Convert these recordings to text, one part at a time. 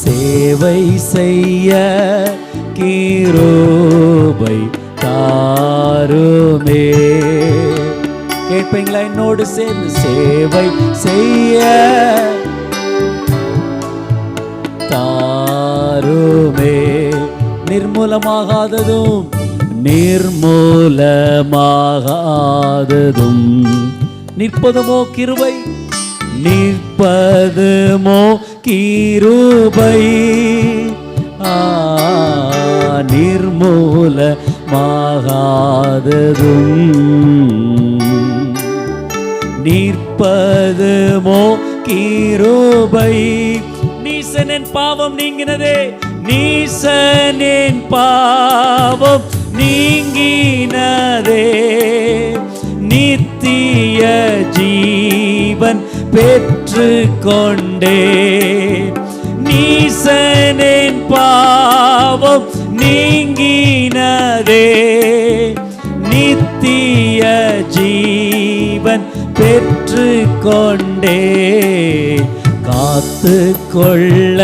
சேவை செய்ய கிருபை தாருமே. கேட்பீங்களா என்னோடு சேர்ந்து? சேவை செய்ய தாருமே. நிர்மூலமாகாததும் நிர்மூலமாகாததும் நிற்பதுமோ கிருபை, நிற்பதுமோ கிருபை. நிர்மூலமாகாததும் நிற்பதுமோ கிருபை. நீசனின் பாவம் நீங்கினதே, நீசனின் பாவம் நீங்கினதே. நித்திய ஜீவன் பெற்று கொண்டே. நீசனின் பாவம் நீங்கினதே, நித்திய ஜீவன் பெற்று கொண்டே. காத்து கொள்ள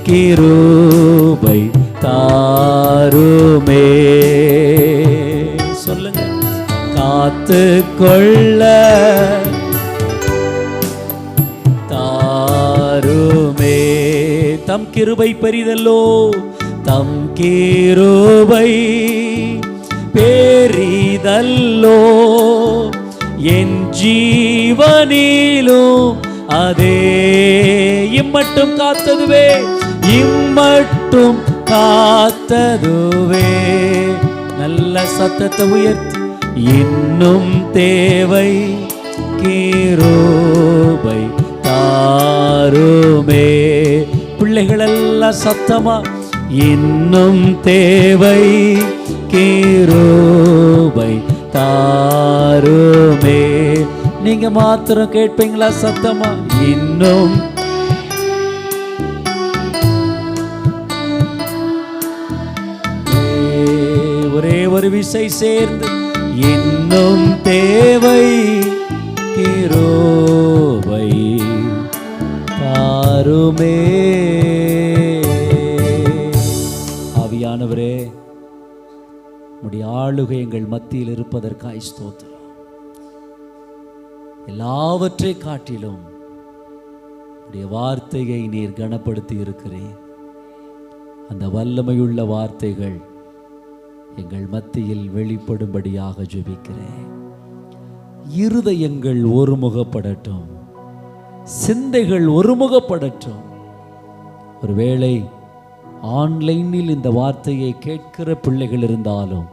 கிருபை தாருமே. சொல்லுங்க. காத்து கொள்ள தாருமே. தம் கிருபை பெரிதல்லோ, தம் கிருபை பெரிதல்லோ. என் ஜீவனிலும் அதே இம்மட்டும் காத்ததுவே, இம்மட்டும் காத்ததுவே. நல்ல சத்தத்தை உயர்த்தி இன்னும் தேவை கிருபை தாருமே. பிள்ளைகளெல்லாம் சத்தமா, இன்னும் தேவை கிருபை தாருமே. நீங்க மாத்திரம் கேட்பீங்களா சத்தமா? இன்னும் ஒரே ஒரு விசை சேர்ந்து, இன்னும் தேவை கிருபை தாருமே. ஆவியானவரே, உம்முடைய ஆளுகை எங்கள் மத்தியில் இருப்பதற்காய் ஸ்தோத்திரம். எல்லாவற்றை காட்டிலும் உடைய வார்த்தையை நீர் கனப்படுத்தி இருக்கிறேன். அந்த வல்லமையுள்ள வார்த்தைகள் எங்கள் மத்தியில் வெளிப்படும்படியாக ஜெபிக்கிறேன். இருதயங்கள் ஒருமுகப்படட்டும், சிந்தைகள் ஒருமுகப்படட்டும். ஒருவேளை ஆன்லைனில் இந்த வார்த்தையை கேட்கிற பிள்ளைகள் இருந்தாலும்,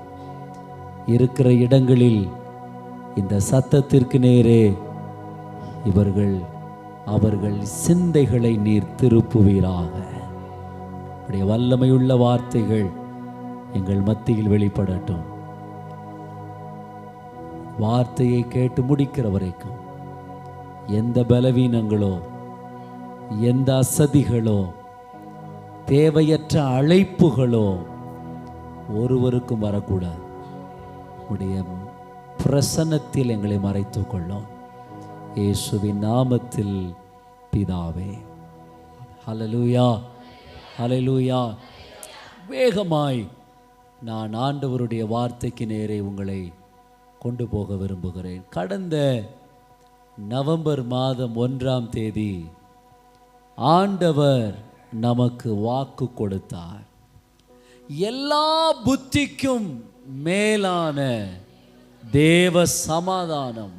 இருக்கிற இடங்களில் இந்த சத்தத்திற்கு நேரே அவர்கள் சிந்தைகளை நீர் திருப்புவீராக. உடைய வல்லமையுள்ள வார்த்தைகள் எங்கள் மத்தியில் வெளிப்படட்டும். வார்த்தையை கேட்டு முடிக்கிற வரைக்கும் எந்த பலவீனங்களோ, எந்த அசதிகளோ, தேவையற்ற அழைப்புகளோ ஒருவருக்கும் வரக்கூடாது. உடைய பிரசன்னத்தில் எங்களை மறைத்துக் கொள்ளும். இயேசுவின் நாமத்தில் பிதாவே. ஹல்லேலூயா, ஹல்லேலூயா. வேகமாய் நான் ஆண்டவருடைய வார்த்தைக்கு நேரே உங்களை கொண்டு போக விரும்புகிறேன். கடந்த நவம்பர் மாதம் 1ஆம் தேதி ஆண்டவர் நமக்கு வாக்கு கொடுத்தார். எல்லா புத்திக்கும் மேலான தேவ சமாதானம்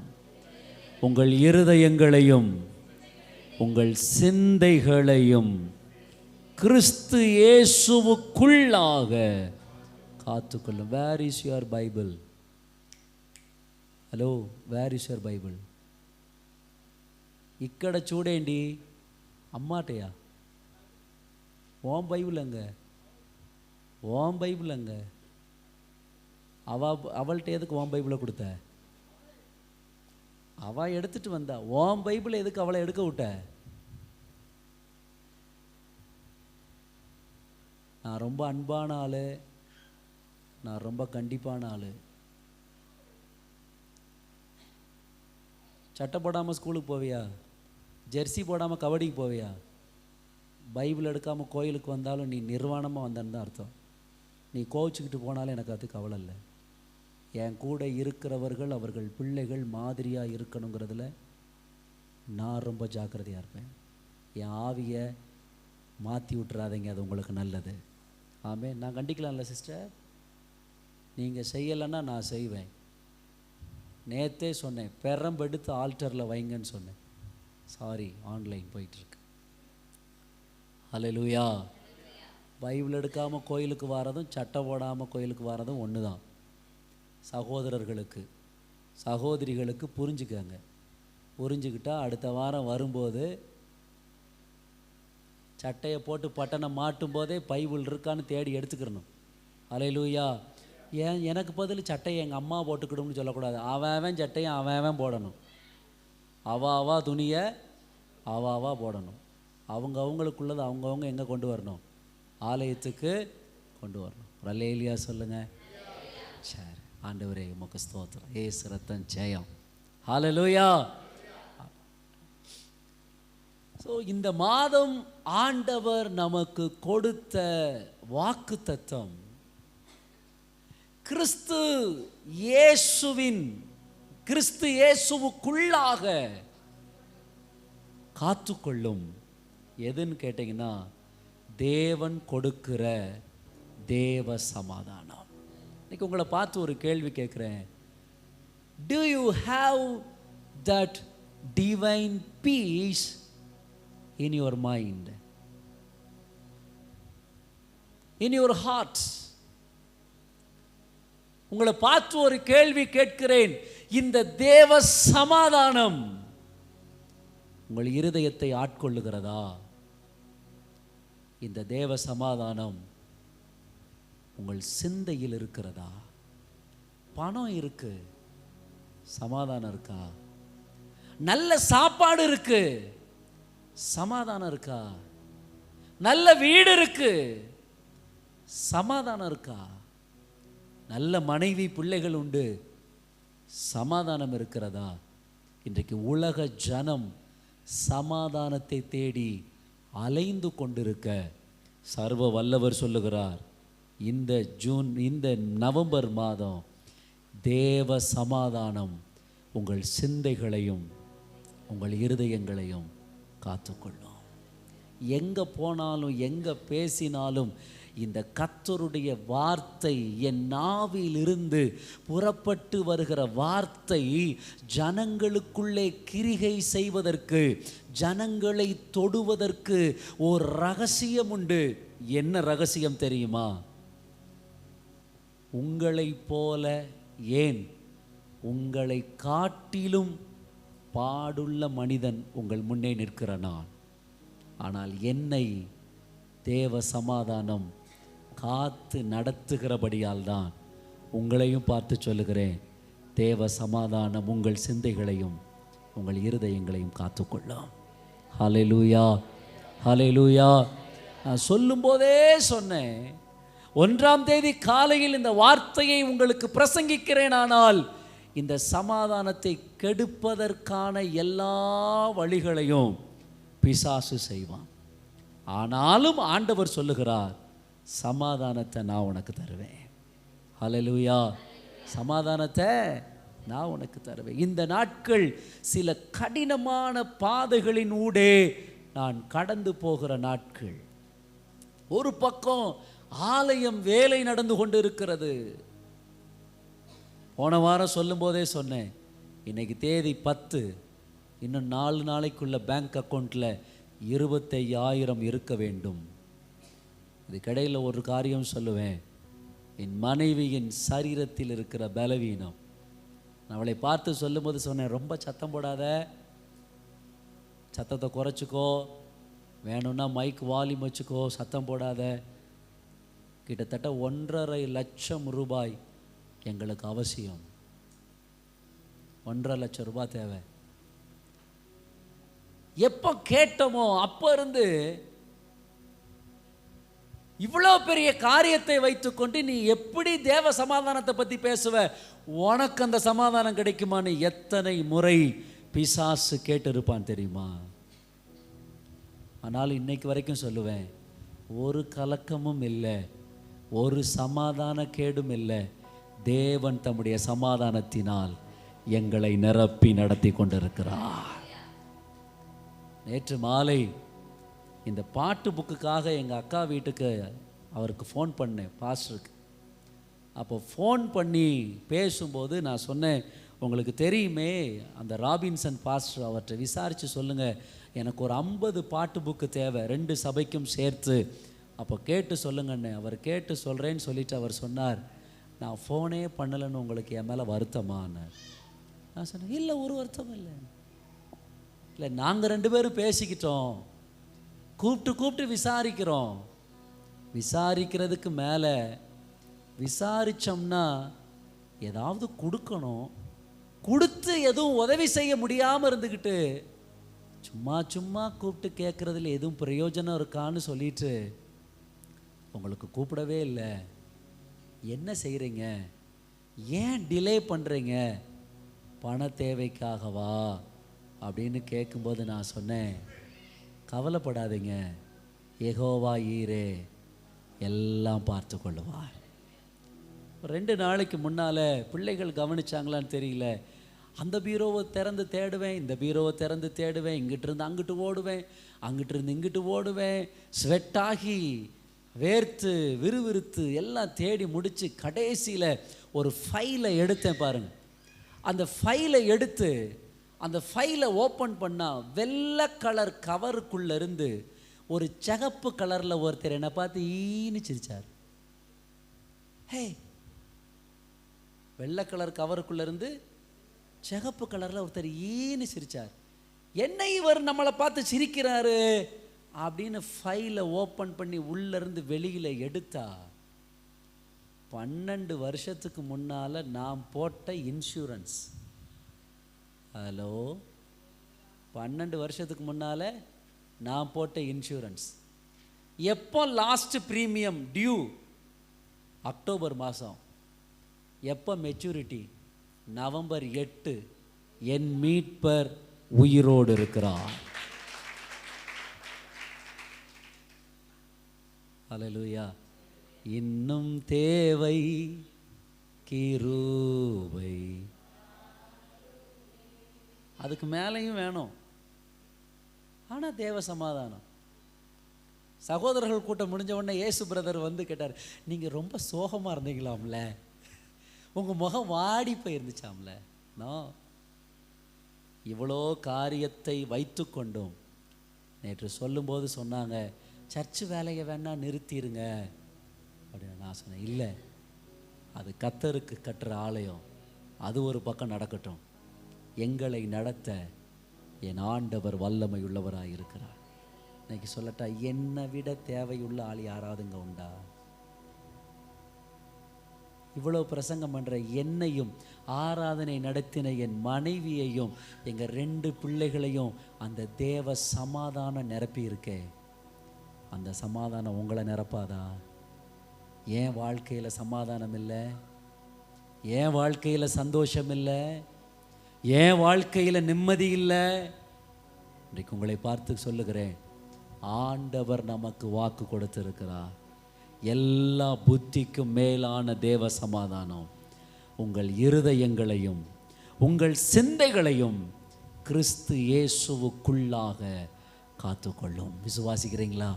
உங்கள் இருதயங்களையும் உங்கள் சிந்தைகளையும் கிறிஸ்து இயேசுவுக்குள்ளாக காத்துக்கொள்ளும். Where is your Bible? Hello, where is your Bible? ఇక్కడ చూడండి. అమ్మాటయా ఓం బైబిల్ అంగ, ஓம் பைபிள் அங்க. அவள்கிட்ட எதுக்கு ஓம் பைபிளை கொடுத்த? அவள் எடுத்துட்டு வந்தா. ஓம் பைபிளை எதுக்கு அவளை எடுக்க விட்ட? நான் ரொம்ப அன்பான ஆள், நான் ரொம்ப கண்டிப்பான ஆள். சட்டை போடாமல் ஸ்கூலுக்கு போவியா? ஜெர்சி போடாமல் கபடிக்கு போவியா? பைபிள் எடுக்காமல் கோயிலுக்கு வந்தாலும் நீ நிர்வாணமாக வந்தேன்னு தான் அர்த்தம். நீ கோவிச்சுக்கிட்டு போனாலும் எனக்கு அது கவலை இல்லை. என் கூட இருக்கிறவர்கள் அவர்கள் பிள்ளைகள் மாதிரியாக இருக்கணுங்கிறதுல நான் ரொம்ப ஜாக்கிரதையாக இருப்பேன். என் ஆவியை மாற்றி விட்டுறாதீங்க, அது உங்களுக்கு நல்லது. ஆமே. நான் கண்டிக்கலாம்ல சிஸ்டர், நீங்கள் செய்யலைன்னா நான் செய்வேன். நேற்றே சொன்னேன், பெரம்பெடுத்து ஆல்டரில் வைங்கன்னு சொன்னேன். சாரி, ஆன்லைன் போயிட்டுருக்கு. ஹல்லேலூயா. பைபிள் எடுக்காமல் கோயிலுக்கு வரதும் சட்டை போடாமல் கோயிலுக்கு வரதும் ஒன்று தான். சகோதரர்களுக்கு சகோதரிகளுக்கு புரிஞ்சுக்கங்க. புரிஞ்சுக்கிட்டால் அடுத்த வாரம் வரும்போது சட்டையை போட்டு பட்டனை மாட்டும் போதே பைபிள் இருக்கான்னு தேடி எடுத்துக்கிறணும். ஹல்லேலூயா. ஏன் எனக்கு பதில் சட்டையை எங்கள் அம்மா போட்டுக்கிடும்னு சொல்லக்கூடாது. அவன் சட்டையை அவன் போடணும். அவா துணியை அவா போடணும். அவங்களுக்குள்ளது அவங்கவுங்க எங்கே கொண்டு வரணும்? ஆலயத்துக்கு கொண்டு வரணும். அல்லேலூயா சொல்லுங்கள். சரி, ஆண்டவரே உமக்கு ஸ்தோத்திரம். ஏசு ரத்தம் ஜெயம். ஹல்லேலூயா. ஸோ இந்த மாதம் ஆண்டவர் நமக்கு கொடுத்த வாக்குத்தத்தம் கிறிஸ்து இயேசுவுக்குள்ளாக காத்துக்கொள்ளும். எதுன்னு கேட்டிங்கன்னா, தேவன் கொடுக்கிற தேவ சமாதானம். இன்னைக்கு உங்களை பார்த்து ஒரு கேள்வி கேட்குறேன். Do you have that divine peace in your mind, in your heart? உங்களை பார்த்து ஒரு கேள்வி கேட்கிறேன். இந்த தேவ சமாதானம் உங்கள் இருதயத்தை ஆட்கொள்ளுகிறதா? இந்த தேவ சமாதானம் உங்கள் சிந்தையில் இருக்கிறதா? பணம் இருக்கு, சமாதானம் இருக்கா? நல்ல சாப்பாடு இருக்கு, சமாதானம் இருக்கா? நல்ல வீடு இருக்கு, சமாதானம் இருக்கா? நல்ல மனைவி பிள்ளைகள் உண்டு, சமாதானம் இருக்கிறதா? இன்றைக்கு உலக ஜனம் சமாதானத்தை தேடி அலைந்து கொண்டிருக்க சர்வ வல்லவர் சொல்லுகிறார், இந்த நவம்பர் மாதம் தேவ சமாதானம் உங்கள் சிந்தைகளையும் உங்கள் இருதயங்களையும் காத்துக்கொள்ளும். எங்கே போனாலும் எங்கே பேசினாலும் இந்த கர்த்தருடைய வார்த்தை, என் நாவிலிருந்து புறப்பட்டு வருகிற வார்த்தை ஜனங்களுக்குள்ளே கிரிகை செய்வதற்கு, ஜனங்களை தொடுவதற்கு ஒரு ரகசியம் உண்டு. என்ன ரகசியம் தெரியுமா? உங்களைப் போல, ஏன் உங்களை காட்டிலும் பாடுள்ள மனிதன் உங்கள் முன்னே நிற்கிற நான். ஆனால் என்னை தேவ சமாதானம் காத்து நடத்துகிறபடியால் தான் உங்களையும் பார்த்து சொல்லுகிறேன், தேவ சமாதானம் உங்கள் சிந்தைகளையும் உங்கள் இருதயங்களையும் காத்துக்கொள்ளும். ஹல்லேலூயா, ஹல்லேலூயா. நான் சொல்லும்போதே சொன்னேன், 1ஆம் தேதி காலையில் இந்த வார்த்தையை உங்களுக்கு பிரசங்கிக்கிறேன். ஆனால் இந்த சமாதானத்தை கெடுப்பதற்கான எல்லா வழிகளையும் பிசாசு செய்வான். ஆனாலும் ஆண்டவர் சொல்லுகிறார், சமாதானத்தை நான் உனக்கு தருவேன். ஹல்லேலூயா. சமாதானத்தை நான் உனக்கு தருவேன். இந்த நாட்கள் சில கடினமான பாதைகளின் ஊடே நான் கடந்து போகிற நாட்கள். ஒரு பக்கம் ஆலயம் வேலை நடந்து கொண்டு இருக்கிறது. போன வாரம் சொல்லும் போதே சொன்னேன், இன்னைக்கு தேதி 10, இன்னும் 4 நாளைக்குள்ள பேங்க் அக்கௌண்ட்டில் 25,000 இருக்க வேண்டும். இதுக்கிடையில் ஒரு காரியம் சொல்லுவேன், என் மனைவியின் சரீரத்தில் இருக்கிற பலவீனம். நான் அவளை பார்த்து சொல்லும்போது சொன்னேன், ரொம்ப சத்தம் போடாத, சத்தத்தை குறைச்சிக்கோ, வேணும்னா மைக் வால்யூம் வச்சுக்கோ, சத்தம் போடாத. கிட்டத்தட்ட 1.5 லட்சம் ரூபாய் எங்களுக்கு அவசியம். 1.5 லட்சம் ரூபாய் தேவை. எப்போ கேட்டோமோ அப்போ இருந்து இவ்வளோ பெரிய காரியத்தை வைத்துக்கொண்டு நீ எப்படி தேவ சமாதானத்தை பற்றி பேசுவ, உனக்கு அந்த சமாதானம் கிடைக்குமான்னு எத்தனை முறை பிசாசு கேட்டிருப்பான் தெரியுமா? ஆனாலும் இன்னைக்கு வரைக்கும் சொல்லுவேன், ஒரு கலக்கமும் இல்லை, ஒரு சமாதான கேடும் இல்லை. தேவன் தம்முடைய சமாதானத்தினால் எங்களை நிரப்பி நடத்தி கொண்டிருக்கிறார். நேற்று மாலை இந்த பாட்டு புக்குக்காக எங்கள் அக்கா வீட்டுக்கு அவருக்கு ஃபோன் பண்ணேன், பாஸ்டருக்கு. அப்போ ஃபோன் பண்ணி பேசும்போது நான் சொன்னேன், உங்களுக்கு தெரியுமே அந்த ராபின்சன் பாஸ்டர், அவர்கிட்ட விசாரித்து சொல்லுங்கள், எனக்கு ஒரு 50 பாட்டு புக்கு தேவை, 2 சபைக்கும் சேர்த்து. அப்போ கேட்டு சொல்லுங்கண்ணே. அவர் கேட்டு சொல்கிறேன்னு சொல்லிவிட்டு அவர் சொன்னார், நான் ஃபோனே பண்ணலைன்னு உங்களுக்கு என் மேலே வருத்தமான்னு. நான் சொன்னேன், இல்லை, ஒரு வருத்தம் இல்லை, நாங்கள் 2 பேரும் பேசிக்கிட்டோம், கூப்பிட்டு விசாரிக்கிறோம். விசாரிக்கிறதுக்கு மேலே விசாரித்தோம்னா ஏதாவது கொடுக்கணும், கொடுத்து எதுவும் உதவி செய்ய முடியாமல் இருந்துக்கிட்டு சும்மா கூப்பிட்டு கேட்குறதுல எதுவும் பிரயோஜனம் இருக்கான்னு சொல்லிட்டு உங்களுக்கு கூப்பிடவே இல்லை. என்ன செய்கிறீங்க, ஏன் டிலே பண்ணுறீங்க, பண தேவைக்காகவா அப்படின்னு கேட்கும்போது நான் சொன்னேன், கவலைப்படாதீங்க, யெகோவா ஈரே எல்லாம் பார்த்து கொள்ளுவார். 2 நாளைக்கு முன்னால் பிள்ளைகள் கவனிச்சாங்களான்னு தெரியல, அந்த பீரோவை திறந்து தேடுவேன், இந்த பீரோவை திறந்து தேடுவேன், இங்கிட்டிருந்து அங்கிட்டு ஓடுவேன், அங்கிட்டிருந்து இங்கிட்டு ஓடுவேன், ஸ்வெட்டாகி வேர்த்து விறுவிறுத்து எல்லாம் தேடி முடித்து கடைசியில் ஒரு ஃபைலை எடுத்தேன் பாருங்க. அந்த ஃபைலை எடுத்து அந்த ஃபைலை ஓப்பன் பண்ணால் வெள்ளை கலர் கவருக்குள்ளேருந்து ஒரு சிகப்பு கலரில் ஒருத்தர் என்னை பார்த்து ஈன்னு சிரிச்சார். ஹே, வெள்ளை கலர் கவருக்குள்ளேருந்து சிகப்பு கலரில் ஒருத்தர் ஈன்னு சிரிச்சார். என்ன இவர் நம்மளை பார்த்து சிரிக்கிறாரு அப்படின்னு ஃபைலை ஓப்பன் பண்ணி உள்ளேருந்து வெளியில் எடுத்தா 12 வருஷத்துக்கு முன்னால் நான் போட்ட இன்சூரன்ஸ். ஹலோ, 12 வருஷத்துக்கு முன்னால் நான் போட்ட இன்சூரன்ஸ். எப்போ லாஸ்ட் ப்ரீமியம் டியூ? அக்டோபர் மாதம். எப்போ மெச்சூரிட்டி? நவம்பர் 8. என் மீட்பர் உயிரோடு இருக்கிறார். ஹல்லேலூயா. இன்னும் தேவை கிருபை, அதுக்கு மேலேயும் வேணும். ஆனால் தேவ சமாதானம். சகோதரர்கள் கூட்டம் முடிஞ்ச உடனே இயேசு பிரதர் வந்து கேட்டார், நீங்கள் ரொம்ப சோகமாக இருந்தீங்களாம்ல, உங்கள் முகம் வாடி போயிருந்துச்சாம்ல. நான் இவ்வளோ காரியத்தை வைத்து கொண்டோம். நேற்று சொல்லும்போது சொன்னாங்க, சர்ச்சு வேலையை வேணா நிறுத்திடுங்க அப்படின்னு. நான் சொன்னேன், இல்லை, அது கர்த்தருக்கு கட்டுற ஆலயம், அது ஒரு பக்கம் நடக்கட்டும். எங்களை நடத்த என் ஆண்டவர் வல்லமை உள்ளவராக இருக்கிறார். இன்னைக்கு சொல்லட்டா, என்னை விட தேவையுள்ள ஆள் யாராவதுங்க உண்டா? இவ்வளோ பிரசங்கம் பண்ணுற என்னையும், ஆராதனை நடத்தின என் மனைவியையும், எங்கள் 2 பிள்ளைகளையும் அந்த தேவ சமாதானம் நிரப்பி இருக்கே, அந்த சமாதானம் உங்களை நிரப்பாதா? ஏன் வாழ்க்கையில் சமாதானம் இல்லை? ஏன் வாழ்க்கையில் சந்தோஷம் இல்லை? ஏன் வாழ்க்கையில் நிம்மதி இல்லை? இன்றைக்கு உங்களை பார்த்து சொல்லுகிறேன், ஆண்டவர் நமக்கு வாக்கு கொடுத்திருக்கிறார். எல்லா புத்திக்கும் மேலான தேவ சமாதானம் உங்கள் இருதயங்களையும் உங்கள் சிந்தைகளையும் கிறிஸ்து இயேசுவுக்குள்ளாக காத்துக்கொள்ளும். விசுவாசிக்கிறீங்களா?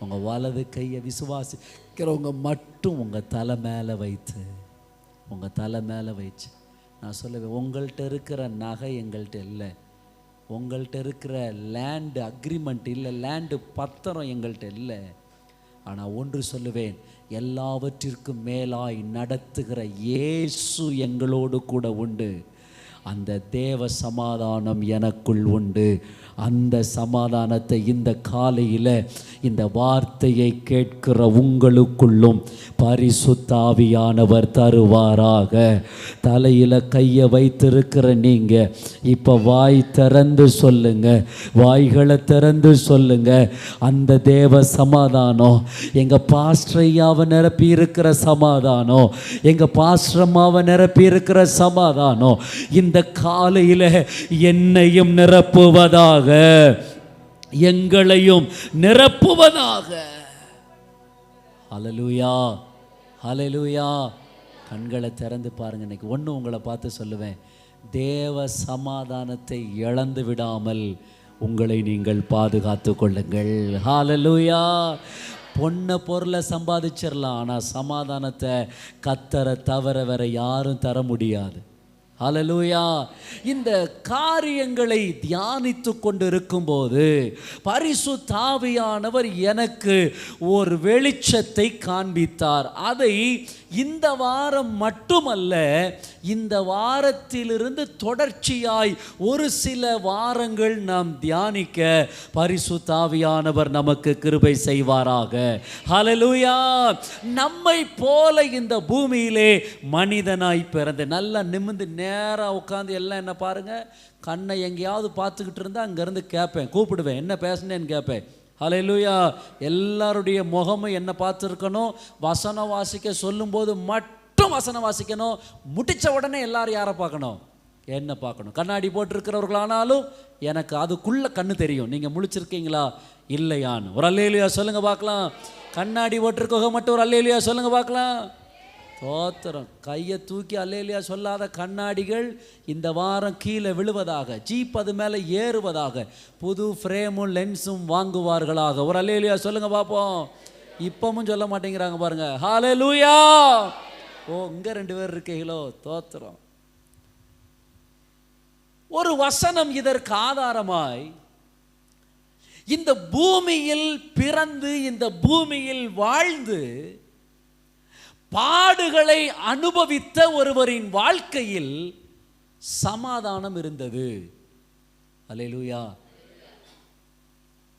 உங்கள் வலது கையை விசுவாசிக்கிறவங்க மட்டும் உங்கள் தலை மேலே வைத்து, உங்கள் தலை மேலே வச்சு நான் சொல்லுவேன், உங்கள்கிட்ட இருக்கிற நகை எங்கள்கிட்ட இல்லை, உங்கள்கிட்ட இருக்கிற லேண்டு அக்ரிமெண்ட் இல்லை, லேண்டு பத்திரம் எங்கள்கிட்ட இல்லை. ஆனால் ஒன்று சொல்லுவேன், எல்லாவற்றிற்கும் மேலாய் நடத்துகிற இயேசு எங்களோடு கூட உண்டு. அந்த தேவ சமாதானம் எனக்குள் உண்டு. அந்த சமாதானத்தை இந்த காலையில் இந்த வார்த்தையை கேட்கிற உங்களுக்குள்ளும் பரிசுத்த ஆவியானவர் தருவாராக. தலையில் கையை வைத்திருக்கிற நீங்கள் இப்போ வாய் திறந்து சொல்லுங்க, வாய்களை திறந்து சொல்லுங்க, அந்த தேவ சமாதானம் எங்கள் பாஸ்டர் ஐயாவை நிரப்பி இருக்கிற சமாதானம், எங்கள் பாஸ்டர் அம்மாவை நிரப்பி இருக்கிற சமாதானம் இந்த காலையில் என்னையும் நிரப்புவதாக. எங்களையும் நிரப்புவதாக. ஹல்லேலூயா, ஹல்லேலூயா. கண்களை திறந்து பாருங்க. இன்னைக்கு ஒன்று உங்களை பார்த்து சொல்லுவேன், தேவ சமாதானத்தை இழந்து விடாமல் உங்களை நீங்கள் பாதுகாத்து கொள்ளுங்கள். ஹல்லேலூயா. பொண்ணை பொருளை சம்பாதிச்சிடலாம், ஆனால் சமாதானத்தை கர்த்தரை தவிர வேற யாரும் தர முடியாது. ஹல்லேலூயா. இந்த காரியங்களை தியானித்து கொண்டு இருக்கும்போது பரிசுத்த ஆவியானவர் எனக்கு ஒரு வெளிச்சத்தை காண்பித்தார். அதை இந்த வாரம் மட்டுமல்ல, இந்த வாரத்திலிருந்து தொடர்ச்சியாய் ஒரு சில வாரங்கள் நாம் தியானிக்க பரிசுத்த ஆவியானவர் நமக்கு கிருபை செய்வாராக. ஹல்லேலூயா. நம்மை போல இந்த பூமியிலே மனிதனாய் பிறந்து நல்லா நிமிர்ந்து நேராக உட்காந்து எல்லாம் என்ன பாருங்க, கண்ணை எங்கேயாவது பார்த்துக்கிட்டு இருந்தால் அங்கேருந்து கேட்பேன், கூப்பிடுவேன், என்ன பேசுனேன்னு கேட்பேன். ஹல்லேலூயா. எல்லாருடைய முகமும் என்ன பார்த்துருக்கணும், வசனம் வாசிக்க சொல்லும்போது மட்டும் வசனம் வாசிக்கணும். முடித்த உடனே எல்லாரும் யாரை பார்க்கணும், என்ன பார்க்கணும். கண்ணாடி போட்டிருக்கிறவர்களானாலும் எனக்கு அதுக்குள்ளே கண்ணு தெரியும், நீங்கள் முழிச்சிருக்கீங்களா இல்லையான்னு. ஒரு அல்லேலூயா சொல்லுங்க பார்க்கலாம். கண்ணாடி போட்டிருக்கவங்க மட்டும் ஒரு அல்லேலூயா சொல்லுங்க பார்க்கலாம். தோத்திரம். கையை தூக்கி அல்லேலூயா சொல்லாத கண்ணாடிகள் இந்த வாரம் கீழே விழுவதாக, ஜீப் அது மேலே ஏறுவதாக, புது ஃப்ரேமும் லென்ஸும் வாங்குவார்களாக. ஒரு அல்லேலூயா சொல்லுங்க பார்ப்போம். இப்பவும் சொல்ல மாட்டேங்கிறாங்க பாருங்க. ஹல்லேலூயா. ஓ, இங்கே 2 பேர் இருக்கீங்களோ, தோத்திரம். ஒரு வசனம் இதற்கு ஆதாரமாய், இந்த பூமியில் பிறந்து இந்த பூமியில் வாழ்ந்து பாடுகளை அனுபவித்த ஒருவரின் வாழ்க்கையில் சமாதானம் இருந்தது. அல்லேலூயா.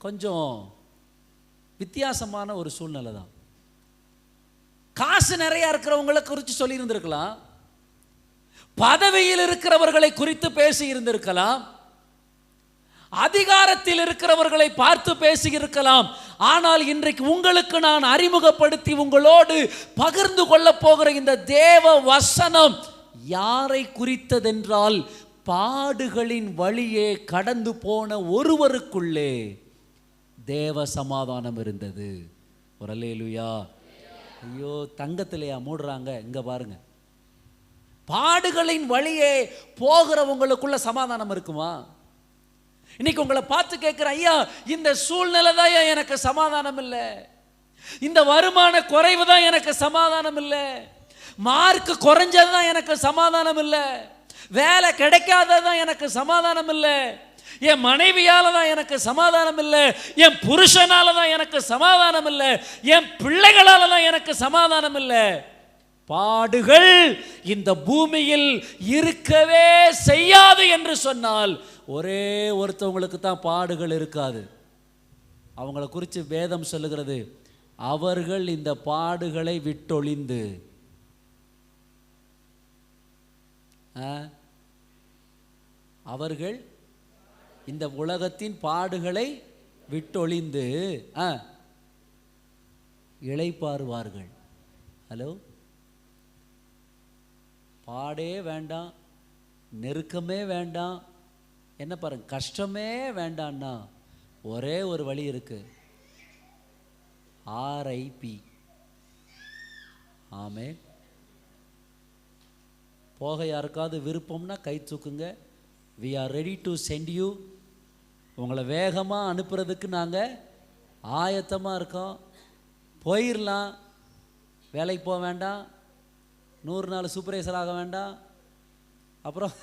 கொஞ்சம் வித்தியாசமான ஒரு சூழ்நிலை தான். காசு நிறைய இருக்கிறவங்களை குறித்து சொல்லி இருந்திருக்கலாம், பதவியில் இருக்கிறவர்களை குறித்து பேசி இருந்திருக்கலாம், அதிகாரத்தில் இருக்கிறவர்களை பார்த்து பேசி இருக்கலாம். ஆனால் இன்றைக்கு உங்களுக்கு நான் அறிமுகப்படுத்தி உங்களோடு பகிர்ந்து கொள்ள போகிற இந்த தேவ வசனம் யாரை குறித்ததென்றால், பாடுகளின் வழியே கடந்து போன ஒருவருக்குள்ளே தேவ சமாதானம் இருந்தது. ஒரு அல்லேலூயா. ஐயோ, தங்கத்திலையா மூடுறாங்க, இங்க பாருங்க. பாடுகளின் வழியே போகிறவங்களுக்குள்ள சமாதானம் இருக்குமா? இன்னைக்கு உங்களை பார்த்து கேட்கிறேன், ஐயா இந்த சூழ்நிலை தான் எனக்கு சமாதானம் இல்லை, இந்த வருமான குறைவு தான் எனக்கு சமாதானம் இல்லை, மார்க் குறைஞ்சது தான் எனக்கு சமாதானம் இல்லை, வேலை கிடைக்காதது தான் எனக்கு சமாதானம் இல்லை, என் மனைவியால தான் எனக்கு சமாதானம் இல்லை, என் புருஷனால தான் எனக்கு சமாதானம் இல்லை, என் பிள்ளைகளால தான் எனக்கு சமாதானம் இல்லை. பாடுகள் இந்த பூமியில் இருக்கவே செய்யாது என்று சொன்னால் ஒரே ஒருத்தவங்களுக்கு தான் பாடுகள் இருக்காது. அவங்கள குறித்து வேதம் சொல்லுகிறது, அவர்கள் இந்த பாடுகளை விட்டொழிந்து. அவர்கள் இந்த உலகத்தின் பாடுகளை விட்டொழிந்து இளைப்பாறுவார்கள். ஹலோ, பாடே வேண்டாம், நெருக்கமே வேண்டாம், என்ன பாருங்க, கஷ்டமே வேண்டான்னா ஒரே ஒரு வழி இருக்கு, RIP. ஆமென். போக யாருக்காவது விருப்பம்னா கை தூக்குங்க. we are ready to send you. உங்களை வேகமாக அனுப்புறதுக்கு நாங்கள் ஆயத்தமாக இருக்கோம். போயிடலாம், வேலைக்கு போக வேண்டாம், 100 நாள் சூப்பர்வைசர் ஆக வேண்டாம், அப்புறம்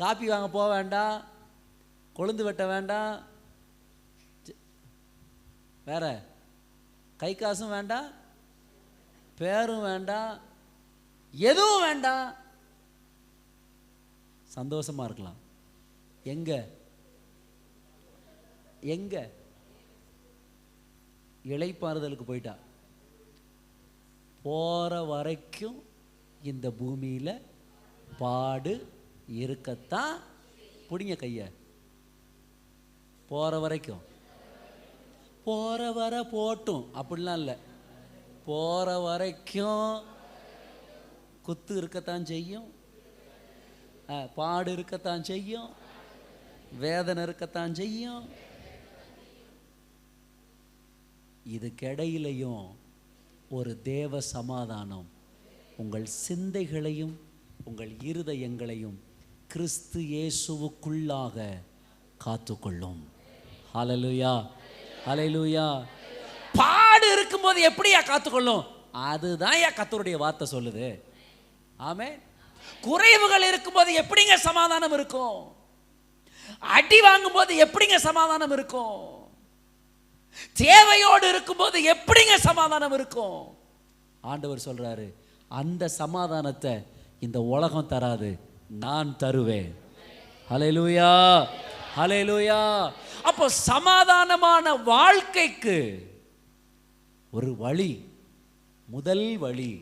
காப்பி வாங்க போக வேண்டாம், கொழுந்து வெட்ட வேண்டாம், வேற கை காசும் வேண்டாம், பேரும் வேண்டாம், எதுவும் வேண்டாம், சந்தோஷமா இருக்கலாம். எங்க எங்க இளைப்பாறுதலுக்கு போயிட்டா, போற வரைக்கும் இந்த பூமியில பாடு இருக்கத்தான். பிடிங்க கைய, போற வரைக்கும். போற வர போட்டும் அப்படிலாம் இல்லை, போற வரைக்கும் குத்து இருக்கத்தான் செய்யும், பாடு இருக்கத்தான் செய்யும், வேதனை இருக்கத்தான் செய்யும். இதுக்கிடையிலையும் ஒரு தேவ சமாதானம் உங்கள் சிந்தைகளையும் உங்கள் இருதயங்களையும் கிறிஸ்து இயேசுவுக்குள்ளாக காத்துக்கொள்ளும். ஹல்லேலூயா, ஹல்லேலூயா. பாடு இருக்கும்போது எப்படியா காத்துக்கொள்ளும்? அதுதான் கர்த்தருடைய வார்த்தை சொல்லுது. ஆமென். குறைவுகள் இருக்கும்போது எப்படிங்க சமாதானம் இருக்கும்? அடி வாங்கும் போது எப்படிங்க சமாதானம் இருக்கும்? தேவையோடு இருக்கும்போது எப்படிங்க சமாதானம் இருக்கும்? ஆண்டவர் சொல்றாரு, அந்த சமாதானத்தை இந்த உலகம் தராது, நான் தருவேன். ஹல்லேலூயா, ஹல்லேலூயா. அப்போ சமாதானமான வாழ்க்கைக்கு ஒரு வழி, முதல் வழி,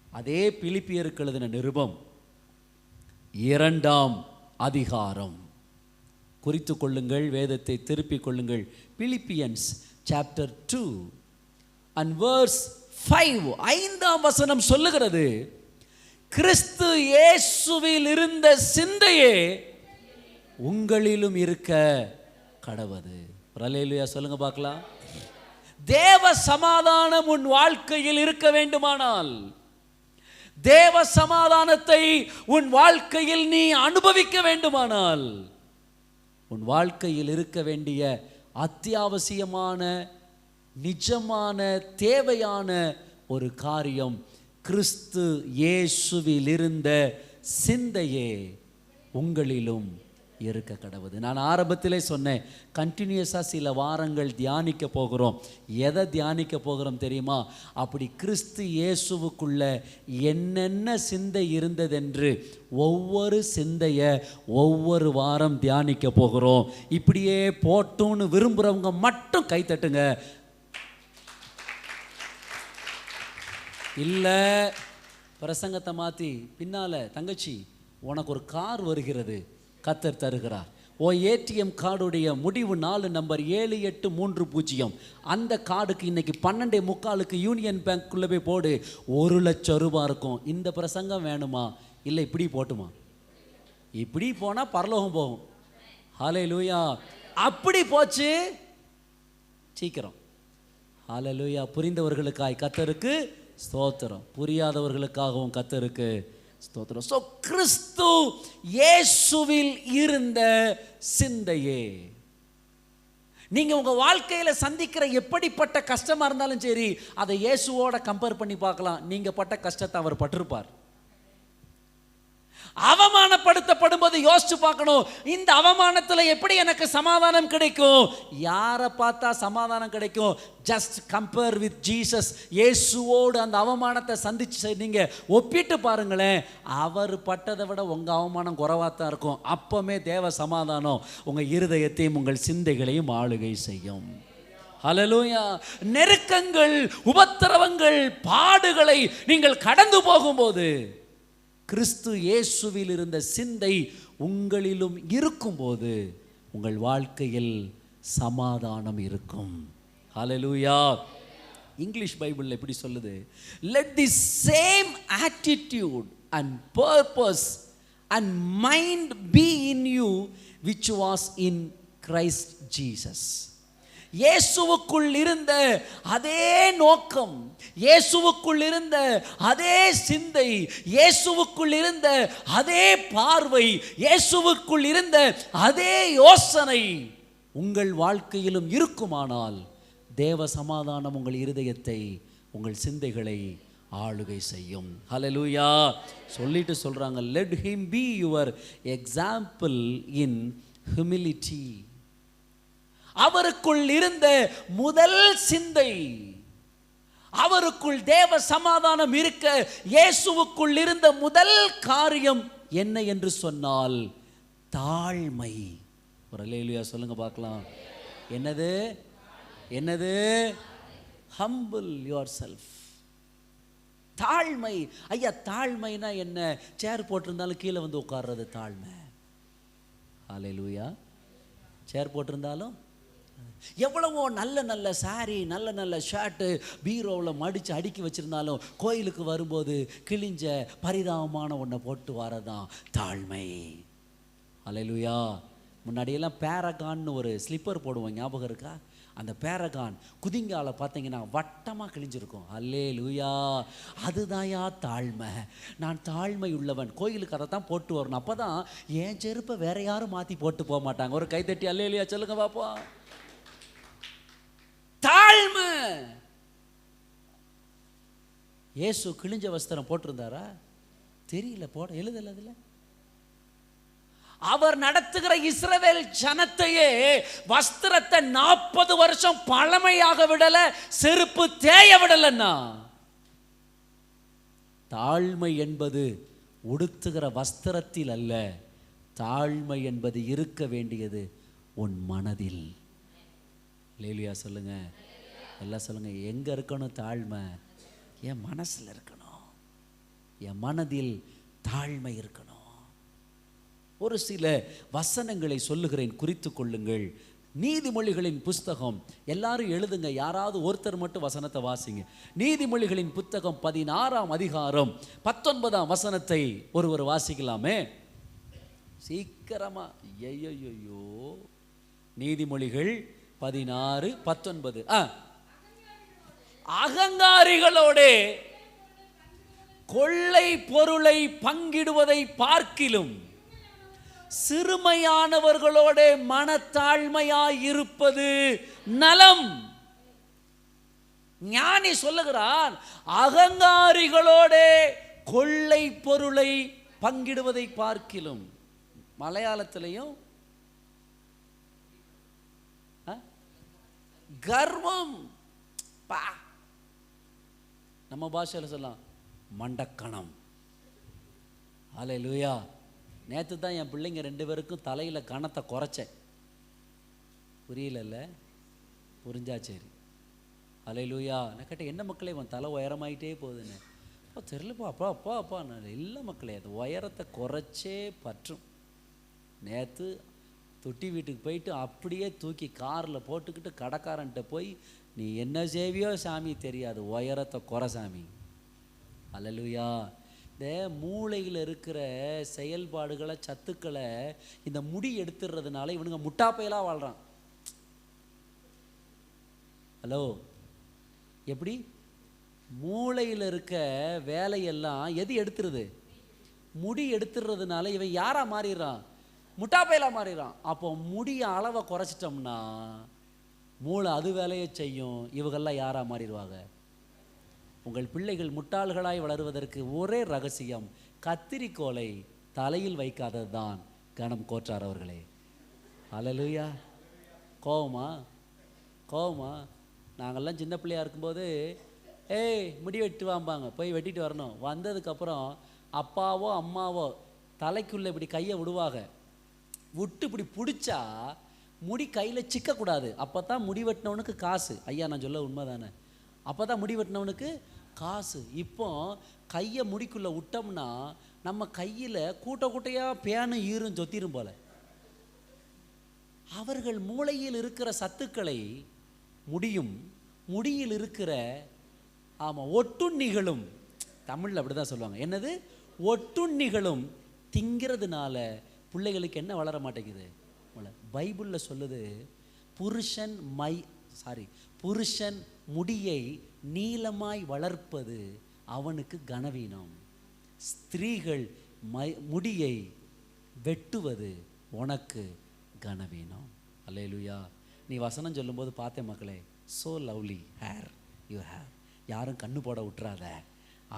அதே பிலிப்பியருக்கு எழுதின நிருபம் 2ஆம் அதிகாரம். குறித்து கொள்ளுங்கள், வேதத்தை திருப்பிக் கொள்ளுங்கள். பிலிப்பியன்ஸ் சாப்டர் 2 and verse 5, 5ஆம் வசனம் சொல்லுகிறது, கிறிஸ்து இயேசுவில் இருந்த சிந்தையே உங்களிலும் இருக்க கடவது. ஹல்லேலூயா சொல்லுங்க பார்க்கலாம். தேவ சமாதானம் உன் வாழ்க்கையில் இருக்க வேண்டுமானால், தேவ சமாதானத்தை உன் வாழ்க்கையில் நீ அனுபவிக்க வேண்டுமானால், உன் வாழ்க்கையில் இருக்க வேண்டிய அத்தியாவசியமான நிஜமான தேவையான ஒரு காரியம் கிறிஸ்து இயேசுவில் இருந்த சிந்தையே உங்களிலும் இருக்க கடவுது. நான் ஆரம்பத்திலே சொன்னேன், கண்டினியூஸாக சில வாரங்கள் தியானிக்க போகிறோம். எதை தியானிக்க போகிறோம் தெரியுமா? அப்படி கிறிஸ்து இயேசுவுக்குள்ள என்னென்ன சிந்தை இருந்ததென்று ஒவ்வொரு சிந்தையை ஒவ்வொரு வாரம் தியானிக்க போகிறோம். இப்படியே போட்டுன்னு விரும்புகிறவங்க மட்டும் கை தட்டுங்க. இல்லை பிரசங்கத்தை மாற்றி பின்னால், தங்கச்சி உனக்கு ஒரு கார் வருகிறது, கர்த்தர் தருகிறார். ஓ ஏடிஎம் கார்டுடைய முடிவு 4 நம்பர் 7830, அந்த கார்டுக்கு இன்னைக்கு 12:45 யூனியன் பேங்க்குள்ளே போய் போடு, 1 லட்சம் ரூபாய் இருக்கும். இந்த பிரசங்கம் வேணுமா? இல்லை இப்படி போட்டுமா? இப்படி போனால் பரலோகம் போகும். ஹல்லேலூயா. அப்படி போச்சு சீக்கிரம். ஹல்லேலூயா. புரிந்தவர்களுக்காய் கர்த்தருக்கு ஸ்தோத்திரம், புரியாதவர்களுக்காகவும் கர்த்தருக்கு ஸ்தோத்திரம். சோ கிறிஸ்து இயேசுவில் இருந்த சிந்தையே. நீங்க உங்க வாழ்க்கையில சந்திக்கிற எப்படிப்பட்ட கஷ்டமா இருந்தாலும் சரி, அதை இயேசுவோட கம்பேர் பண்ணி பார்க்கலாம். நீங்க பட்ட கஷ்டத்தை அவர் பட்டிருப்பார். அவமானப்படுத்தப்படும் போது யோசிச்சு பார்க்கணும், இந்த அவமானத்தில் எப்படி எனக்கு சமாதானம் கிடைக்கும்? யாரை பார்த்தா சமாதானம் கிடைக்கும்? Just compare with Jesus. இயேசுவோடு அந்த அவமானத்தை சந்திச்சு நீங்க ஒப்பிட்டு பாருங்களேன். அவர் பட்டதை விட உங்க அவமானம் குறைவாத்தான் இருக்கும். அப்பமே தேவ சமாதானம் உங்க இருதயத்தையும் உங்கள் சிந்தைகளையும் ஆளுகை செய்யும். ஹல்லேலூயா. நெருக்கங்கள், உபத்திரவங்கள், பாடுகளை நீங்கள் கடந்து போகும்போது கிறிஸ்து இயேசுவில் இருந்த சிந்தை உங்களிலும் இருக்கும்போது உங்கள் வாழ்க்கையில் சமாதானம் இருக்கும். ஹல்லேலூயா. இங்கிலீஷ் பைபிளில் எப்படி சொல்லுது? let the same attitude and purpose and mind be in you which was in Christ Jesus. இயேசுவுக்குள் இருந்த அதே நோக்கம், இயேசுவுக்குள் இருந்த அதே சிந்தை, இயேசுவுக்குள் இருந்த அதே பார்வை, இயேசுவுக்குள் இருந்த அதே யோசனை உங்கள் வாழ்க்கையிலும் இருக்குமானால் தேவ சமாதானம் உங்கள் இருதயத்தை, உங்கள் சிந்தைகளை ஆளுகை செய்யும். ஹல்லேலூயா. சொல்லிட்டு சொல்றாங்க, let him be your example in humility. அவருக்குள் இருந்த முதல் சிந்தை, அவருக்குள் தேவ சமாதானம் இருக்க இயேசுவுக்குள் இருந்த முதல் காரியம் என்ன என்று சொன்னால் தாழ்மை. ஒரு அல்லேலூயா சொல்லுங்க பார்க்கலாம். என்னது? என்னது? humble yourself. தாழ்மை. ஐயா தாழ்மைனா என்ன? சேர் போட்டிருந்தாலும் கீழே வந்து உட்கார்றது தாழ்மை. அல்லேலூயா. சேர் போட்டிருந்தாலும், எவ்வளவோ நல்ல நல்ல சாரி, நல்ல நல்ல ஷர்ட்டு பீரோவில் மடித்து அடுக்கி வச்சுருந்தாலும் கோயிலுக்கு வரும்போது கிழிஞ்ச பரிதாபமான ஒன்றை போட்டு வரதான் தாழ்மை. அல்லேலூயா. முன்னாடியெல்லாம் பேரகான்னு ஒரு ஸ்லிப்பர் போடுவோம், ஞாபகம் இருக்கா? அந்த பேரகான் குதிங்கால பார்த்தீங்கன்னா வட்டமாக கிழிஞ்சிருக்கும். அல்லேலூயா, அதுதான்யா தாழ்மை. நான் தாழ்மை உள்ளவன். கோயிலுக்கு அதை தான் போட்டு வரணும். அப்போ தான் என் செருப்பை வேற யாரும் மாற்றி போட்டு போக மாட்டாங்க. ஒரு கைத்தட்டி அல்லேலூயா சொல்லுங்க பாப்போம். தாழ்மை. இயேசு கிழிஞ்ச வஸ்திரம் போட்டிருந்தாரா? தெரியல, போட எழுதல. அதில் அவர் நடத்துகிற இஸ்ரவேல் ஜனத்தையே வஸ்திரத்தை 40 வருஷம் பழமையாக விடல, செருப்பு தேய விடலன்னா. தாழ்மை என்பது உடுத்துகிற வஸ்திரத்தில் அல்ல, தாழ்மை என்பது இருக்க வேண்டியது உன் மனதில். லேலியா சொல்லுங்க, எல்லாம் சொல்லுங்க. எங்க இருக்கணும் தாழ்மை? என் மனசுல இருக்கணும், என் மனதில் தாழ்மை இருக்கணும். ஒரு சில வசனங்களை சொல்லுகிறேன், குறித்து கொள்ளுங்கள். நீதிமொழிகளின் புஸ்தகம், எல்லாரும் எழுதுங்க, யாராவது ஒருத்தர் மட்டும் வசனத்தை வாசிங்க. நீதிமொழிகளின் புத்தகம் 16ஆம் அதிகாரம் 19ஆம் வசனத்தை ஒருவர் வாசிக்கலாமே சீக்கிரமா? ஐயோ, நீதிமொழிகள் 16:19. அகங்காரிகளோட கொள்ளை பொருளை பங்கிடுவதை பார்க்கிலும் சிறுமையானவர்களோட மனத்தாழ்மையாய் இருப்பது நலம். ஞானி சொல்லுகிறார், அகங்காரிகளோட கொள்ளை பொருளை பங்கிடுவதை பார்க்கிலும். மலையாளத்திலையும் கர்வம், நம்ம பாஷையில் சொல்லலாம் மண்டக்கணம். அல்லேலூயா. நேற்று தான் என் பிள்ளைங்க 2 பேருக்கும் தலையில் கணத்தை குறைச்சேன். புரியல? புரிஞ்சா சரி. அல்லேலூயா. நான் கேட்டேன், என்ன மக்களே உன் தலை உயரமாயிட்டே போகுதுன்னு. அப்போ தெரியலப்பா. அப்பா நான் இல்லை மக்களே, அது உயரத்தை குறைச்சே பற்றும். நேற்று தொட்டி வீட்டுக்கு போயிட்டு அப்படியே தூக்கி காரில் போட்டுக்கிட்டு கடைக்காரன்ட்ட போய், நீ என்ன சேவியோ சாமி தெரியாது, உயரத்தை குறை சாமி. அல்லேலூயா. இந்த மூளையில் இருக்கிற செயல்பாடுகளை, சத்துக்களை இந்த முடி எடுத்துடுறதுனால இவனுங்க முட்டாப்பையெல்லாம் வாழ்கிறான். ஹலோ, எப்படி? மூளையில் இருக்க வேலையெல்லாம் எது எடுத்துருது? முடி எடுத்துடுறதுனால இவன் யாரா மாறிடுறான்? முட்டாப்பையெல்லாம் மாறிடுறான். அப்போ முடிய அளவை குறைச்சிட்டோம்னா மூளை அது வேலையை செய்யும். இவங்கெல்லாம் யாரா மாறிடுவாங்க? உங்கள் பிள்ளைகள் முட்டாள்களாய் வளருவதற்கு ஒரே ரகசியம், கத்திரிக்கோலை தலையில் வைக்காதது தான். கணம் கோற்றார் அவர்களே. அல்லேலூயா. கோவமா நாங்கள்லாம் சின்ன பிள்ளையாக இருக்கும்போது, முடி வெட்டு வாம்பாங்க, போய் வெட்டிட்டு வரணும். வந்ததுக்கப்புறம் அப்பாவோ அம்மாவோ தலைக்குள்ளே இப்படி கையை விடுவாங்க. விட்டு இப்படி பிடிச்சா முடி கையில் சிக்கக்கூடாது. அப்போ தான் முடி வெட்டினவனுக்கு காசு. ஐயா, நான் சொல்ல உண்மை தானே? அப்போ தான் முடி வெட்டினவனுக்கு காசு. இப்போ கையை முடிக்குள்ளே விட்டோம்னா நம்ம கையில் கூட்டையாக பேனு ஈரும் சொத்திரும் போல. அவர்கள் மூளையில் இருக்கிற சத்துக்களை முடியில் இருக்கிற ஒட்டுண்ணிகளும், தமிழில் அப்படி தான் சொல்லுவாங்க, என்னது ஒட்டுண்ணிகளும் திங்கிறதுனால பிள்ளைகளுக்கு என்ன வளர மாட்டேங்குது? பைபிளில் சொல்லுது, புருஷன் முடியை நீளமாய் வளர்ப்பது அவனுக்கு கனவீனம், ஸ்திரீகள் முடியை வெட்டுவது உனக்கு கனவீனம். அல்லேலூயா. நீ வசனம் சொல்லும்போது பார்த்தேன் மக்களே, so lovely hair you have. யாரும் கண்ணு போட விட்டுறாத,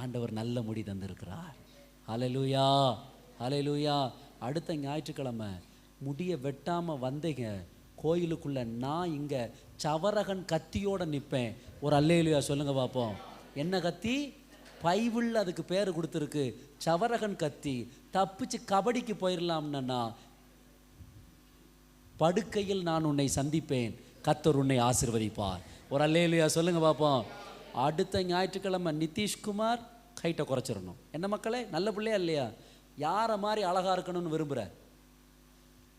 ஆண்டவர் நல்ல முடி தந்திருக்கிறார். அல்லேலூயா, அல்லேலூயா. அடுத்த ஞாயிற்றுக்கிழமை முடியை வெட்டாமல் வந்தீங்க கோயிலுக்குள்ளே, நான் இங்கே சவரகன் கத்தியோடு நிற்பேன். ஒரு அல்லேலூயா சொல்லுங்க பார்ப்போம். என்ன கத்தி? பைபிள் அதுக்கு பேர் கொடுத்துருக்கு, சவரகன் கத்தி. தப்பிச்சு கபடிக்கு போயிடலாம்னா, படுக்கையில் நான் உன்னை சந்திப்பேன், கர்த்தர் உன்னை ஆசீர்வதிப்பார். ஒரு அல்லேலூயா சொல்லுங்க பார்ப்போம். அடுத்த ஞாயிற்றுக்கிழமை நிதிஷ்குமார் ஹைட்டை குறைச்சிடணும். என்ன மக்களே, நல்ல பிள்ளையா இல்லையா? யாரை மாதிரி அழகாக இருக்கணும்னு விரும்புகிற?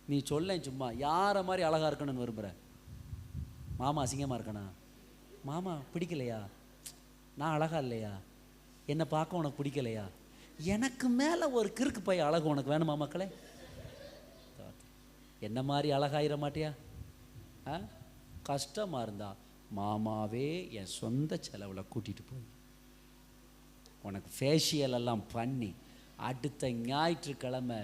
நீ சொல்லேன் சும்மா, யாரை மாதிரி அழகாக இருக்கணும்னு விரும்புகிற? மாமா அசிங்கமாக இருக்கணா? மாமா பிடிக்கலையா? நான் அழகா இல்லையா? என்னை பார்க்க உனக்கு பிடிக்கலையா? எனக்கு மேலே ஒரு கிறுக்கு பைய அழகு உனக்கு வேணுமா மக்களே? என்ன மாதிரி அழகாயிர மாட்டியா? கஷ்டமாக இருந்தா மாமாவே என் சொந்த செலவில் கூட்டிகிட்டு போய் உனக்கு ஃபேஷியல் எல்லாம் பண்ணி அடுத்த ஞாயிற்றுக்கிழமை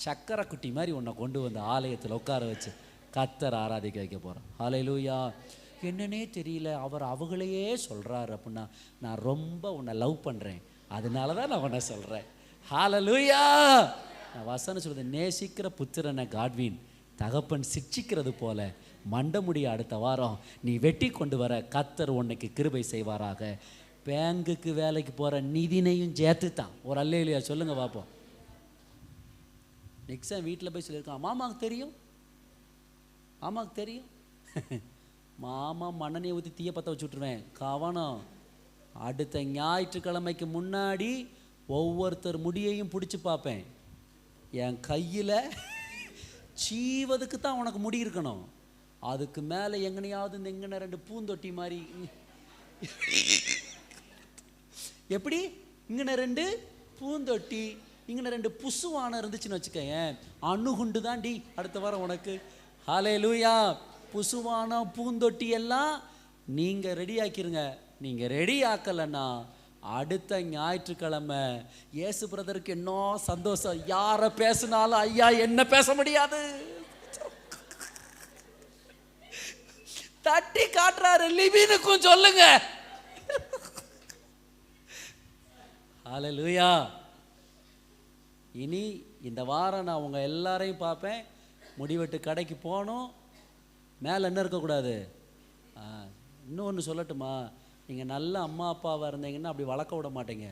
சக்கரை குட்டி மாதிரி உன்னை கொண்டு வந்து ஆலயத்தில் உட்கார வச்சு கர்த்தரை ஆராதிக்க வைக்க போகிறோம். ஹல்லேலூயா. என்னன்னே தெரியல, அவர் அவங்களையே சொல்கிறாரு அப்படின்னா நான் ரொம்ப உன்னை லவ் பண்ணுறேன், அதனால தான் நான் உன்னை சொல்கிறேன். ஹல்லேலூயா. நான் வசனம் சொல்கிறது, நேசிக்கிற புத்திரனை காட்வின் தகப்பன் சிட்சிக்கிறது போல மண்டமுடிய அடுத்த வாரம் நீ வெட்டி கொண்டு வர கர்த்தர் உன்னைக்கு கிருபை செய்வாராக. பேங்குக்கு வேலைக்கு போகிற நிதினையும் சேர்த்து தான் ஒரு அல்லேலூயா சொல்லுங்க பார்ப்போம். நிக்சன் வீட்டில் போய் சொல்லியிருக்கான், மாமாவுக்கு தெரியும், மாமாவுக்கு தெரியும். மாமா மண்ணெண்ணெயை ஊற்றி தீய பற்ற வச்சு விட்ருவேன், கவனம். அடுத்த ஞாயிற்றுக்கிழமைக்கு முன்னாடி ஒவ்வொருத்தர் முடியையும் பிடிச்சி பார்ப்பேன். என் கையில் சீவதுக்கு தான் உனக்கு முடி இருக்கணும், அதுக்கு மேலே எங்கனையாவது இந்த எங்கன 2 பூந்தொட்டி மாதிரி எப்படி இங்கன 2 பூந்தொட்டி இங்கன 2 புசுவானம் இருந்துச்சுன்னு வச்சுக்கேன், அணுகுண்டு தாண்டி அடுத்த வாரம் உனக்கு. ஹல்லேலூயா. புசுவானம் பூந்தொட்டி எல்லாம் நீங்கள் ரெடி ஆக்கிருங்க. நீங்கள் ரெடி ஆக்கலைன்னா அடுத்த ஞாயிற்றுக்கிழமை இயேசு பிரதருக்கு என்ன சந்தோஷம், யாரை பேசினாலும் ஐயா என்ன பேச முடியாது, தட்டி காட்டுறாரு. லிவினுக்கும் சொல்லுங்க. ஹல்லேலூயா. இனி இந்த வாரம் நான் உங்க எல்லாரையும் பார்ப்பேன். முடிவெட்டு கடைக்கு போகணும். மேலே என்ன இருக்கக்கூடாது. இன்னொன்று சொல்லட்டுமா, நீங்கள் நல்ல அம்மா அப்பாவாக இருந்தீங்கன்னா அப்படி வளர்க்க விட மாட்டீங்க.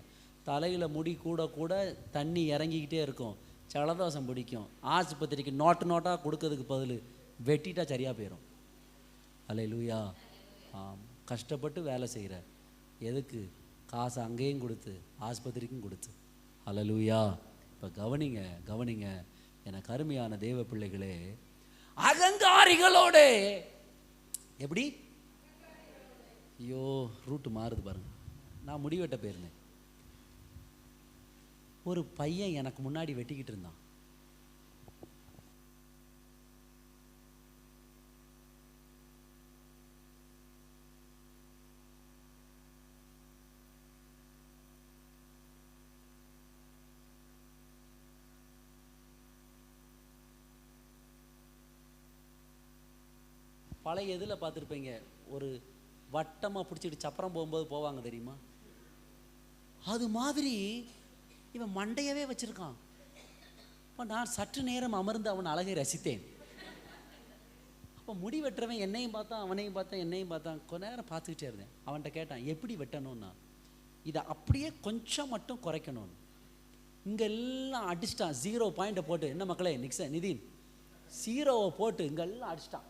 தலையில் முடி கூட கூட தண்ணி இறங்கிக்கிட்டே இருக்கும், ஜலதோஷம் பிடிக்கும். ஆஸ்பத்திரிக்கு நோட்டாக கொடுக்கறதுக்கு பதில் வெட்டிட்டா சரியாக போயிடும். ஹல்லேலூயா. கஷ்டப்பட்டு வேலை செய்கிற, எதுக்கு காசு அங்கேயும் கொடுத்து ஆஸ்பத்திரிக்கும் கொடுத்து. ஹல்லேலூயா. இப்போ கவனிங்க கவனிங்க எனக்கு அருமையான தேவ பிள்ளைகளே, அகங்காரிகளோட எப்படி, ஐயோ ரூட்டு மாறுது பாருங்க. நான் முடிவெட்ட போயிருந்தேன், ஒரு பையன் எனக்கு முன்னாடி வெட்டிக்கிட்டு இருந்தான். பழைய இதில் பார்த்துருப்பீங்க, ஒரு வட்டமாக பிடிச்சிட்டு சப்பரம் போகும்போது போவாங்க தெரியுமா, அது மாதிரி இவன் மண்டையவே வச்சுருக்கான். அப்போ நான் சற்று நேரம் அமர்ந்து அவன் அழகை ரசித்தேன். அப்போ முடி வெட்டுறவன் என்னையும் பார்த்தான், அவனையும் பார்த்தேன், என்னையும் பார்த்தான். கொஞ்ச நேரம் பார்த்துக்கிட்டே இருந்தேன். அவன்கிட்ட கேட்டான், எப்படி வெட்டணும்னா, இதை அப்படியே கொஞ்சம் மட்டும் குறைக்கணும். இங்கெல்லாம் அடிச்சிட்டான், 0 பாயிண்ட்டை போட்டு. என்ன மக்களே, நிக்சன் நிதின் 0வை போட்டு இங்கெல்லாம் அடிச்சிட்டான்.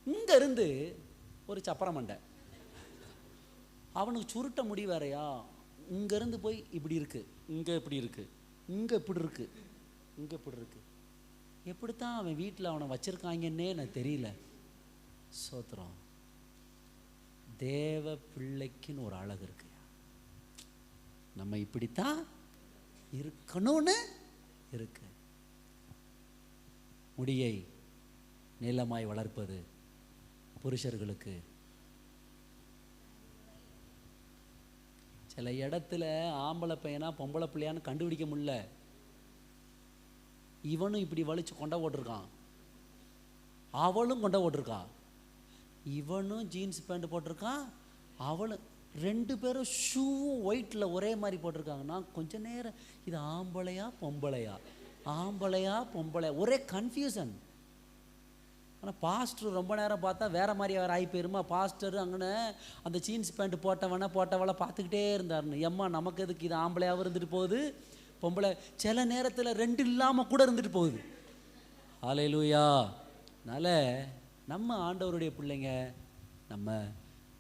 இங்கே இருந்து ஒரு சப்பர மண்டை, அவனுக்கு சுருட்ட முடி வேறையா, இங்கேருந்து போய் இப்படி இருக்கு, இங்கே இப்படி இருக்கு, இங்கே இப்படி இருக்கு, இங்கே இப்படி இருக்கு. எப்படித்தான் அவன் வீட்டில் அவனை வச்சிருக்காங்கன்னே எனக்கு தெரியல. சோத்திரம். தேவ பிள்ளைக்குன்னு ஒரு அழகு இருக்கு. நம்ம இப்படித்தான் இருக்கணும்னு இருக்கு. முடியை நீளமாய் வளர்ப்பது புருஷர்களுக்கு. சில இடத்துல ஆம்பளை பையனா பொம்பளை பிள்ளையான்னு கண்டுபிடிக்க முடியல. இவனும் இப்படி வலிச்சு கொண்டை போட்டிருக்கான், அவளும் கொண்டை போட்டிருக்கா. இவனும் ஜீன்ஸ் பேண்ட் போட்டிருக்கான், அவளும் 2 பேரும் ஷூவும் ஒயிட்டில் ஒரே மாதிரி போட்டிருக்காங்கன்னா கொஞ்ச நேரம் இது ஆம்பளையா பொம்பளையா, ஆம்பளையா பொம்பளையா, ஒரே கன்ஃபியூசன். ஆனால் பாஸ்டர் ரொம்ப நேரம் பார்த்தா வேறு மாதிரி வேறு ஆகி போயிருமா. பாஸ்டர் அங்கே அந்த ஜீன்ஸ் பேண்ட் போட்டவளை பார்த்துக்கிட்டே இருந்தாருன்னு. எம்மா நமக்கு எதுக்கு, இது ஆம்பளையாகவும் இருந்துட்டு போகுது, பொம்பளை சில நேரத்தில் 2 இல்லாமல் கூட இருந்துட்டு போகுது. ஹல்லேலூயா. அதனால் நம்ம ஆண்டவருடைய பிள்ளைங்க,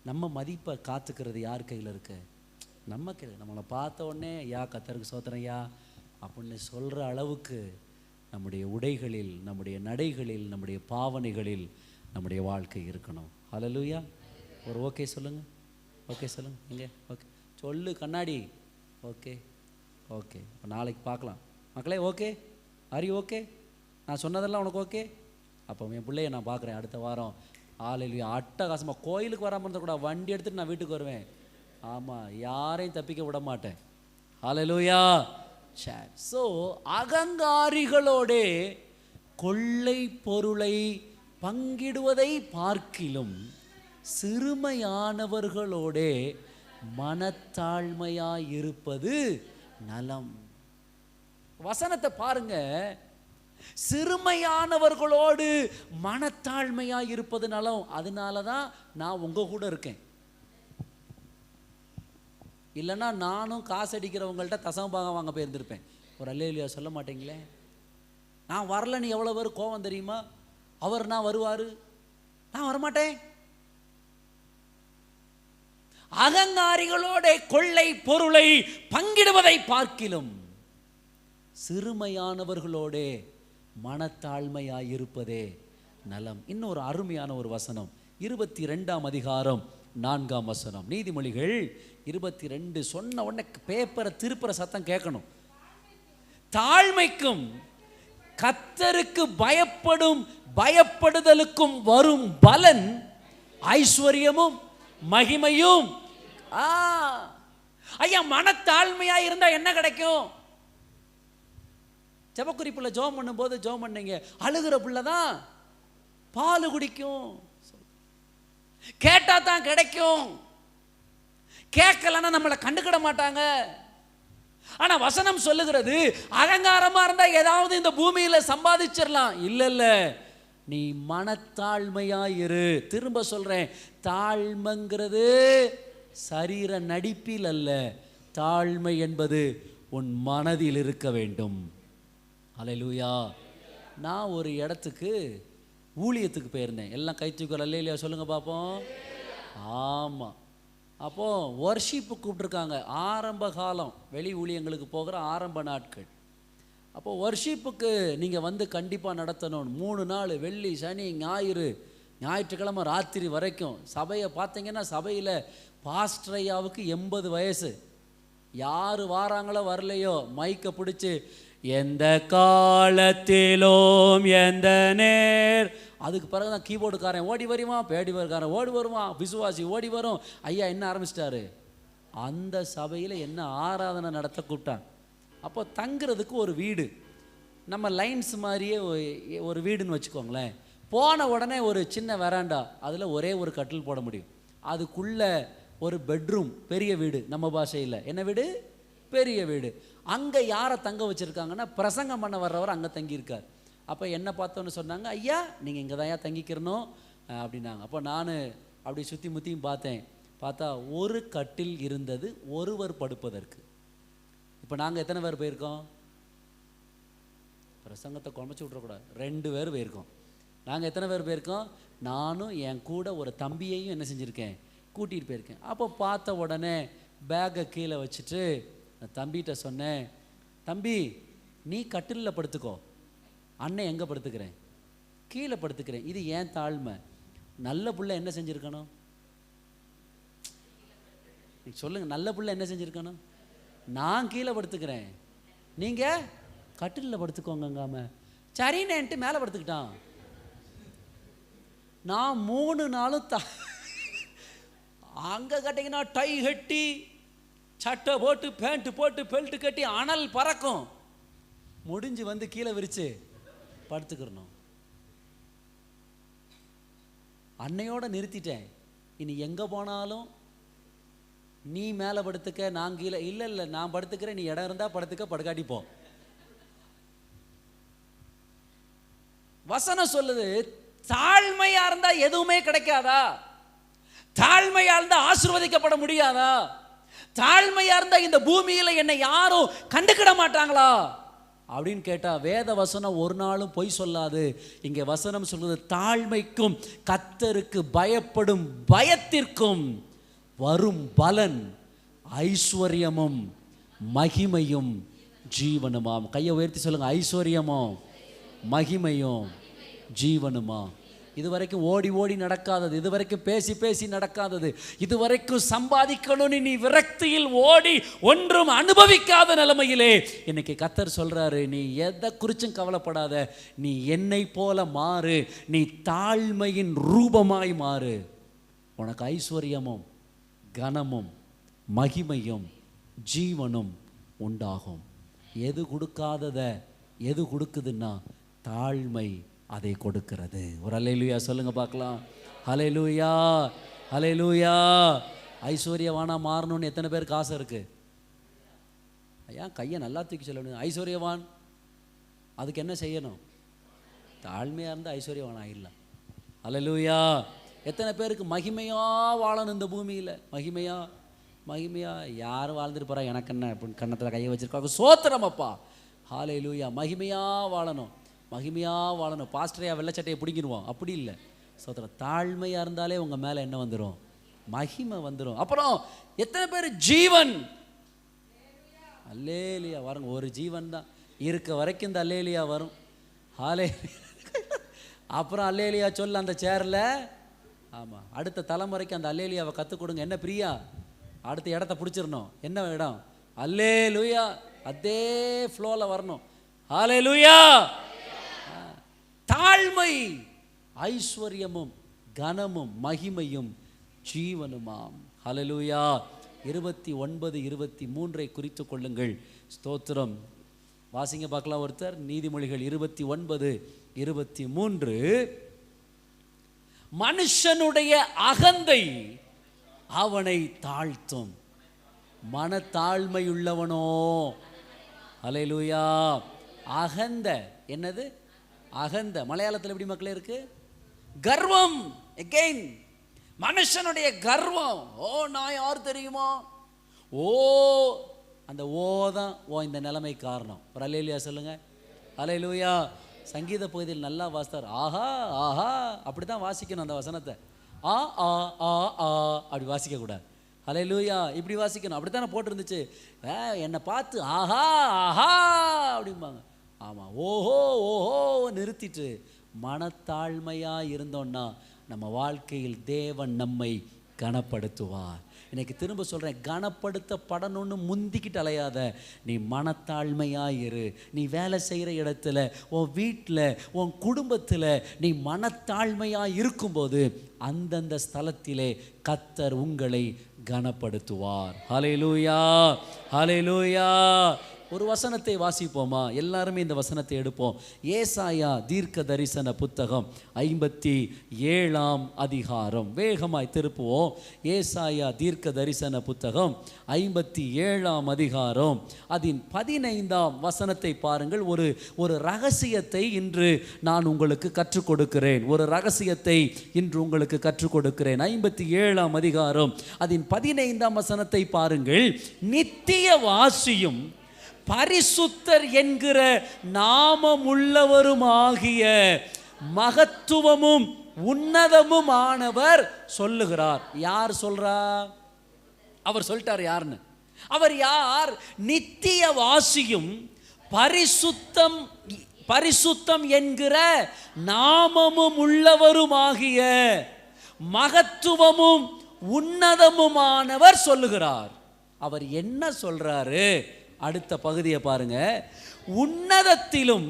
நம்ம மதிப்பை காத்துக்கிறது யார் கையில் இருக்கு? நம்ம கையில். நம்மளை பார்த்த உடனே யா கர்த்தருக்கு சோத்திரம் ஐயா அப்படின்னு சொல்கிற அளவுக்கு நம்முடைய உடைகளில், நம்முடைய நடைகளில், நம்முடைய பாவனைகளில் நம்முடைய வாழ்க்கை இருக்கணும். ஹல்லேலூயா. ஒரு ஓகே சொல்லுங்க, ஓகே சொல்லுங்க. இங்கே ஓகே சொல்லு கண்ணாடி. Okay okay. இப்போ நாளைக்கு பார்க்கலாம் மக்களே. Okay, are you okay? நான் சொன்னதெல்லாம் உனக்கு ஓகே? அப்போ என் பிள்ளைய நான் பார்க்குறேன் அடுத்த வாரம் ஆலையிலையும் அட்டகாசமாக கோயிலுக்கு வராமல் இருந்தால் கூட வண்டி எடுத்துகிட்டு நான் வீட்டுக்கு வருவேன். ஆமாம், யாரையும் தப்பிக்க விட மாட்டேன். ஹல்லேலூயா. சரி. ஸோ அகங்காரிகளோடே கொள்ளை பொருளை பங்கிடுவதை பார்க்கிலும் சிறுமையானவர்களோடே மனத்தாழ்மையாய் இருப்பது நலம். வசனத்தை பாருங்க. சிறுமையானவர்களோடு மனத்தாழ்மையாய் இருப்பது நலம். அதனால தான் நான் உங்க கூட இருக்கேன். இல்லைன்னா நானும் காசு அடிக்கிறவங்கள்ட்ட தசமபாகம் வாங்க போயிருந்திருப்பேன். ஒரு அல்லேலூயா சொல்ல மாட்டீங்களே. நான் வரல, நீ எவ்வளோ பேர் கோவம் தெரியுமா? அவர் நான் வருவார், நான் வரமாட்டேன். அகங்காரிகளோட கொள்ளை பொருளை பங்கிடுவதை பார்க்கிலும் சிறுமையானவர்களோடே மனத்தாழ்மையாயிருப்பதே நலம். இன்னொரு அருமையான ஒரு வசனம், 22ஆம் அதிகாரம் 4ஆம் வசனம். நீதிமொழிகள் 22 சொன்ன உடனே பேப்பரை திருப்புற சத்தம் கேட்கணும். தாழ்மைக்கும் கர்த்தருக்கு பயப்படுதலுக்கும் வரும் பலன் ஐஸ்வர்யமும் மகிமையும். ஐயா, மனத்தாழ்மையா இருந்தா என்ன கிடைக்கும்? ஜெபக்குறிப்புல ஜெபம் பண்ணும்போது ஜெபம் பண்ணீங்க, அழுகிற பிள்ளைதான் பால் குடிக்கும். கேட்டா தான் கிடைக்கும், கேட்கலன்னா நம்மளை கண்டுக்கிட மாட்டாங்க. ஆனா வசனம் சொல்லுகிறது, அகங்காரமா இருந்தா ஏதாவது இந்த பூமியில சம்பாதிச்சிடலாம். இல்ல, நீ மனத்தாழ்மையா இரு. திரும்ப சொல்றேன், தாழ்மைங்கிறது சரீர நடிப்பில் அல்ல, தாழ்மை என்பது உன் மனதில் இருக்க வேண்டும். அல்லேலூயா. நான் ஒரு இடத்துக்கு ஊழியத்துக்கு போயிருந்தேன். எல்லாம் கை தூக்கல் அல்லேலூயா சொல்லுங்க பார்ப்போம். ஆமாம். அப்போது வர்ஷிப்பு கூப்பிட்ருக்காங்க. ஆரம்ப காலம் வெளி ஊழியங்களுக்கு போகிற ஆரம்ப நாட்கள். அப்போது வர்ஷிப்புக்கு நீங்கள் வந்து கண்டிப்பாக நடத்தணும். 3 நாள், வெள்ளி சனி ஞாயிறு, ஞாயிற்றுக்கிழமை ராத்திரி வரைக்கும். சபையை பார்த்தீங்கன்னா சபையில் பாஸ்டர் ஐயாவுக்கு 80 வயசு. யார் வாராங்களோ வரலையோ மைக்கை பிடிச்சி, எந்த காலத்திலும் எந்த நேர். அதுக்கு பிறகு தான் கீபோர்டுக்காரன் ஓடி வருவான், பேடிவர்காரன் ஓடி வருவான், விசுவாசி ஓடி வரும். ஐயா என்ன ஆரம்பிச்சிட்டாரு, அந்த சபையில் என்ன ஆராதனை நடத்த கூப்பிட்டான். அப்போ தங்குறதுக்கு ஒரு வீடு, நம்ம லைன்ஸ் மாதிரியே ஒரு வீடுன்னு வச்சுக்கோங்களேன். போன உடனே ஒரு சின்ன வெராண்டா, அதில் ஒரே ஒரு கட்டில் போட முடியும். அதுக்குள்ளே ஒரு பெட்ரூம், பெரிய வீடு. நம்ம பாஷையில் என்ன வீடு? பெரிய வீடு. அங்கே யாரை தங்க வச்சுருக்காங்கன்னா, பிரசங்கம் பண்ண வர்றவர் அங்கே தங்கியிருக்கார். அப்போ என்ன பார்த்தோன்னு சொன்னாங்க, ஐயா நீங்கள் இங்கே தான் தங்கிக்கிறணும் அப்படின்னாங்க. அப்போ நான் அப்படி சுற்றி முற்றியும் பார்த்தா ஒரு கட்டில் இருந்தது ஒருவர் படுப்பதற்கு. இப்போ நாங்கள் எத்தனை பேர் போயிருக்கோம்? பிரசங்கத்தை குழம்பச்சு விட்றக்கூடாது, 2 பேர் போயிருக்கோம். நாங்கள் எத்தனை பேர் போயிருக்கோம்? நானும் என் கூட ஒரு தம்பியையும் என்ன செஞ்சுருக்கேன், கூட்டிகிட்டு போயிருக்கேன். அப்போ பார்த்த உடனே பேக்கை கீழே வச்சுட்டு தம்பிகிட்ட சொன்னேன், தம்பி நீ கட்டிலில் படுத்துக்கோ, அண்ணன் எங்கே படுத்துக்கிறேன்? கீழே படுத்துக்கிறேன். இது ஏன் தாழ்மை. நல்ல புள்ள என்ன செஞ்சுருக்கணும்? சொல்லுங்கள், நல்ல புள்ள என்ன செஞ்சுருக்கணும்? நான் கீழே படுத்துக்கிறேன், நீங்கள் கட்டிலில் படுத்துக்கோங்காம சரின்னுட்டு மேலே படுத்துக்கிட்டான். நான் 3 நாளும் அங்கே கட்டிங்கன்னா டை கட்டி, சட்டை போட்டு, பேண்ட் போட்டு, பெல்ட் கட்டி, அனல் பறக்கும். முடிஞ்சு வந்து கீழே விரிச்சு படுத்துக்கிறணும். அன்னையோட நிறுத்திட்டேன். இனி எங்கே போனாலும் நீ மேலே படுத்துக்க, நான் கீழே. இல்லை நான் படுத்துக்கிறேன், நீ இடம் இருந்தால் படுத்துக்க, படுக்காட்டி போ. வசனம் சொல்லுது, தாழ்மையா இருந்தா எதுவுமே கிடைக்காதா? தாழ்மையா இருந்தா ஆசீர்வதிக்கப்பட முடியாதா? தாழ்மையா இருந்தா இந்த பூமியில என்னை யாரும் கண்டுக்கிட மாட்டாங்களா அப்படின்னு கேட்டா, வேத வசனம் ஒரு நாளும் பொய் சொல்லாது. இங்கே வசனம் சொல்றது, தாழ்மைக்கும் கர்த்தருக்கு பயப்படும் பயத்திற்கும் வரும் பலன் ஐஸ்வர்யமும் மகிமையும் ஜீவனுமாம். கையை உயர்த்தி சொல்லுங்க, ஐஸ்வர்யமும் மகிமையும் ஜீவனுமா. இதுவரைக்கும் ஓடி ஓடி நடக்காதது, இதுவரைக்கும் பேசி பேசி நடக்காதது, இதுவரைக்கும் சம்பாதிக்கணும்னு நீ விரக்தியில் ஓடி ஒன்றும் அனுபவிக்காத நிலைமையிலே இன்னைக்கு கர்த்தர் சொல்றாரு, நீ எதை குறிச்சும் கவலைப்படாத, நீ என்னை போல மாறு, நீ தாழ்மையின் ரூபமாய் மாறு, உனக்கு ஐஸ்வர்யமும் கனமும் மகிமையும் ஜீவனும் உண்டாகும். எது கொடுக்காதத எது கொடுக்குதுன்னா தாழ்மை அதை கொடுக்கிறது. ஒரு அல்லேலூயா சொல்லுங்க பார்க்கலாம். ஹல்லேலூயா, ஹல்லேலூயா. ஐஸ்வர்யவானா மாறணும்னு எத்தனை பேருக்கு ஆசை இருக்கு? ஐயா கையை நல்லா தூக்கி சொல்லணும். ஐஸ்வர்யவான் அதுக்கு என்ன செய்யணும்? தாழ்மையாக இருந்து ஐஸ்வர்யவான் ஆகிடலாம். ஹல்லேலூயா. எத்தனை பேருக்கு மகிமையா வாழணும் இந்த பூமியில்? மகிமையா மகிமையா யாரும் வாழ்ந்துட்டு போகிறா, எனக்கு என்ன அப்படின்னு கன்னத்தில் கையை வச்சிருக்காங்க. சோத்திரம் அப்பா. ஹல்லேலூயா. மகிமையா வாழணும், மகிமையா வாழணும். பாஸ்டரையா வெள்ளச்சட்டையை பிடிங்கிடுவோம், அப்படி இல்லை. சோத்திரம். தாழ்மையாக இருந்தாலே உங்கள் மேலே என்ன வந்துடும்? மகிமை வந்துடும். அப்புறம் எத்தனை பேர் ஜீவன்? அல்லேலியா வருங்க. ஒரு ஜீவன் தான் இருக்க வரைக்கும் இந்த அல்லேலியா வரும். ஹாலே. அப்புறம் அல்லேலியா சொல்ல அந்த சேரில். ஆமாம், அடுத்த தலைமுறைக்கு அந்த அல்லேலியாவை கற்றுக் கொடுங்க. என்ன பிரியா? அடுத்த இடத்த பிடிச்சிடணும். என்ன இடம்? அல்லேலூயா. அதே ஃப்ளோவில் வரணும். ஹல்லேலூயா. தாழ்மை ஐஸ்வர்யமும் கனமும் மகிமையும் ஜீவனுமாம். ஹல்லேலூயா. 29, 23 குறித்து கொள்ளுங்கள். ஸ்தோத்திரம். வாசிங்க பார்க்கலாம் ஒருத்தர். நீதிமொழிகள் 29, 23. மனுஷனுடைய அகந்தை அவனை தாழ்த்தும், மனத்தாழ்மையுள்ளவனோ. ஹல்லேலூயா. அகந்த என்னது? அகந்த மலையாளத்தில் எப்படி மக்களே இருக்கு? கர்வம். எகைன் மனுஷனுடைய கர்வம். ஓ நான் யார் தெரியுமா? ஓ அந்த ஓ தான் இந்த நிலைமை காரணம். ஒரு அல்லேலூயா சொல்லுங்க. ஹல்லேலூயா. சங்கீத பகுதியில் நல்லா வாசித்தார். ஆஹா ஆஹா அப்படி தான் வாசிக்கணும் அந்த வசனத்தை. ஆ ஆ ஆ ஆ அப்படி வாசிக்கக்கூடாது. ஹல்லேலூயா. இப்படி வாசிக்கணும். அப்படி தானே போட்டிருந்துச்சு. என்னை பார்த்து ஆஹா ஆஹா அப்படிம்பாங்க. ஆமாம், ஓஹோ ஓஹோ நிறுத்திட்டு மனத்தாழ்மையாக இருந்தோன்னா நம்ம வாழ்க்கையில் தேவன் நம்மை கனப்படுத்துவார். இன்னைக்கு திரும்ப சொல்கிறேன், கனப்படுத்தப்படணும்னு முந்திக்கிட்டு அலையாத. நீ மனத்தாழ்மையாக இரு. நீ வேலை செய்கிற இடத்துல, உன் வீட்டில், உன் குடும்பத்தில் நீ மனத்தாழ்மையாக இருக்கும்போது அந்தந்த ஸ்தலத்திலே கர்த்தர் உங்களை கனப்படுத்துவார். ஹல்லேலூயா, ஹல்லேலூயா. ஒரு வசனத்தை வாசிப்போமா? எல்லாருமே இந்த வசனத்தை எடுப்போம். ஏசாயா தீர்க்க தரிசன புத்தகம் 57ஆம் அதிகாரம். வேகமாய் திருப்புவோம். ஏசாயா தீர்க்க தரிசன புத்தகம் 57ஆம் அதிகாரம் அதன் 15ஆம் வசனத்தை பாருங்கள். ஒரு ரகசியத்தை இன்று நான் உங்களுக்கு கற்றுக் கொடுக்கிறேன். ஒரு ரகசியத்தை இன்று உங்களுக்கு கற்றுக் கொடுக்கிறேன். 57ஆம் அதிகாரம் அதன் 15ஆம் வசனத்தை பாருங்கள். நித்திய வாசியும் பரிசுத்தர் என்கிற நாமமுள்ளவருமாகிய மகத்துவமும் உன்னதமும் ஆனவர் சொல்லுகிறார். யார் சொல்றா? அவர் சொல்லிட்டார் யாருன்னு. அவர் யார்? நித்திய வாசியும் பரிசுத்தம் என்கிற நாமமும் உள்ளவருமாகிய மகத்துவமும் உன்னதமுமானவர் சொல்லுகிறார். அவர் என்ன சொல்றாரு? அடுத்த பகுதியை பாருங்க. உன்னதத்திலும்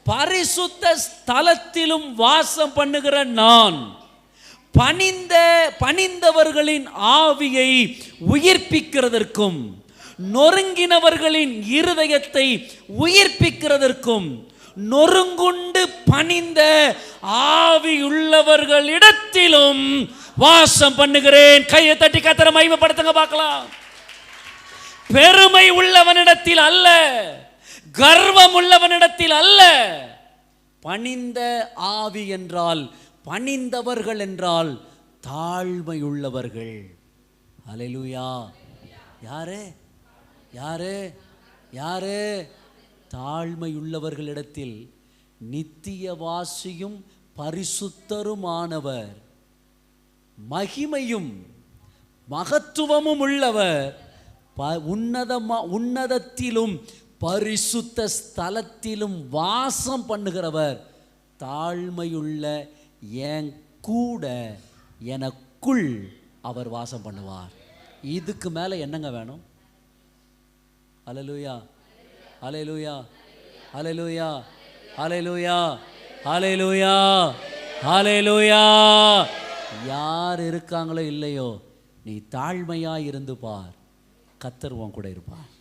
பரிசுத்த ஸ்தலத்திலும் வாசம் பண்ணுகிற நான் பணிந்தவர்களின் ஆவியை உயிர்ப்பிக்கிறதற்கும் நொறுங்கினவர்களின் இருதயத்தை உயிர்ப்பிக்கிறதற்கும் நொறுங்குண்டு பணிந்த ஆவியுள்ளவர்களிடத்திலும் வாசம் பண்ணுகிறேன். கையை தட்டி கர்த்தரை மகிமைப்படுத்துங்க பார்க்கலாம். பெருமை உள்ளவனிடத்தில் அல்ல, கர்வம் உள்ளவனிடத்தில் அல்ல. பணிந்த ஆவி என்றால், பணிந்தவர்கள் என்றால் தாழ்மை உள்ளவர்கள். ஹல்லேலூயா. யாரு யாரு யாரு? தாழ்மை உள்ளவர்களிடத்தில் நித்திய வாசியும் பரிசுத்தருமானவர், மகிமையும் மகத்துவமும் உள்ளவர், உன்னதத்திலும் பரிசுத்த ஸ்தலத்திலும் வாசம் பண்ணுகிறவர், தாழ்மையுள்ள என் கூட எனக்குள் அவர் வாசம் பண்ணுவார். இதுக்கு மேலே என்னங்க வேணும்? அல்லேலூயா, அல்லேலூயா, அல்லேலூயா, அல்லேலூயா, அல்லேலூயா, அல்லேலூயா. யார் இருக்காங்களோ இல்லையோ, நீ தாழ்மையாக இருந்து பார், கர்த்தர் உன் கூட இருப்பார்.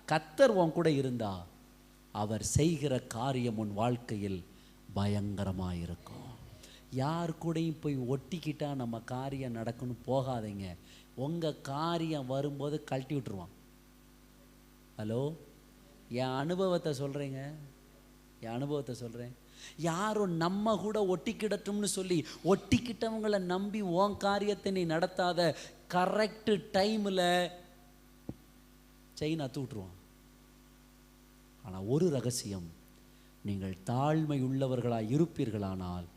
கர்த்தர் உன் கூட இருந்தா அவர் செய்கிற காரியம் உன் வாழ்க்கையில் பயங்கரமாக இருக்கும். யார் கூடயும் போய் ஒட்டிக்கிட்டா நம்ம காரியம் நடக்கணும் போகாதீங்க. உங்கள் காரியம் வரும்போது கழட்டி விட்டுருவான். ஹலோ, என் அனுபவத்தை சொல்கிறேங்க, என் அனுபவத்தை சொல்கிறேன். யாரும் நம்ம கூட ஒட்டிக்கிடட்டும்னு சொல்லி ஒட்டிக்கிட்டவங்களை நம்பி உன் காரியத்தை நீ நடத்தாத. கரெக்டு டைமில் செயின் அத்து விட்டுருவான். ஆனால் ஒரு ரகசியம், நீங்கள் தாழ்மை உள்ளவர்களாக இருப்பீர்களானால்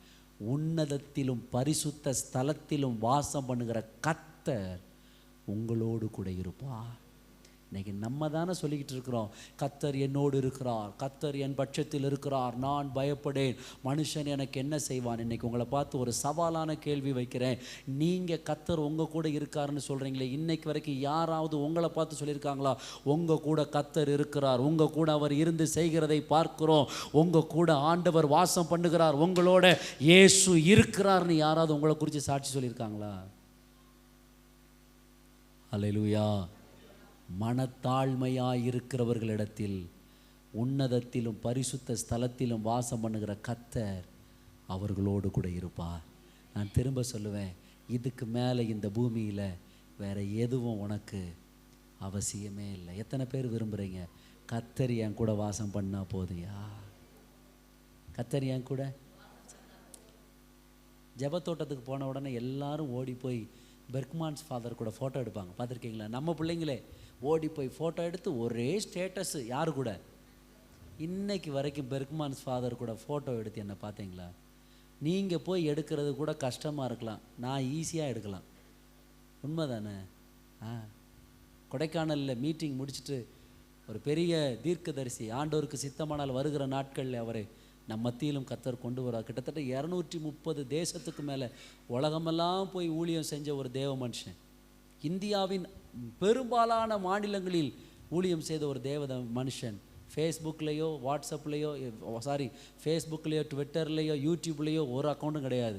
உன்னதத்திலும் பரிசுத்த ஸ்தலத்திலும் வாசம் பண்ணுகிற கர்த்தர் உங்களோடு கூட இருப்பார். இன்றைக்கி நம்ம தானே சொல்லிக்கிட்டு இருக்கிறோம், கர்த்தர் என்னோடு இருக்கிறார், கர்த்தர் என் பட்சத்தில் இருக்கிறார், நான் பயப்படேன், மனுஷன் எனக்கு என்ன செய்வான். இன்றைக்கி உங்களை பார்த்து ஒரு சவாலான கேள்வி வைக்கிறேன். நீங்கள் கர்த்தர் உங்கள் கூட இருக்காருன்னு சொல்கிறீங்களே, இன்றைக்கு வரைக்கும் யாராவது உங்களை பார்த்து சொல்லியிருக்காங்களா, உங்கள் கூட கர்த்தர் இருக்கிறார், உங்கள் கூட அவர் இருந்து செய்கிறதை பார்க்கிறோம், உங்கள் கூட ஆண்டவர் வாசம் பண்ணுகிறார், உங்களோட இயேசு இருக்கிறார்னு யாராவது உங்களை குறித்து சாட்சி சொல்லியிருக்காங்களா? அல்லேலூயா. மனத்தாழ்மையாக இருக்கிறவர்களிடத்தில் உன்னதத்திலும் பரிசுத்த ஸ்தலத்திலும் வாசம் பண்ணுகிற கர்த்தர் அவர்களோடு கூட இருப்பார். நான் திரும்ப சொல்லுவேன், இதுக்கு மேலே இந்த பூமியில் வேறு எதுவும் உனக்கு அவசியமே இல்லை. எத்தனை பேர் விரும்புகிறீங்க, கர்த்தர் என் கூட வாசம் பண்ணால் போதியா? கர்த்தர் என் கூட. ஜெபத்தோட்டத்துக்கு போன உடனே எல்லாரும் ஓடி போய் பெர்க்மான்ஸ் ஃபாதர் கூட ஃபோட்டோ எடுப்பாங்க, பார்த்துருக்கீங்களா? நம்ம பிள்ளைங்களே ஓடி போய் ஃபோட்டோ எடுத்து ஒரே ஸ்டேட்டஸு. யார் கூட? இன்னைக்கு வரைக்கும் பெர்க்மான்ஸ் ஃபாதர் கூட ஃபோட்டோ எடுத்து என்ன பார்த்தீங்களா? நீங்கள் போய் எடுக்கிறது கூட கஷ்டமாக இருக்கலாம், நான் ஈஸியாக எடுக்கலாம். உண்மை தானே? கொடைக்கானலில் மீட்டிங் முடிச்சுட்டு ஒரு பெரிய தீர்க்கதரிசி, ஆண்டவருக்கு சித்தமானால் வருகிற நாட்களில் அவரை நம் மத்தியிலும் கர்த்தர் கொண்டு வரார். கிட்டத்தட்ட 230 தேசத்துக்கு மேலே உலகமெல்லாம் போய் ஊழியம் செஞ்ச ஒரு தேவ மனுஷன். இந்தியாவின் பெரும்பாலான மாநிலங்களில் ஊழியம் செய்த ஒரு தேவ மனுஷன். ஃபேஸ்புக்லேயோ வாட்ஸ்அப்லேயோ ஃபேஸ்புக்லேயோ ட்விட்டர்லேயோ யூடியூப்லேயோ ஒரு அக்கௌண்ட்டும் கிடையாது.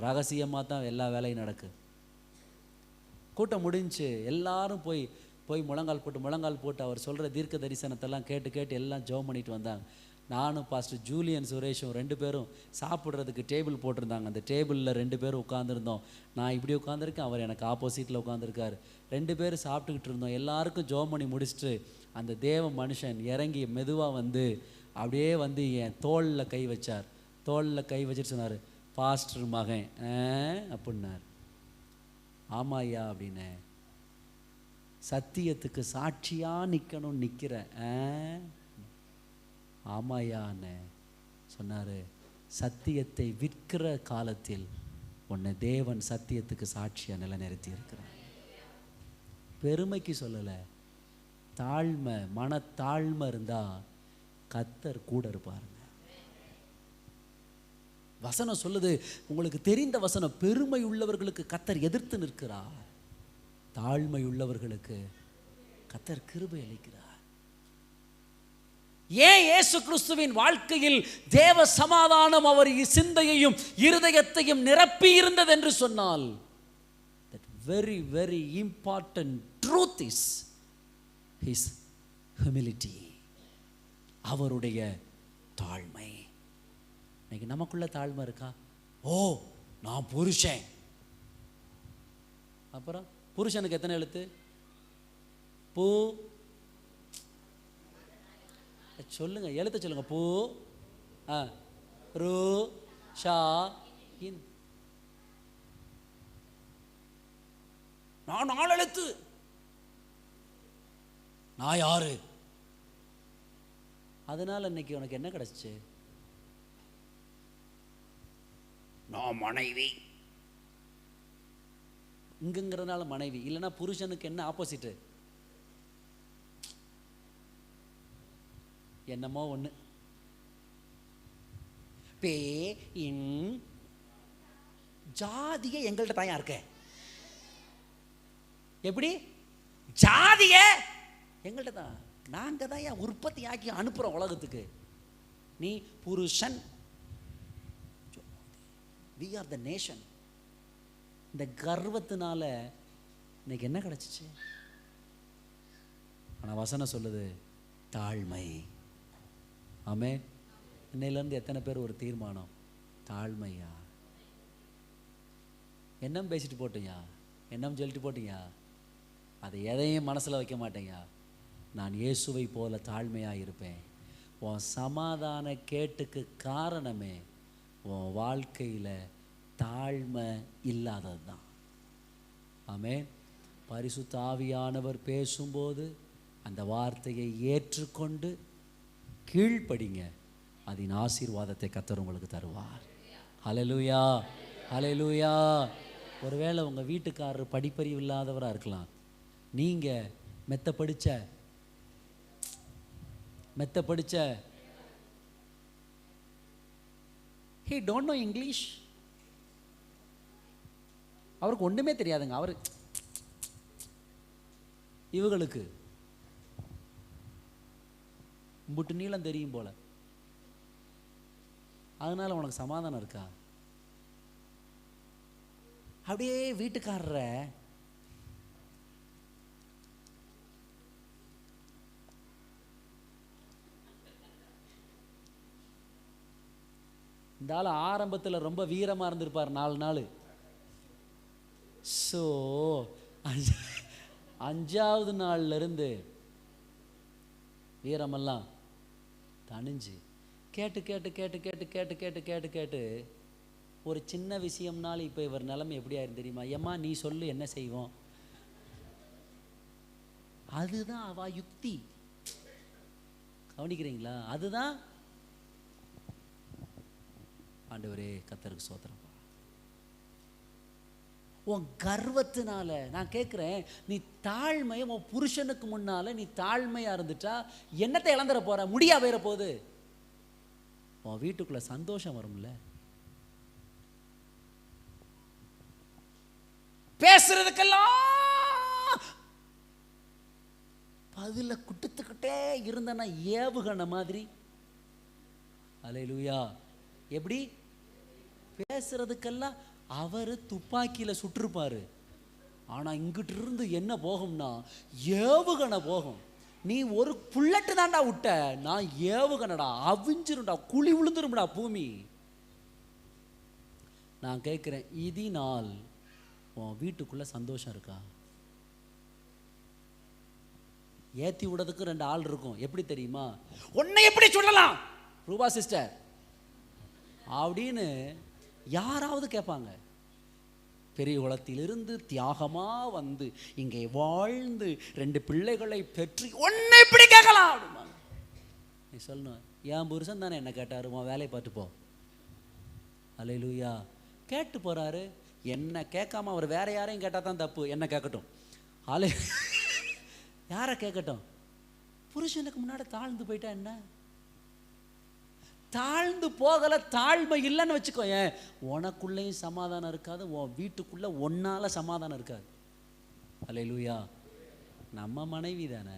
ரகசியமாக தான் எல்லா வேலையும் நடக்கு. கூட்டம் முடிஞ்சு எல்லாரும் போய் முழங்கால் போட்டு அவர் சொல்கிற தீர்க்க தரிசனத்தெல்லாம் கேட்டு எல்லாம் ஜெபம் பண்ணிட்டு வந்தாங்க. நானும் பாஸ்டர் ஜூலியன் சுரேஷும் 2 பேரும் சாப்பிட்றதுக்கு டேபிள் போட்டிருந்தாங்க. அந்த டேபிளில் 2 பேரும் உட்காந்துருந்தோம். நான் இப்படி உட்காந்துருக்கேன், அவர் எனக்கு ஆப்போசிட்டில் உட்காந்துருக்காரு. 2 பேரும் சாப்பிட்டுக்கிட்டு இருந்தோம். எல்லாருக்கும் ஜெபம் பண்ணி முடிச்சுட்டு அந்த தேவ மனுஷன் இறங்கி மெதுவாக வந்து அப்படியே வந்து என் தோளில் கை வச்சார். தோளில் கை வச்சுட்டு சொன்னார், பாஸ்டர் மகன் அப்படின்னார். ஆமா ஐயா அப்படின்னு. சத்தியத்துக்கு சாட்சியாக நிற்கணும்னு நிற்கிறேன். ஆமாயான்னு சொன்னார். சத்தியத்தை விற்கிற காலத்தில் உன்னை தேவன் சத்தியத்துக்கு சாட்சியாக நிலைநிறுத்தி இருக்கிறார். பெருமைக்கு சொல்லலை, தாழ்மை, மனத்தாழ்மை இருந்தால் கர்த்தர் கூட இருப்பாருங்க. வசனம் சொல்லுது, உங்களுக்கு தெரிந்த வசனம், பெருமை உள்ளவர்களுக்கு கர்த்தர் எதிர்த்து நிற்கிறார், தாழ்மை உள்ளவர்களுக்கு கர்த்தர் கிருபை அளிக்கிறார். ஏன் இயேசு கிறிஸ்துவின் வாழ்க்கையில் தேவ சமாதானம் அவர் சிந்தையையும் இருதயத்தையும் நிரப்பி இருந்தது என்று சொன்னால், that very very important truth is his humility, அவருடைய தாழ்மை. இன்னைக்கு நமக்குள்ள தாழ்மை இருக்கா? ஓ நான் புருஷன். அப்புறம் புருஷனுக்கு எத்தனை எழுத்து? பூ. சொல்லுங்க, எழுத்த சொல்லுங்க. பூ, ரு, ஷா, இன். நான் 4 எழுத்து. நான் யாரு? அதனால இன்னைக்கு உனக்கு என்ன கிடைச்சிச்சு? நான் மனைவி. இங்குங்கிறதுனால மனைவி. இல்லைன்னா புருஷனுக்கு என்ன ஆப்போசிட்டு? என்னமோ ஒன்று. பே இன் ஜாதியே எங்கள்கிட்ட தான் இருக்க. எப்படி ஜாதிய எங்கள்கிட்ட தான், நாங்கள் தான் ஏன் உற்பத்தி ஆக்கி அனுப்புகிறோம் உலகத்துக்கு. நீ புருஷன், we are the nation. இந்த கர்வத்தினால இன்னைக்கு என்ன கிடைச்சிச்சு? ஆனால் வசனம் சொல்லுது தாழ்மை. ஆமே. இன்னையிலேருந்து எத்தனை பேர் ஒரு தீர்மானம், தாழ்மையா. என்னம் பேசிட்டு போட்டீங்க, என்னம் சொல்லிட்டு போட்டீங்க, அதை எதையும் மனசில் வைக்க மாட்டேங்க. நான் இயேசுவை போல தாழ்மையாக இருப்பேன். உன் சமாதான கேட்டுக்கு காரணமே உன் வாழ்க்கையில் தாழ்மை இல்லாதது தான். ஆமென். பரிசுத்த ஆவியானவர் பேசும்போது அந்த வார்த்தையை ஏற்றுக்கொண்டு கீழ்ப்படிங்க, அதன் ஆசீர்வாதத்தை கர்த்தர் உங்களுக்கு தருவார். ஹல்லேலூயா, ஹல்லேலூயா. ஒருவேளை உங்கள் வீட்டுக்காரர் படிப்பறிவு இல்லாதவராக இருக்கலாம். நீங்கள் மெத்த படிச்ச he don't know English. அவருக்கு ஒன்றுமே தெரியாதுங்க. அவர் இவங்களுக்கு முட்டு நீளம் தெரியும் போல. அதனால உனக்கு சமாதானம் இருக்கா? அப்படியே வீட்டுக்காரர இந்த ஆள் ஆரம்பத்தில் ரொம்ப வீரமாக இருந்திருப்பார் 4 நாள். ஸோ 5ஆவது நாள்லேருந்து வீரமெல்லாம் தணிஞ்சு கேட்டு கேட்டு கேட்டு கேட்டு கேட்டு கேட்டு கேட்டு கேட்டு ஒரு சின்ன விஷயம்னாலும் இப்போ இவர் நிலைமை எப்படி ஆயிரும் தெரியுமா? ஏம்மா நீ சொல்லு என்ன செய்வோம். அதுதான் அவ யுக்தி. கவனிக்கிறீங்களா? அதுதான். ஆண்டவரே கர்த்தருக்கு ஸ்தோத்திரம். உன் கர்வத்தினால நான் கேட்குறேன், நீ தாழ்மையை உன் புருஷனுக்கு முன்னால நீ தாழ்மையாக இருந்துட்டா என்னத்தை இழந்துட போற? முடியா போயிட போகுது. உன் வீட்டுக்குள்ள சந்தோஷம் வரும்ல. பேசுறதுக்கெல்லாம் பதில குட்டுத்துக்கிட்டே இருந்தனா ஏவுகணை மாதிரி. அல்லேலூயா. எப்படி பேசுறதுக்கெல்லாம் அவர் துப்பாக்கியில் சுட்டிருப்பாரு. ஆனால் இங்கிட்டு இருந்து என்ன போகும்னா ஏவுகணை போகும். நீ ஒரு புல்லட்டு தான்டா விட்ட, நான் ஏவுகணைடா, அவிஞ்சிரும்டா, குழி விழுந்துரும்டா பூமி. நான் கேட்குறேன், இதனால் உன் வீட்டுக்குள்ள சந்தோஷம் இருக்கா? ஏற்றி விடுறதுக்கு 2 ஆள் இருக்கும். எப்படி தெரியுமா? உன்னை எப்படி சொல்லலாம் ரூபா சிஸ்டர் அப்படின்னு யாராவது கேட்பாங்க. பெரிய குளத்திலிருந்து தியாகமாக வந்து இங்கே வாழ்ந்து 2 பிள்ளைகளை பெற்று ஒன்னை இப்படி கேட்கலாம் அப்படிமா? நீ சொல்லணும், என் புருஷன் தானே என்ன கேட்டாரு, உன் வேலையை பார்த்துப்போ. அல்லேலூயா. கேட்டு போறாரு. என்ன கேட்காம அவர் வேற யாரையும் கேட்டால் தான் தப்பு. என்ன கேட்கட்டும். ஆலே யாரை கேட்கட்டும்? புருஷனுக்கு முன்னாடி தாழ்ந்து போயிட்டா என்ன? தாழ்ந்து போகல, தாழ்மை இல்லைன்னு வச்சுக்கோ, உனக்குள்ளேயும் சமாதானம் இருக்காது, உன் வீட்டுக்குள்ள ஒன்னால சமாதானம் இருக்காது. அல்லேலூயா. நம்ம மனைவி தானே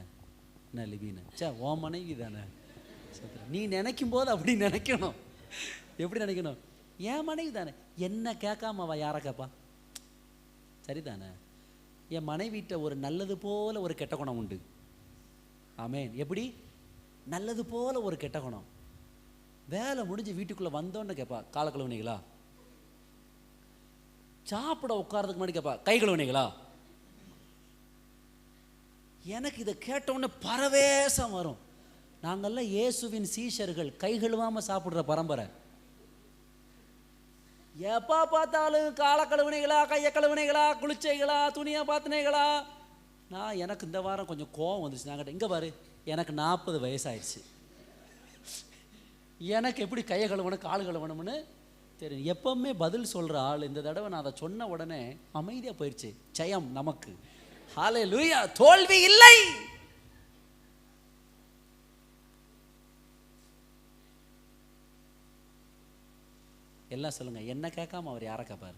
என்ன லிபின்னு, சே உன் மனைவி தானே. நீ நினைக்கும் போது அப்படி நினைக்கணும். எப்படி நினைக்கணும்? என் மனைவி தானே, என்ன கேட்காம அவ யாரை கேட்பா? சரிதானே? என் மனைவிட்ட ஒரு நல்லது போல ஒரு கெட்ட குணம் உண்டு. ஆமேன். எப்படி? நல்லது போல ஒரு கெட்ட குணம். வேலை முடிஞ்சு வீட்டுக்குள்ள வந்தோன்னு கேட்பா, காலை கழுவுனீங்களா? சாப்பிட உட்கார்றதுக்கு முன்னாடி கேட்பா, கை கழுவுனீங்களா? எனக்கு இதை கேட்டோன்னு பரவேசம் வரும். நாங்கள்லாம் இயேசுவின் சீஷர்கள், கை கழுவாம சாப்பிடுற பரம்பரை. எப்போ பார்த்தாலும் காலை கழுவுனீங்களா, கையை கழுவுனீங்களா, குளிச்சைகளா, துணியை பார்த்துனீங்களா? நான் எனக்கு இந்த வாரம் கொஞ்சம் கோவம் வந்துச்சு. நான் கேட்டேன், இங்கே பாரு, எனக்கு 40 வயசாயிடுச்சு, எனக்கு எப்படி கையை கழுவணும் காலு கழுவணும்னு தெரியும். எப்பவுமே பதில் சொல்கிற ஆள். இந்த தடவை நான் அதை சொன்ன உடனே அமைதியாக போயிடுச்சு. ஜெயம் நமக்கு. ஹல்லேலூயா. தோல்வி இல்லை. எல்லாம் சொல்லுங்க, என்ன கேட்காம அவர் யாரை கேட்பார்?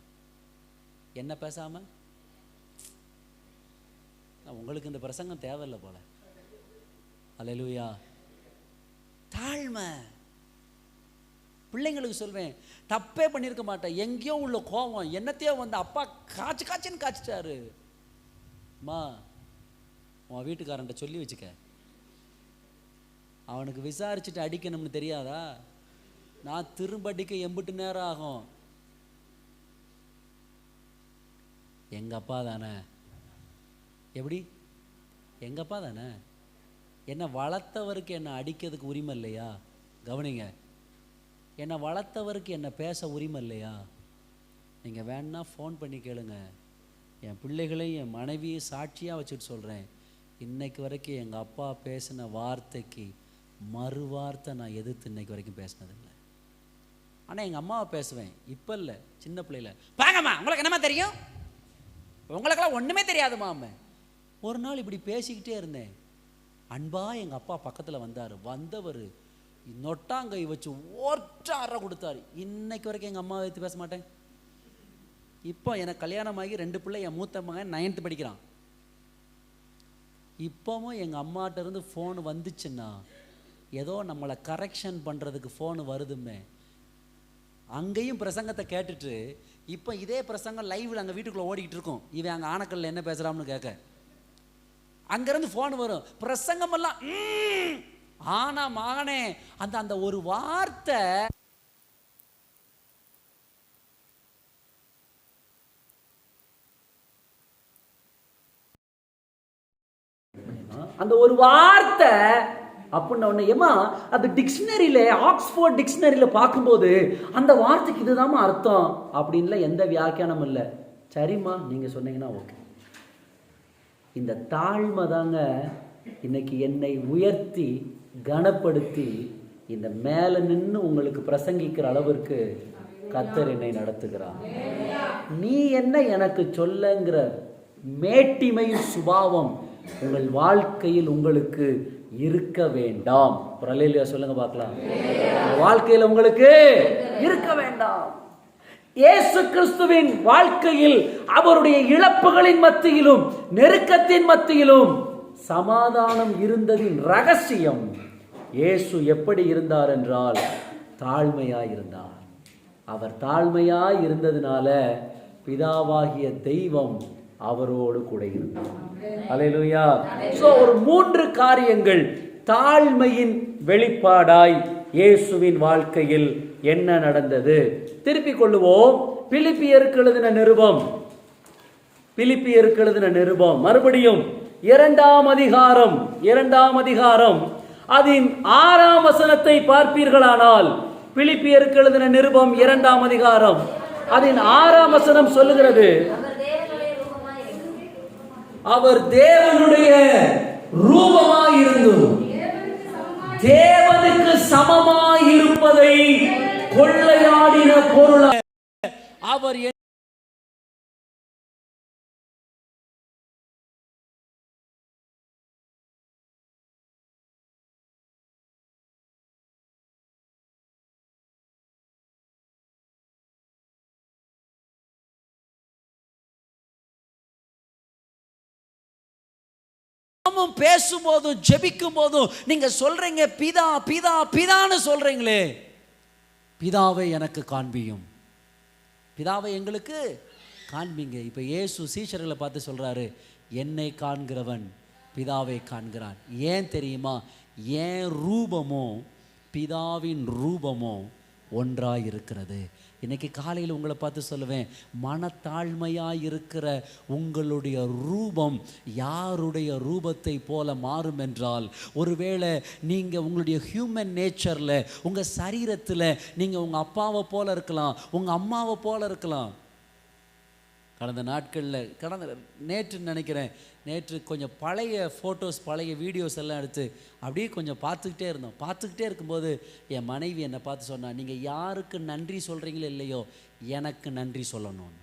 என்ன பேசாமல்? உங்களுக்கு இந்த பிரசங்கம் தேவையில்லை போல. அல்லேலூயா. தாழ்மை. பிள்ளைங்களுக்கு சொல்வேன், தப்பே பண்ணியிருக்க மாட்டேன், எங்கேயோ உள்ள கோபம் என்னத்தையோ வந்து அப்பா காய்ச்சின்னு காய்ச்சிட்டாரு. அம்மா, உன் வீட்டுக்காரன்ட்ட சொல்லி வச்சுக்க, அவனுக்கு விசாரிச்சுட்டு அடிக்கணும்னு தெரியாதா? நான் திரும்ப அடிக்க எம்பிட்டு நேரம் ஆகும்? எங்கள் அப்பா தானே. எப்படி? எங்கள் அப்பா தானே. என்னை வளர்த்தவருக்கு என்னை அடிக்கிறதுக்கு உரிமை இல்லையா? கவனிங்க, என்னை வளர்த்தவருக்கு என்னை பேச உரிமை இல்லையா? நீங்கள் வேணா ஃபோன் பண்ணி கேளுங்க. என் பிள்ளைகளையும் என் மனைவியும் சாட்சியாக வச்சுட்டு சொல்கிறேன், இன்னைக்கு வரைக்கும் எங்கள் அப்பா பேசின வார்த்தைக்கு மறு வார்த்தை நான் எதிர்த்து இன்னைக்கு வரைக்கும் பேசினதில்லை. ஆனால் எங்கள் அம்மாவை பேசுவேன். இப்போ இல்லை, சின்ன பிள்ளைல, வாங்கம்மா உங்களுக்கு என்னம்மா தெரியும், உங்களுக்கெல்லாம் ஒன்றுமே தெரியாதுமா அம்மா. ஒரு நாள் இப்படி பேசிக்கிட்டே இருந்தேன். அன்பா எங்கள் அப்பா பக்கத்தில் வந்தவர் நொட்டாங்கை வச்சு ஒற்ற அறை கொடுத்தாரு. இன்னைக்கு வரைக்கும் எங்கள் அம்மாவை எடுத்து பேச மாட்டேன். இப்போ எனக்கு கல்யாணமாகி 2 பிள்ளை, என் மூத்த மகன் 9th படிக்கிறான். இப்போவும் எங்கள் அம்மாட்ட இருந்து ஃபோன் வந்துச்சுன்னா ஏதோ நம்மளை கரெக்ஷன் பண்ணுறதுக்கு ஃபோன் வருதுமே. அங்கேயும் பிரசங்கத்தை கேட்டுட்டு இப்போ இதே பிரசங்கம் லைவில் அங்கே வீட்டுக்குள்ளே ஓடிக்கிட்டு இருக்கும். இவன் அங்கே ஆனக்கல்ல என்ன பேசுகிறான்னு கேட்க அங்கேருந்து ஃபோன் வரும். பிரசங்கமெல்லாம் ஆனால் மகனே அந்த ஒரு வார்த்தை, அந்த ஒரு வார்த்தை அப்படின்ன உடனே ஏமா அது டிக்ஷனரியில், ஆக்ஸ்போர்ட் டிக்ஷனரியில் பார்க்கும்போது அந்த வார்த்தைக்கு இதுதான் அர்த்தம் அப்படின்ல எந்த வியாக்கியானமும் இல்லை. சரிம்மா நீங்கள் சொன்னீங்கன்னா ஓகே. இந்த தாழ்மை தாங்க இன்னைக்கு என்னை உயர்த்தி கனப்படுத்தி இந்த மேலே நின்று உங்களுக்கு பிரசங்கிக்கிற அளவிற்கு கர்த்தர் என்னை நடத்துகிறார். நீ என்ன எனக்கு சொல்லங்கிற மேட்டிமையின் சுபாவம் உங்கள் வாழ்க்கையில் உங்களுக்கு இருக்க வேண்டாம். அல்லேலூயா சொல்லுங்க பார்க்கலாம். வாழ்க்கையில் உங்களுக்கு இருக்க வேண்டாம். இயேசு கிறிஸ்துவின் வாழ்க்கையில் அவருடைய இழப்புகளின் மத்தியிலும் நெருக்கத்தின் மத்தியிலும் சமாதானம் இருந்ததின் ரகசியம், இயேசு எப்படி இருந்தார் என்றால் தாழ்மையாய் இருந்தார். அவர் தாழ்மையாய் இருந்ததினால பிதாவாகிய தெய்வம் அவரோடு கூட இருந்தார். அல்லேலூயா. சோ ஒரு 3 காரியங்கள் தாழ்மையின் வெளிப்பாடாய் இயேசுவின் வாழ்க்கையில் என்ன நடந்தது திருப்பிக் கொள்ளுவோம். பிலிப்பியருக்கு எழுதின நிருபம் மறுபடியும் 2ஆம் அதிகாரம் அதன் 6ஆம் வசனத்தை பார்ப்பீர்களானால், பிலிப்பியருக்கு எழுதின நிருபம் 2ஆம் அதிகாரம் அதன் 6ஆம் வசனம் சொல்லுகிறது, அவர் தேவனுடைய ரூபமாயிருந்தும் தேவனுக்கு சமமாயிருப்பதை கொள்ளையாடின பொருள் அவர் பேசும்போதும் ஜெபிக்கும் போதும் நீங்க சொல்றீங்க பிதா பிதா பிதான்னு சொல்றீங்களே, பிதாவை எனக்கு காண்பியும், பிதாவை எங்களுக்கு காண்பிங்க. இப்ப இயேசு சீஷர்களை பார்த்து சொல்றாரு, என்னை காண்கிறவன் பிதாவை காண்கிறான். ஏன் தெரியுமா? ஏன் ரூபமோ பிதாவின் ரூபமோ ஒன்றாய் இருக்கிறது. இன்னைக்கு காலையில் உங்களை பார்த்து சொல்லுவேன், மனத்தாழ்மையாக இருக்கிற உங்களுடைய ரூபம் யாருடைய ரூபத்தை போல மாறும் என்றால், ஒருவேளை நீங்கள் உங்களுடைய ஹியூமன் நேச்சரில், உங்கள் சரீரத்தில் நீங்கள் உங்கள் அப்பாவை போல இருக்கலாம், உங்கள் அம்மாவை போல இருக்கலாம். நேற்று நினைக்கிறேன், நேற்று கொஞ்சம் பழைய ஃபோட்டோஸ், பழைய வீடியோஸ் எல்லாம் எடுத்து அப்படியே கொஞ்சம் பார்த்துக்கிட்டே இருக்கும்போது என் மனைவி என்னை பார்த்து சொன்னா, நீங்கள் யாருக்கு நன்றி சொல்கிறீங்களோ இல்லையோ எனக்கு நன்றி சொல்லணும்னு.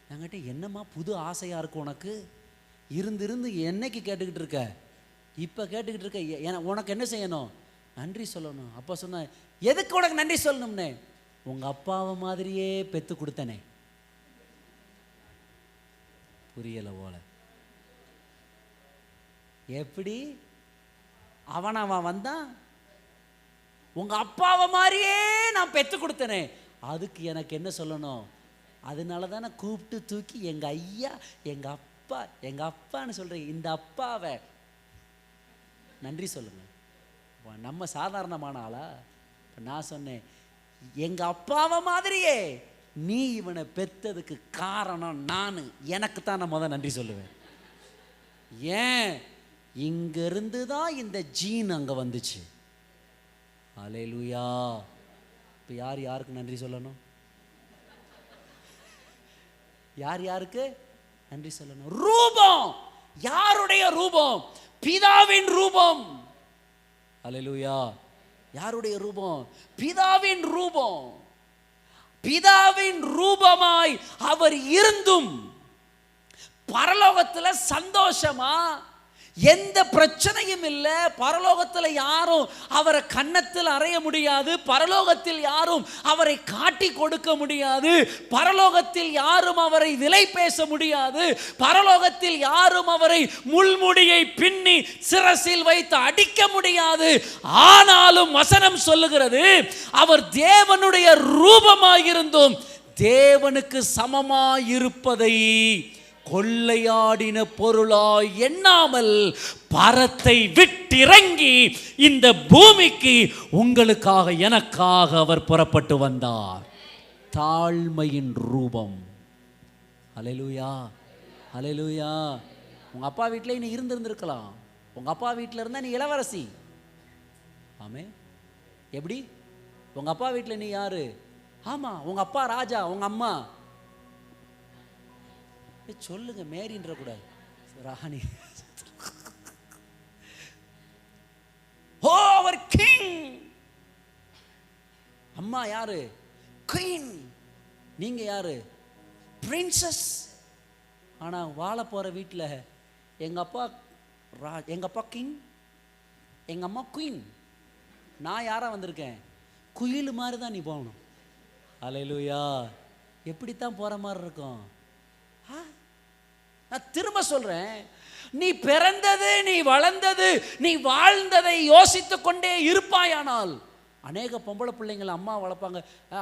நாங்கிட்ட என்னம்மா புது ஆசையாக இருக்கும் உனக்கு, இருந்து என்னைக்கு கேட்டுக்கிட்டு இருக்க, இப்போ கேட்டுக்கிட்டு இருக்க, உனக்கு என்ன செய்யணும்? நன்றி சொல்லணும். அப்போ சொன்னேன், எதுக்கு உனக்கு நன்றி சொல்லணும்னே? உங்கள் அப்பாவை மாதிரியே பெற்று கொடுத்தனே. புரியலை போல. எப்படி அவன் வந்தான்? உங்க அப்பாவை மாதிரியே நான் பெற்று கொடுத்தனே, அதுக்கு எனக்கு என்ன சொல்லணும்? அதனால தானே கூப்பிட்டு தூக்கி எங்க ஐயா எங்க அப்பா எங்க அப்பான்னு சொல்றேன். இந்த அப்பாவை நன்றி சொல்லுங்க. நம்ம சாதாரணமான ஆளா? நான் சொன்னேன், எங்க அப்பாவை மாதிரியே நீ இவனை பெற்றதுக்கு காரணம் நான். எனக்கு தான் நான் முதல் நன்றி சொல்லுவேன். ஏன்? இங்கிருந்து தான் இந்த ஜீன் அங்கே வந்துச்சு. அல்லேலூயா. இப்போ யார் யாருக்கு நன்றி சொல்லணும்? யார் யாருக்கு நன்றி சொல்லணும்? ரூபம். யாருடைய ரூபம்? பிதாவின் ரூபம். அல்லேலூயா. யாருடைய ரூபம்? பிதாவின் ரூபம். பிதாவின் ரூபமாய் அவர் இருந்தும் பரலோகத்தில் சந்தோஷமா, எந்த பிரச்சனையும் இல்லை. பரலோகத்தில் யாரும் அவரை கன்னத்தில் அறைய முடியாது. பரலோகத்தில் யாரும் அவரை காட்டி கொடுக்க முடியாது. பரலோகத்தில் யாரும் அவரை விலை பேச முடியாது. பரலோகத்தில் யாரும் அவரை முள்முடியை பின்னி சிரசில் வைத்து அடிக்க முடியாது. ஆனாலும் வசனம் சொல்லுகிறது, அவர் தேவனுடைய ரூபமாயிருந்தும் தேவனுக்கு சமமாயிருப்பதை கொள்ளையாடின பொருளாய் எண்ணாமல் பரத்தை விட்டிறங்கி இந்த பூமிக்கு உங்களுக்காக எனக்காக அவர் புறப்பட்டு வந்தார். தாழ்மையின் ரூபம். அல்லேலூயா, அல்லேலூயா. உங்க அப்பா வீட்டில் நீ இருந்திருக்கலாம். உங்க அப்பா வீட்டில் இருந்தா நீ இளவரசி. ஆமே. எப்படி? உங்க அப்பா வீட்டில் நீ யாரு? ஆமா, உங்க அப்பா ராஜா, உங்க அம்மா சொல்லுங்க, மேரின்ற கூடாது, ராணி. ஓ, அவர் கிங். அம்மா யாரு? குயின். நீங்க யாரு? பிரின்சஸ். ஆனா வாழ போற வீட்டில் எங்க அப்பா கிங், எங்க அம்மா குயின். நான் யாரா வந்திருக்கேன்? குயில் மாதிரி தான் நீ போகணும். அல்லேலூயா. எப்படித்தான் போற மாதிரி இருக்கும்? நான் திரும்ப சொல்றேன், நீ பிறந்தது, நீ வளர்ந்தது, நீ வாழ்ந்ததை யோசித்து கொண்டே இருப்பாயானால், அநேக பொம்பளை பிள்ளைங்களை அம்மா வளர்ப்பாங்க.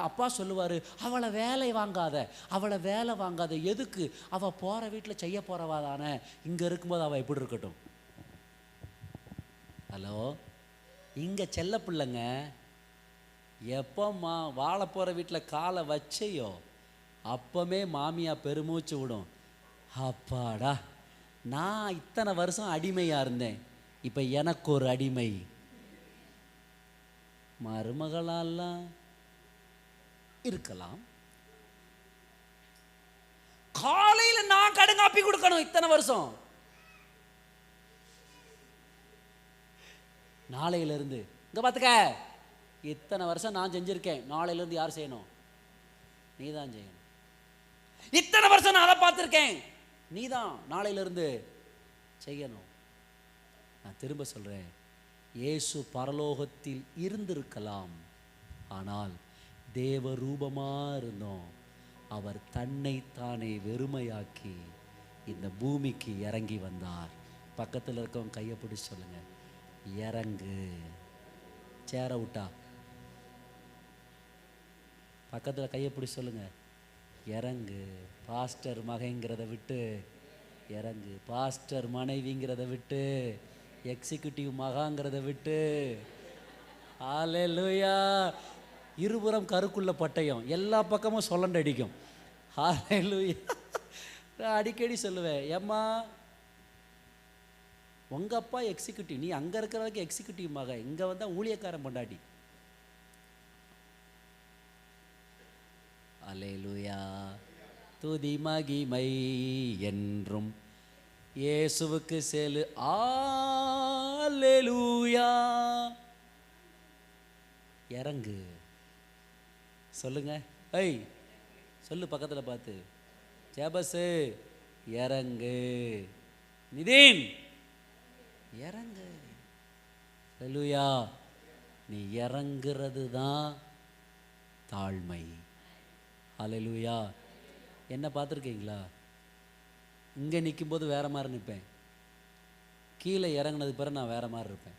அப்பா சொல்லுவார், அவளை வேலை வாங்காத, அவளை வேலை வாங்காத. எதுக்கு? அவள் போகிற வீட்டில் செய்ய போகிறவா தானே. இங்கே இருக்கும்போது அவள் எப்படி இருக்கட்டும். ஹலோ, இங்கே செல்ல பிள்ளைங்க எப்போம்மா வாழ போகிற வீட்டில் காலை வச்சையோ அப்பமே மாமியா பெருமூச்சு விடும். அப்பாடா, நான் இத்தனை வருஷம் அடிமையாக இருந்தேன், இப்போ எனக்கு ஒரு அடிமை. மருமகளாலாம் இருக்கலாம். காலையில் நான் கடுங்காப்பி கொடுக்கணும் இத்தனை வருஷம். நாளையிலிருந்து இங்கே பார்த்துக்க, இத்தனை வருஷம் நான் செஞ்சுருக்கேன், நாளையிலேருந்து யார் செய்யணும்? நீ தான் செய்யணும். இத்தனை வருஷம் நான் அதை பார்த்துருக்கேன், நீ தான் நாளையிலிருந்து செய்யணும். நான் திரும்ப சொல்கிறேன், இயேசு பரலோகத்தில் இருந்திருக்கலாம், ஆனால் தேவ ரூபமாக இருந்தோம். அவர் தன்னைத்தானே வெறுமையாக்கி இந்த பூமிக்கு இறங்கி வந்தார். பக்கத்தில் இருக்கவங்க கையை பிடிச்சி சொல்லுங்க, இறங்கு. சேர விட்டா பக்கத்தில் கையை பிடிச்சி சொல்லுங்க, இறங்கு. பாஸ்டர் மகைங்கிறத விட்டு இறங்கு. பாஸ்டர் மனைவிங்கிறத விட்டு, எக்ஸிக்யூட்டிவ் மகாங்கிறத விட்டு. ஹல்லேலூயா. இருபுறம் கருக்குள்ள பட்டயம், எல்லா பக்கமும் சொல்லண்டு அடிக்கும். ஹல்லேலூயா. நான் அடிக்கடி சொல்லுவேன், ஏம்மா உங்கள் அப்பா எக்ஸிக்யூட்டிவ், நீ அங்கே இருக்கிற வரைக்கும் எக்ஸிக்யூட்டிவ் மக, இங்கே வந்தால் ஊழியக்காரன் பொண்டாட்டி. அல்லேலூயா. துதி மகிமை என்றும் இயேசுவுக்கு செலு. அல்லேலூயா. இறங்கு. சொல்லுங்க, ஐய் சொல்லு பக்கத்தில் பார்த்து, ஜெபஸு இறங்கு. நிதின் இறங்கு. அல்லேலூயா. நீ இறங்குறது தான் தாழ்மை. அல்லேலூயா. என்ன பார்த்துருக்கீங்களா? இங்கே நிற்கும்போது வேறு மாதிரி நிற்பேன், கீழே இறங்கினதுக்கு பிறகு நான் வேறு மாதிரி இருப்பேன்.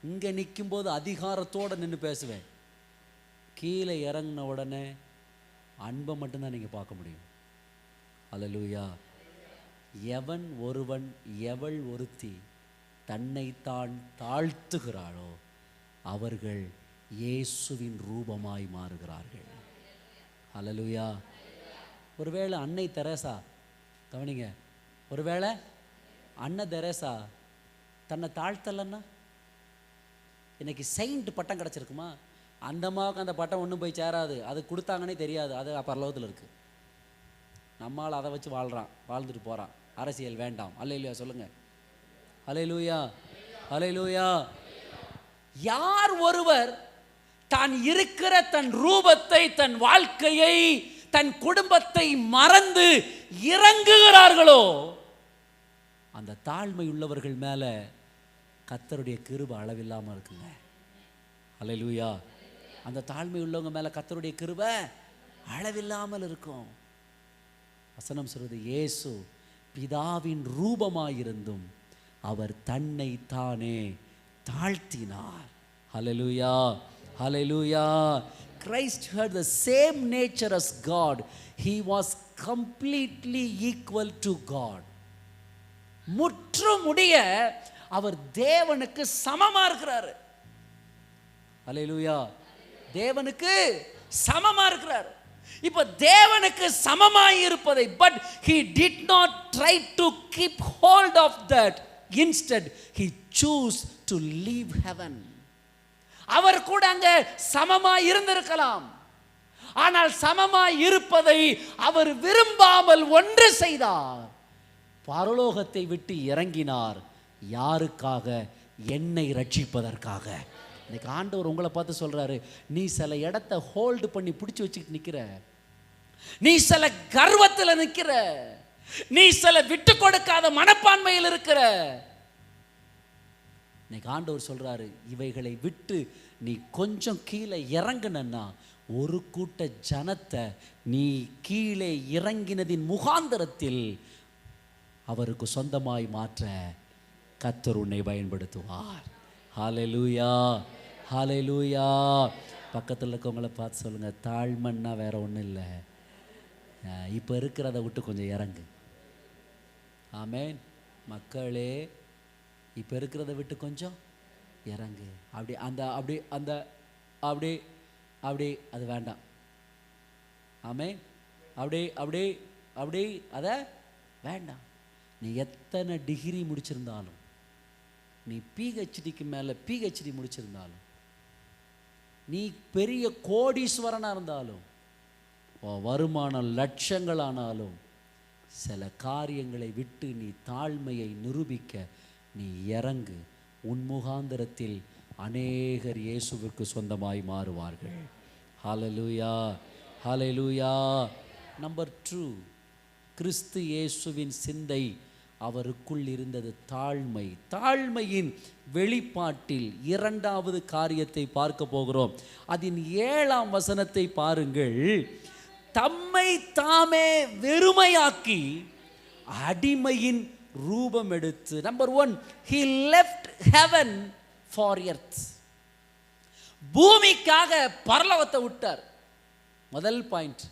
இங்கே நிற்கும்போது அதிகாரத்தோடு நின்று பேசுவேன், கீழே இறங்கின உடனே அன்பை மட்டும்தான் நீங்கள் பார்க்க முடியும். அல்லேலூயா. எவன் ஒருவன் எவள் ஒருத்தி தன்னைத்தான் தாழ்த்துகிறாளோ அவர்கள் இயேசுவின் ரூபமாய் மாறுகிறார்கள். அல்லேலூயா. ஒருவேளை அன்னை தெரேசா, கவனிங்க, ஒருவேளை அன்னை தெரேசா தன்னை தாழ்த்தலைன்னா இன்னைக்கு செயின்ட் பட்டம் கிடச்சிருக்குமா? அந்த அம்மாவுக்கு அந்த பட்டம் ஒன்றும் போய் சேராது, அது கொடுத்தாங்கன்னே தெரியாது, அது பரலோகத்தில் இருக்குது. நம்மால் அதை வச்சு வாழ்ந்துட்டு போகிறான். அரசியல் வேண்டாம். அல்லேலூயா சொல்லுங்கள். அல்லேலூயா, அல்லேலூயா. யார் ஒருவர் தான் இருக்கிற தன் ரூபத்தை, தன் வாழ்க்கையை, தன் குடும்பத்தை மறந்து இறங்குகிறார்களோ அந்த தாழ்மை உள்ளவர்கள் மேல கர்த்தருடைய கிருபை அளவில்லாமல் இருக்குங்க. அல்லேலூயா. அந்த தாழ்மை உள்ளவங்க மேல கர்த்தருடைய கிருபை அளவில்லாமல் இருக்கும். வசனம் சொல்றது, இயேசு பிதாவின் ரூபமாயிருந்தும் அவர் தன்னை தானே தாழ்த்தினார். ஹல்லேலூயா, ஹல்லேலூயா. Christ had the same nature as God. He was completely equal to God. முற்றுமுடிய அவர் தேவனுக்கு சமமா இருக்கிறார். ஹல்லேலூயா. தேவனுக்கு சமமா இருக்கிறார். இப்ப தேவனுக்கு சமமாய் இருப்பதை, but he did not try to keep hold of that. Instead he chose to leave heaven. அவர் கூட அங்க சமமாய் இருந்திருக்கலாம், ஆனால் சமமாய் இருப்பதை அவர் விரும்பாமல் ஒன்று செய்தார், பரலோகத்தை விட்டு இறங்கினார். யாருக்காக? என்னை ரட்சிப்பதற்காக. இன்னைக்கு ஆண்டவர் உங்களை பார்த்து சொல்றாரு, நீ சில இடத்தை ஹோல்டு பண்ணி பிடிச்சி வச்சுக்கிட்டு நிற்கிற, நீ சில கர்வத்தில் நிற்கிற, நீ சில விட்டு கொடுக்காத மனப்பான்மையில் இருக்கிற. இன்னைக்கு ஆண்டவர் சொல்றாரு, இவைகளை விட்டு நீ கொஞ்சம் கீழே இறங்கினா ஒரு கூட்ட ஜனத்தை நீ கீழே இறங்கினதின் முகாந்தரத்தில் அவருக்கு சொந்தமாய் மாற்ற கர்த்தர் உன்னை பயன்படுத்துவார். ஹல்லேலூயா, ஹல்லேலூயா. பக்கத்தில் இருக்கவங்களை பார்த்து சொல்லுங்க, தாழ்மைன்னா வேற ஒன்றும் இல்லை, இப்போ இருக்கிறத விட்டு கொஞ்சம் இறங்கு. ஆமென். மக்களே, இப்போ இருக்கிறத விட்டு கொஞ்சம் இறங்கு. அப்படி அந்த அப்படி அந்த அப்படி அப்படி அது வேண்டாம். ஆமென். அப்படி அப்படி அப்படி அதை வேண்டாம். நீ எத்தனை டிகிரி முடிச்சிருந்தாலும், நீ பிஹெச்டிக்கு மேலே பிஹெச்டி முடிச்சிருந்தாலும், நீ பெரிய கோடீஸ்வரனாக இருந்தாலும், வருமானம் லட்சங்களானாலும், சில காரியங்களை விட்டு நீ தாழ்மையை நிரூபிக்க நீ இறங்கு. உன் முகாந்திரத்தில் அநேகர் இயேசுவிற்கு சொந்தமாய் மாறுவார்கள். ஹல்லேலூயா, ஹல்லேலூயா. நம்பர் 2, கிறிஸ்து இயேசுவின் சிந்தை அவருக்குள் இருந்தது தாழ்மை. தாழ்மையின் வெளிப்பாட்டில் இரண்டாவது காரியத்தை பார்க்க போகிறோம். அதன் 7ஆம் வசனத்தை பாருங்கள். தம்மை தாமே வெறுமையாக்கி அடிமையின் ரூபம் எடுத்து. Number 1, he left heaven for earth. பூமிக்காக பரலோகத்தை விட்டார். முதல் பாயிண்ட்.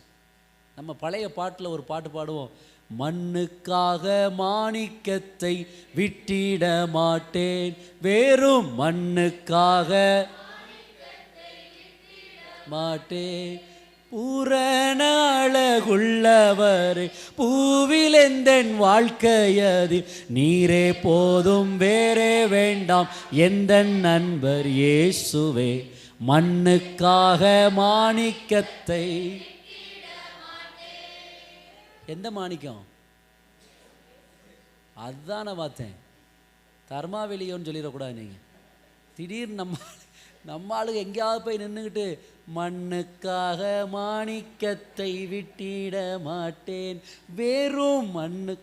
நம்ம பழைய பாட்டில் ஒரு பாட்டு பாடுவோம், மண்ணுக்காக மாணிக்கத்தை விட்டிட மாட்டேன், வேறும் மண்ணுக்காக மாட்டேன், பூரண அழகுள்ளவரே பூவில் எந்தன் வாழ்க்கையதில் நீரே போதும் வேறே வேண்டாம் எந்தன் நண்பர் இயேசுவே, மண்ணுக்காக மாணிக்கத்தை. எந்த மாணிக்கம்? அதுதான் நான் பார்த்தேன். தர்மாவெளியோன்னு சொல்லிடக்கூடாது. நீங்கள் திடீர்னு நம்ம ஆளுங்க எங்கேயாவது போய் நின்றுக்கிட்டு மண்ணுக்காக மாணிக்கத்தை விட்டிட மாட்டேன், வெறும் மண்ணு.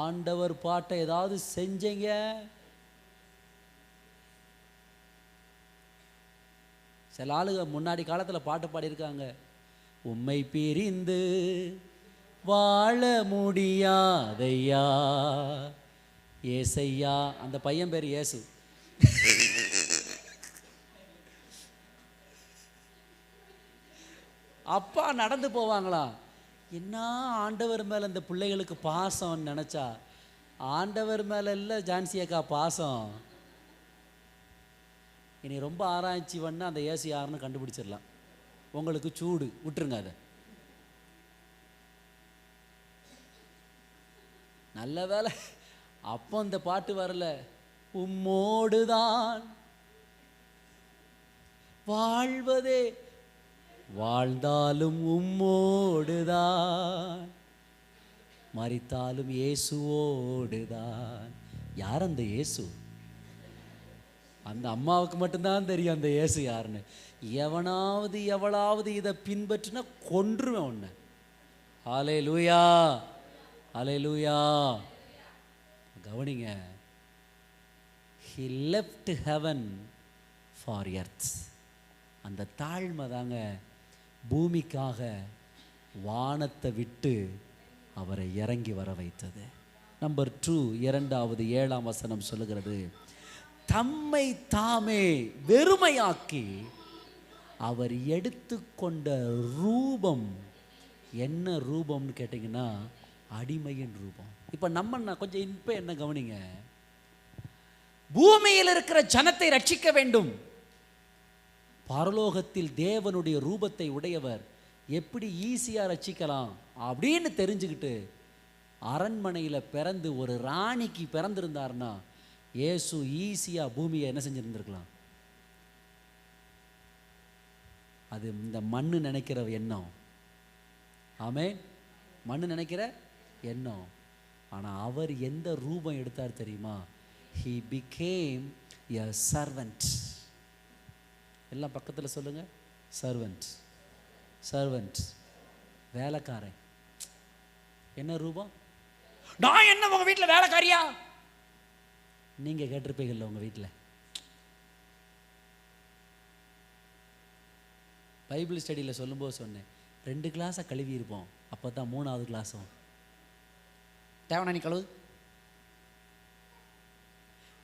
ஆண்டவர் பாட்டை ஏதாவது செஞ்சீங்க? சில ஆளுங்க முன்னாடி காலத்தில் பாட்டு பாடியிருக்காங்க, உம்மை பிரிந்து வாழ முடியாதையா ஏசையா. அந்த பையன் பேர் இயேசு. அப்பா நடந்து போவாங்களா, என்ன ஆண்டவர் மேலே இந்த பிள்ளைகளுக்கு பாசம் நினச்சா, ஆண்டவர் மேலே இல்லை ஜான்சி அக்கா பாசம். இனி ரொம்ப ஆராய்ச்சி பண்ண அந்த ஏசு யாருன்னு கண்டுபிடிச்சிடலாம். உங்களுக்கு சூடு, விட்டுருங்க அதை. நல்ல வேலை அப்போ இந்த பாட்டு வரல. உம்மோடுதான் வாழ்வதே, வாழ்ந்தாலும் உம்மோடுதான், மரித்தாலும் இயேசுவோடுதான். யார் அந்த இயேசு? அந்த அம்மாவுக்கு மட்டும்தான் தெரியும் அந்த இயேசு யாருன்னு. எவனாவது எவளாவது இதை பின்பற்றினா கொன்றுவேன் உன்னை. ஹல்லேலூயா, ஹல்லேலூயா. கவனிங்க, he left heaven for earth. அந்த தாழ்மை தாங்க பூமிக்காக வானத்தை விட்டு அவரை இறங்கி வர வைத்தது. நம்பர் 2, 2வது 7ஆம் வசனம் சொல்லுகிறது, தம்மை தாமே வெறுமையாக்கி அவர் எடுத்துக்கொண்ட ரூபம். என்ன ரூபம்னு கேட்டிங்கன்னா அடிமையின் ரூபம். இப்போ நம்ம கொஞ்சம் இப்போ என்ன கவனிங்க, பூமியில் இருக்கிற ஜனத்தை ரட்சிக்க வேண்டும். பரலோகத்தில் தேவனுடைய ரூபத்தை உடையவர் எப்படி ஈஸியாக ரட்சிக்கலாம் அப்படின்னு தெரிஞ்சுக்கிட்டு அரண்மனையில் பிறந்து ஒரு ராணிக்கு பிறந்திருந்தார்னா இயேசு ஈஸியாக பூமியை என்ன செஞ்சிருந்திருக்கலாம். அது இந்த மண்ணு நினைக்கிற எண்ணம். ஆமென், மண்ணு நினைக்கிற எண்ணம். ஆனால் அவர் எந்த ரூபம் எடுத்தார் தெரியுமா? He became a servant. எல்லாம் பக்கத்தில் சொல்லுங்க, சர்வெண்ட். சர்வெண்ட், வேலைக்காரன். என்ன ரூபம்? நான் என்ன உங்க வீட்டில் வேலைக்காரியா? நீங்க கேட்டிருப்பீங்கல்ல உங்க வீட்டில். பைபிள் ஸ்டடியில் சொல்லும்போது சொன்னேன், 2 கிளாஸை கழுவி இருப்போம், அப்போ தான் 3வது கிளாஸும் தேவனா நீ கழுவு.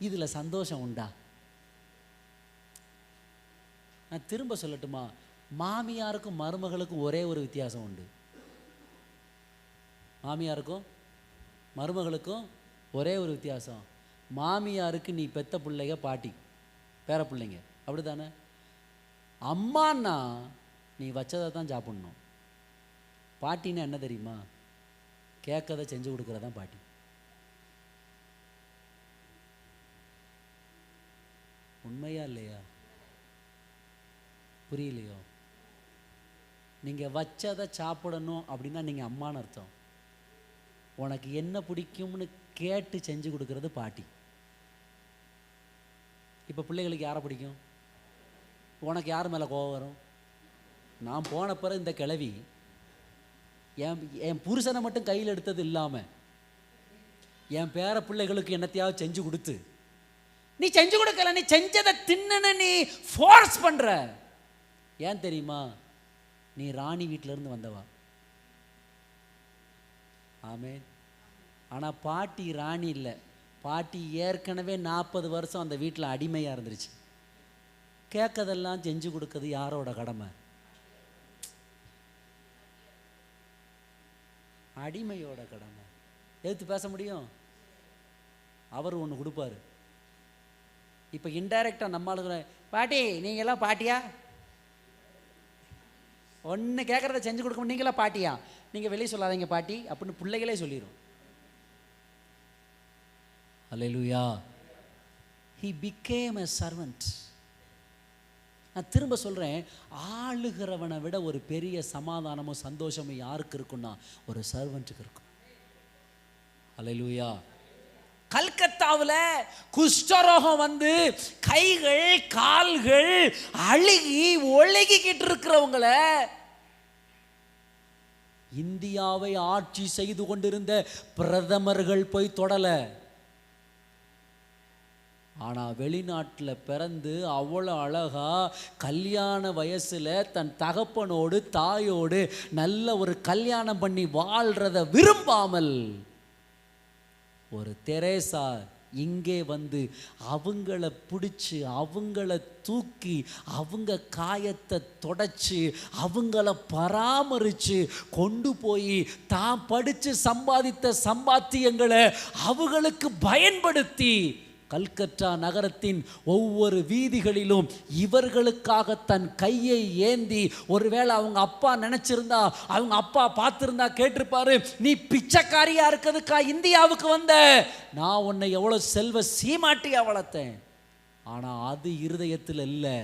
இதில் சந்தோஷம் உண்டா? நான் திரும்ப சொல்லட்டுமா, மாமியாருக்கும் மருமகளுக்கும் ஒரே ஒரு வித்தியாசம் உண்டு. மாமியாருக்கும் மருமகளுக்கும் ஒரே ஒரு வித்தியாசம். மாமியாருக்கு நீ பெத்த பிள்ளைங்க, பாட்டி பேர பிள்ளைங்க, அப்படி தானே? அம்மான்னா நீ வச்சதை தான் சாப்பிட்ணும். பாட்டின்னா என்ன தெரியுமா? கேட்கதை செஞ்சு கொடுக்குறதான் பாட்டி. உண்மையா இல்லையா? புரியலையோ? நீங்கள் வச்சதை சாப்பிடணும் அப்படின்னா நீங்கள் அம்மான்னு அர்த்தம். உனக்கு என்ன பிடிக்கும்னு கேட்டு செஞ்சு கொடுக்கறது பாட்டி. இப்போ பிள்ளைகளுக்கு யாரை பிடிக்கும்? உனக்கு யார் மேலே கோபம் வரும்? நான் போன பிறகு இந்த கிழவி என் புருஷனை மட்டும் கையில் எடுத்தது இல்லாமல் என் பேர பிள்ளைகளுக்கு என்னத்தையாவது செஞ்சு கொடுத்து, நீ செஞ்சு கொடுக்கல, நீ செஞ்சதை தின்னு நீ ஃபோர்ஸ் பண்ணுற. ஏன் தெரியுமா? நீ ராணி வீட்டிலேருந்து வந்தவா. ஆமென். ஆனால் பாட்டி ராணி இல்லை. பாட்டி ஏற்கனவே 40 வருஷம் அந்த வீட்டில் அடிமையாக இருந்துருச்சு. கேட்கதெல்லாம் செஞ்சு கொடுக்கறது யாரோட கடமை? அடிமையோட கடமை. எதிர்த்து பேச முடியும்? அவர் ஒன்று கொடுப்பாரு. இப்போ இன்டைரக்டாக நம்மளுக்கு, பாட்டி நீங்களாம் பாட்டியா, ஒன்று கேட்குறத செஞ்சு கொடுக்க, நீங்களா பாட்டியா, நீங்கள் வெளியே சொல்லாதீங்க பாட்டி அப்படின்னு பிள்ளைகளே சொல்லிடும். அல்லேலூயா. He became a servant. நான் திரும்ப சொல்கிறேன், ஆளுகிறவனை விட ஒரு பெரிய சமாதானமும் சந்தோஷமும் யாருக்கு இருக்குன்னா ஒரு சர்வெண்ட்டுக்கு இருக்கும். அல்லேலூயா. கல்கத்தாவில் குஷ்டரோகம் வந்து கைகள் கால்கள் அழுகி ஒழுகிக்கிட்டு இருக்கிறவங்கள இந்தியாவை ஆட்சி செய்து கொண்டிருந்த பிரதமர்கள் போய் தொடல. ஆனால் வெளிநாட்டில் பிறந்து அவ்வளோ அழகா கல்யாண வயசில் தன் தகப்பனோடு தாயோடு நல்ல ஒரு கல்யாணம் பண்ணி வாழ்கிறத விரும்பாமல் ஒரு தெரேசா இங்கே வந்து அவங்கள பிடிச்சி அவங்கள தூக்கி அவங்க காயத்தை தொடச்சி அவங்கள பராமரித்து கொண்டு போய் தான் படித்து சம்பாதித்த சம்பாத்தியங்களை அவங்களுக்கு பயன்படுத்தி கல்கத்தா நகரத்தின் ஒவ்வொரு வீதிகளிலும் இவர்களுக்காக தன் கையை ஏந்தி, ஒருவேளை அவங்க அப்பா நினைச்சிருந்தா, அவங்க அப்பா பார்த்திருந்தா கேட்டிருப்பாரு, நீ பிச்சைக்காரியா இருக்கிறதுக்கா இந்தியாவுக்கு வந்த, நான் உன்னை எவ்வளவு செல்வ சீமாட்டியா வளர்த்தேன். ஆனா அது இருதயத்தில் இல்லை,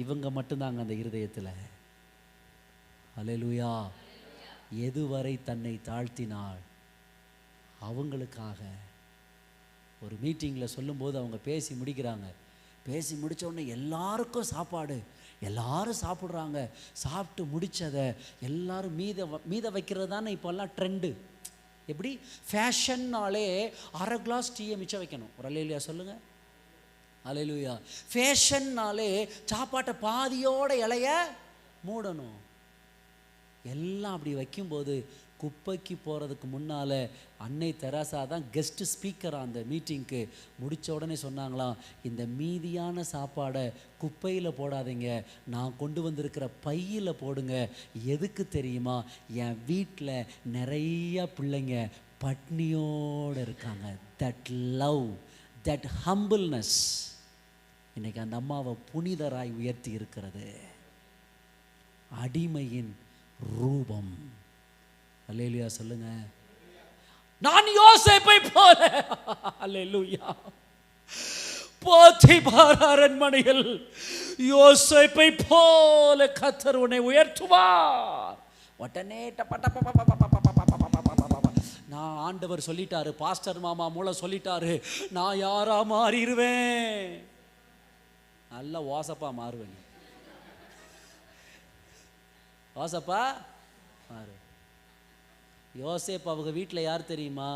இவங்க மட்டும்தாங்க அந்த இருதயத்தில். அல்லேலூயா. எதுவரை தன்னை தாழ்த்தினாள் அவங்களுக்காக. ஒரு மீட்டிங்கில் சொல்லும்போது அவங்க பேசி முடிக்கிறாங்க. பேசி முடித்த உடனே எல்லாருக்கும் சாப்பாடு, எல்லாரும் சாப்பிட்றாங்க. சாப்பிட்டு முடித்ததை எல்லாரும் மீத வைக்கிறது தானே இப்போல்லாம் ட்ரெண்டு. எப்படி ஃபேஷன்னாலே அரை கிளாஸ் டீயை மிச்சம் வைக்கணும். ஒரு அல்லேலூயா சொல்லுங்கள். அல்லேலூயா. ஃபேஷன்னாலே சாப்பாட்டை பாதியோட இலைய மூடணும். எல்லாம் அப்படி வைக்கும்போது குப்பைக்கு போகிறதுக்கு முன்னால் அன்னை தெரசா தான் கெஸ்ட் ஸ்பீக்கராக அந்த மீட்டிங்க்கு. முடித்த உடனே சொன்னாங்களாம், இந்த மீதியான சாப்பாடை குப்பையில் போடாதீங்க, நான் கொண்டு வந்திருக்கிற பையில் போடுங்க. எதுக்கு தெரியுமா? என் வீட்டில் நிறைய பிள்ளைங்க பட்னியோடு இருக்காங்க. தட் லவ், தட் ஹம்பிள்னஸ் இன்றைக்கி அந்த அம்மாவை புனிதராய் உயர்த்தி இருக்கிறது. அடிமையின் ரூபம். அல்லேலூயா சொல்லுங்க. நான் யோசேப்பை போல, அல்லேலூயா, போத்திபார் அரண்மனையில் யோசேப்பை போல கர்த்தர் உன்னை உயர்த்துவார். உடனே நான் ஆண்டவர் சொல்லிட்டாரு, பாஸ்டர் மாமா மூலம் சொல்லிட்டாரு, நான் யாரா மாறிடுவேன். நல்ல ஓசப்பா மாறுவேன். ஓசப்பா மாறு. யோசேப்பு அவங்க வீட்டில் யார் தெரியுமா?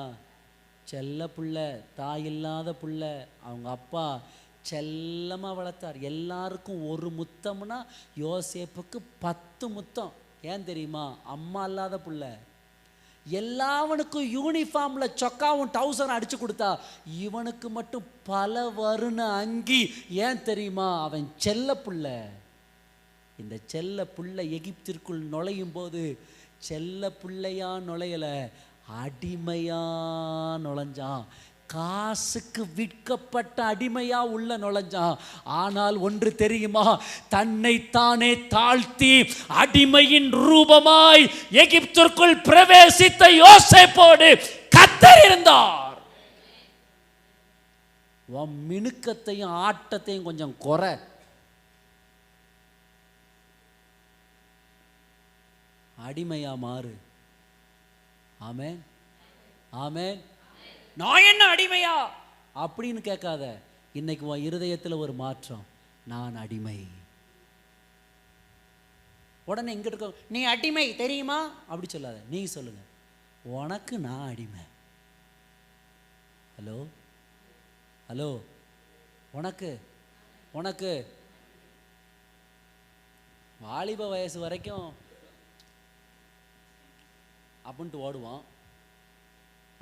செல்ல புள்ள, தாயில்லாத புள்ள. அவங்க அப்பா செல்லமாக வளர்த்தார். எல்லாருக்கும் ஒரு முத்தம்னா யோசேப்புக்கு 10 முத்தம். ஏன் தெரியுமா? அம்மா இல்லாத புள்ள. எல்லாவனுக்கும் யூனிஃபார்மில் சொக்காவும் டவுசரும் அடித்து கொடுத்தா, இவனுக்கு மட்டும் பல வருண அங்கி. ஏன் தெரியுமா? அவன் செல்ல புள்ள. இந்த செல்ல புள்ளை எகிப்திற்குள் நுழையும் போது செல்ல பிள்ளையா நுழையல, அடிமையா நுழைஞ்சான். காசுக்கு விற்கப்பட்ட அடிமையா உள்ள நுழைஞ்சான். ஆனால் ஒன்று தெரியுமா? தன்னைத்தானே தாழ்த்தி அடிமையின் ரூபமாய் எகிப்திற்குள் பிரவேசித்த யோசேப்போடு கர்த்தர் இருந்தார். உன் மினுக்கத்தையும் ஆட்டத்தையும் கொஞ்சம் குறை. அடிமையா மாறு. ஆமென், ஆமென். நான் என்ன அடிமையா அப்படின்னு கேட்காத. இன்னைக்கு உன் இருதயத்தில் ஒரு மாற்றம். நான் அடிமை. உடனே இங்கிட்டு இருக்க, நீ அடிமை தெரியுமா அப்படி சொல்லாத. நீ சொல்லுங்க, உனக்கு நான் அடிமை. Hello, hello. உனக்கு உனக்கு வாலிப வயசு வரைக்கும் அப்படின்ட்டு ஓடுவான்.